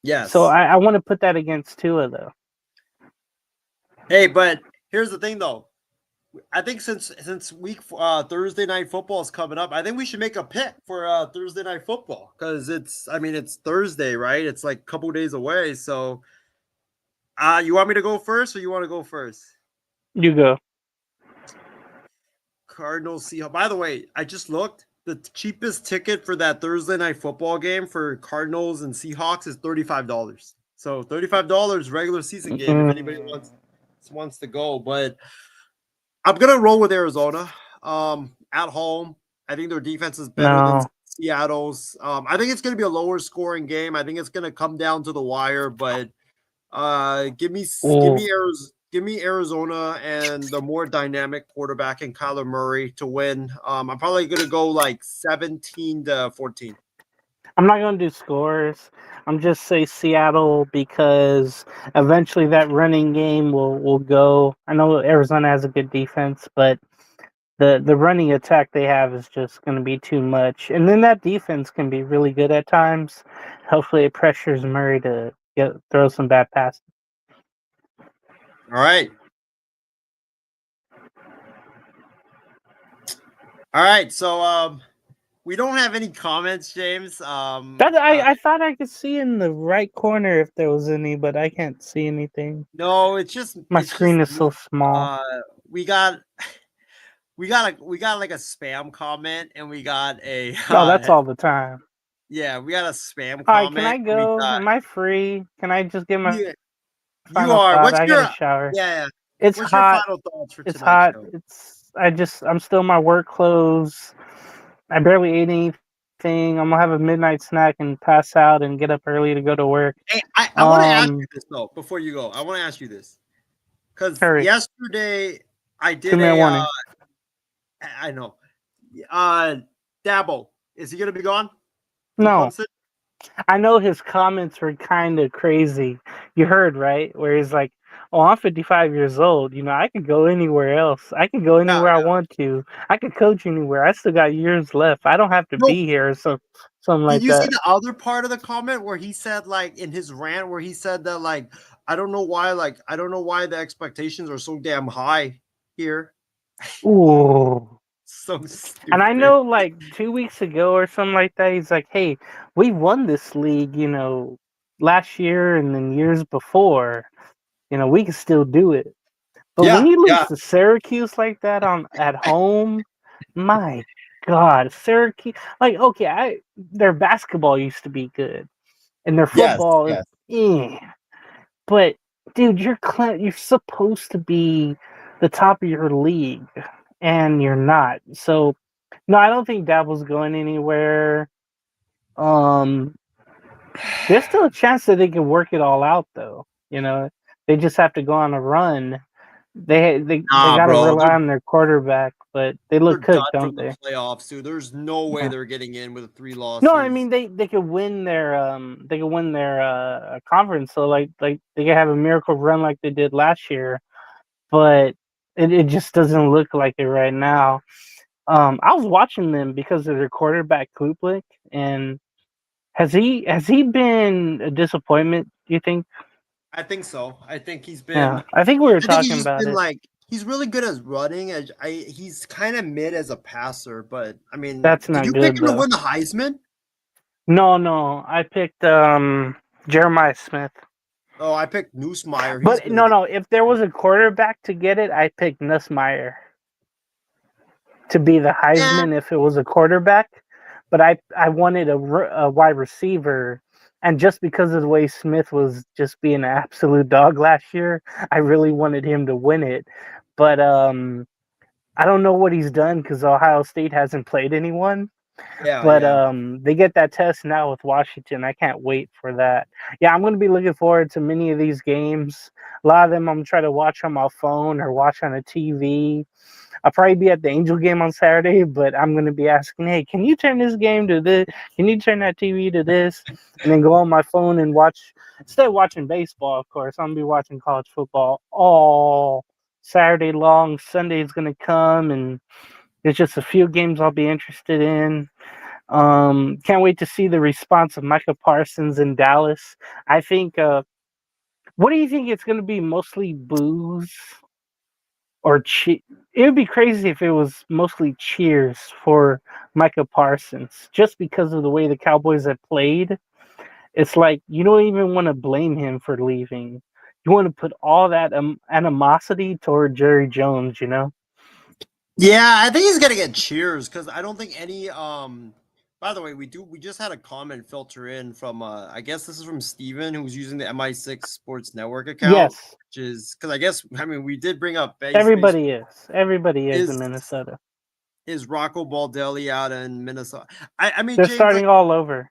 Yes. So I want to put that against Tua though. Hey, but here's the thing though. I think since Thursday night football is coming up, I think we should make a pick for Thursday night football because it's Thursday, right? It's a couple days away. So, you want me to go first, or you want to go first? You go. Cardinals Seahawks. By the way, I just looked. The cheapest ticket for that Thursday night football game for Cardinals and Seahawks is $35. So $35 regular season game if anybody wants to go. But I'm gonna roll with Arizona. At home, I think their defense is better than Seattle's. I think it's gonna be a lower scoring game. I think it's gonna come down to the wire. But give me Arizona and the more dynamic quarterback in Kyler Murray to win. I'm probably gonna go like 17-14. I'm not going to do scores. I'm just say Seattle because eventually that running game will go. I know Arizona has a good defense, but the running attack they have is just going to be too much. And then that defense can be really good at times. Hopefully it pressures Murray to throw some bad passes. All right. So we don't have any comments, James. I thought I could see in the right corner if there was any, but I can't see anything. No, it's just my screen is so small. We got like a spam comment, and we got a. That's all the time. Yeah, we got a spam comment. All right, can I go? Am I free? Can I just get my? You are. What's I got a shower. Yeah. It's What's hot. Your final thoughts for it's hot. Show? I'm still in my work clothes. I barely ate anything. I'm gonna have a midnight snack and pass out and get up early to go to work. Hey, I want to ask you this though before you go. I want to ask you this because yesterday I did warning. I know. Dabo, is he gonna be gone? No. I know his comments were kind of crazy. You heard, right? Where he's like, "Oh, I'm 55 years old. You know, I could go anywhere else. I can go anywhere I want to. I could coach anywhere. I still got years left. I don't have to be here." Something like that. Did you see the other part of the comment where he said, like, in his rant, where he said that, like, I don't know why the expectations are so damn high here. Ooh. So stupid. And I know, like 2 weeks ago or something like that, he's like, "Hey, we won this league, you know, last year and then years before. You know, we can still do it." But when you lose to Syracuse like that at home, my God, Syracuse. Like, okay, their basketball used to be good, and their football is, but dude, you're supposed to be the top of your league. And you're not. So, no, I don't think Dabo's going anywhere. There's still a chance that they can work it all out, though. You know, they just have to go on a run. They got to rely on their quarterback, but they look good, don't they? Playoffs, too. There's no way they're getting in with a 3 losses. No, I mean they could win their conference. So like they could have a miracle run like they did last year, but. It just doesn't look like it right now. I was watching them because of their quarterback Kuplik, and has he been a disappointment? Do you think? I think so. I think he's been. Yeah, I think we were talking about it. Like he's really good as running. He's kind of mid as a passer, but I mean, that's not good. Did you pick him to win the Heisman? No, I picked Jeremiah Smith. Oh, I picked Nussmeier. But no. If there was a quarterback to get it, I picked Nussmeier to be the Heisman if it was a quarterback. But I wanted a wide receiver, and just because of the way Smith was just being an absolute dog last year, I really wanted him to win it. But I don't know what he's done because Ohio State hasn't played anyone. They get that test now with Washington. I can't wait for that. Yeah, I'm going to be looking forward to many of these games. A lot of them I'm trying to watch on my phone or watch on a TV. I'll probably be at the Angel game on Saturday, but I'm going to be asking, "Hey, can you turn this game to this? Can you turn that TV to this?" And then go on my phone and watch. Instead of watching baseball, of course, I'm going to be watching college football all Saturday long. Sunday's going to come, and there's just a few games I'll be interested in. Can't wait to see the response of Micah Parsons in Dallas. I think. What do you think it's going to be? Mostly boos or cheer? It would be crazy if it was mostly cheers for Micah Parsons, just because of the way the Cowboys have played. It's like you don't even want to blame him for leaving. You want to put all that animosity toward Jerry Jones, you know? Yeah, I think he's gonna get cheers because I don't think any. By the way, we just had a comment filter in from I guess this is from Steven, who's using the MI6 Sports Network account. Yes, Which is because I guess we did bring up everybody is in Minnesota. Is Rocco Baldelli out in Minnesota? I mean, They're James, starting all over.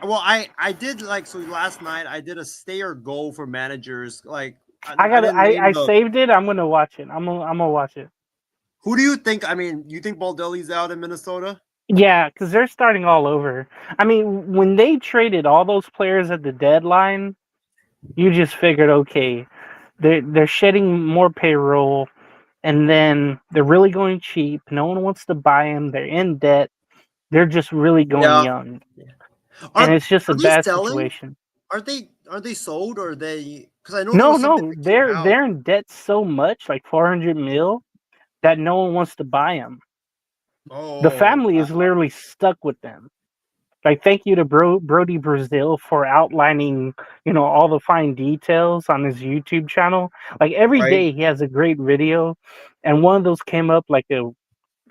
Well, I did so last night I did a stay or go for managers. Like I saved it. I'm gonna watch it. I'm gonna watch it. Who do you think? I mean, you think Baldelli's out in Minnesota? Yeah, because they're starting all over. I mean, when they traded all those players at the deadline, you just figured, okay, they're shedding more payroll, and then they're really going cheap. No one wants to buy them. They're in debt. They're just really going young, and it's just a bad situation. Aren't they sold, or are they? Because I know no, they're in debt so much, like $400 million, that no one wants to buy them. Oh, the family is literally stuck with them. Like, thank you to Brody Brazil for outlining, all the fine details on his YouTube channel. Like, every day he has a great video, and one of those came up like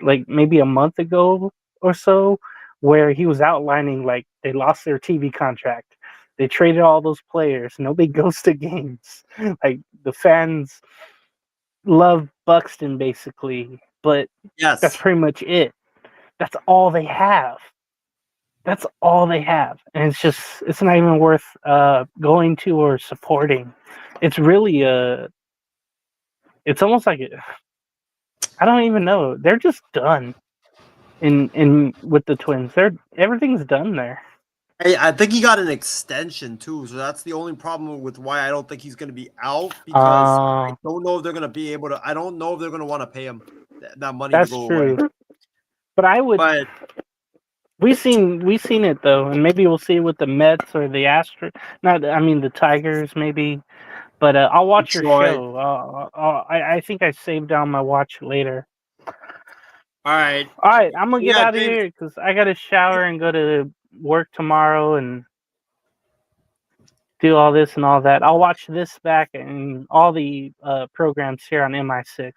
maybe a month ago or so, where he was outlining like they lost their TV contract, they traded all those players, nobody goes to games. Like, the fans love Buxton basically, but that's pretty much it. That's all they have. That's all they have. And it's not even worth going to or supporting. It's really it's almost like I don't even know. They're just done in with the Twins. Everything's done there. Hey, I think he got an extension too, so that's the only problem with why I don't think he's going to be out, because I don't know if they're going to be able to. I don't know if they're going to want to pay him that money. That's to go true. away. But I would. But we've seen it though, and maybe we'll see it with the Mets or the the Tigers maybe. But I'll watch your show. I think I saved down my watch later. All right. I'm gonna get out of here because I got to shower and go to work tomorrow and do all this and all that. I'll watch this back and all the programs here on MI6.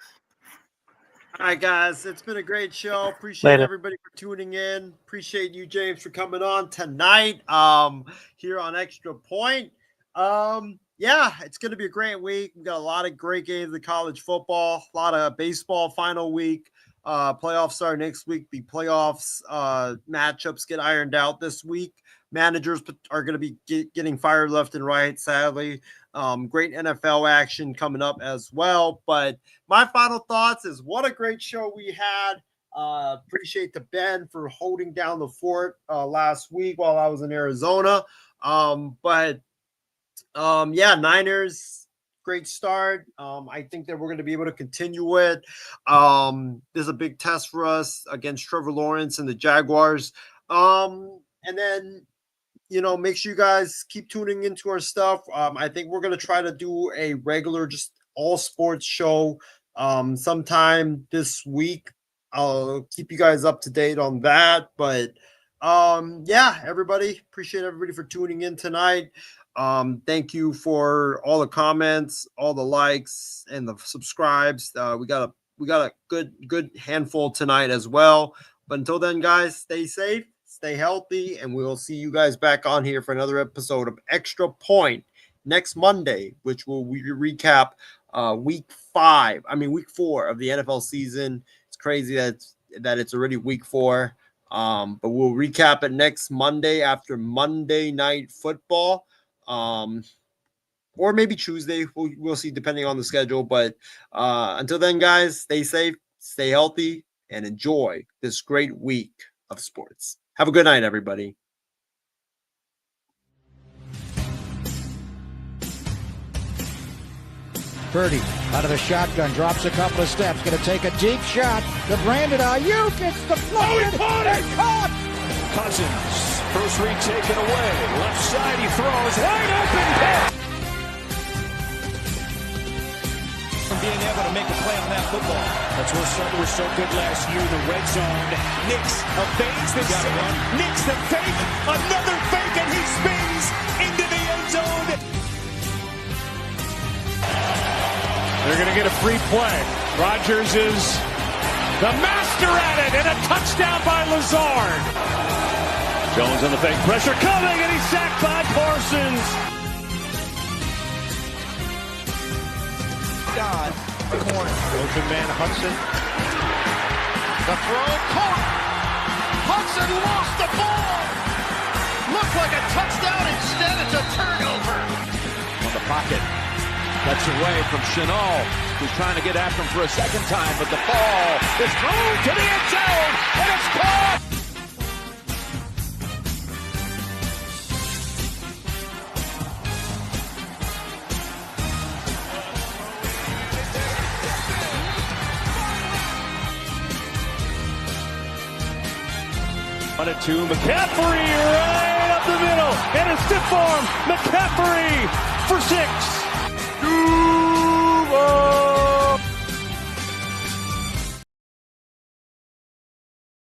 All right, guys, it's been a great show. Appreciate everybody for tuning in. Appreciate you, James, for coming on tonight here on Extra Point. It's going to be a great week. We got a lot of great games of college football, a lot of baseball final week. Playoffs start next week. The playoffs matchups get ironed out this week. Managers are going to be getting fired left and right, sadly. Great NFL action coming up as well. But my final thoughts is what a great show we had. Appreciate the Ben for holding down the fort last week while I was in Arizona. Niners, great start. I think that we're going to be able to continue it. There's a big test for us against Trevor Lawrence and the Jaguars. And then, make sure you guys keep tuning into our stuff. I think we're going to try to do a regular, just all sports show sometime this week. I'll keep you guys up to date on that. But everybody, appreciate everybody for tuning in tonight. Thank you for all the comments, all the likes, and the subscribes. We got a good handful tonight as well. But until then, guys, stay safe, stay healthy, and we will see you guys back on here for another episode of Extra Point next Monday, which will recap week 4 of the NFL season. It's crazy that it's already week 4. But we'll recap it next Monday after Monday Night Football. Or maybe Tuesday. We'll see depending on the schedule. But until then, guys, stay safe, stay healthy, and enjoy this great week of sports. Have a good night, everybody. Purdy out of the shotgun, drops a couple of steps, going to take a deep shot to Brandon Ayuk. It's deflected and caught. Cousins, first read taken away. Left side, he throws. Wide open pass. Being able to make a play on that football. That's where Sutter was so good last year. The red zone. Nix evades the save. Nix the fake. Another fake, and he spins into the end zone. They're going to get a free play. Rodgers is The master at it, and a touchdown by Lazard. Jones on the fake, pressure coming, and he's sacked by Parsons. God, corner. Open man Hudson. The throw, caught. Hudson lost the ball. Looked like a touchdown. Instead, it's a turnover. On the pocket. Cuts away from Chenal, who's trying to get after him for a second time, but the ball is thrown to the end zone, and it's caught! On it to McCaffrey right up the middle, and a stiff arm. McCaffrey for 6.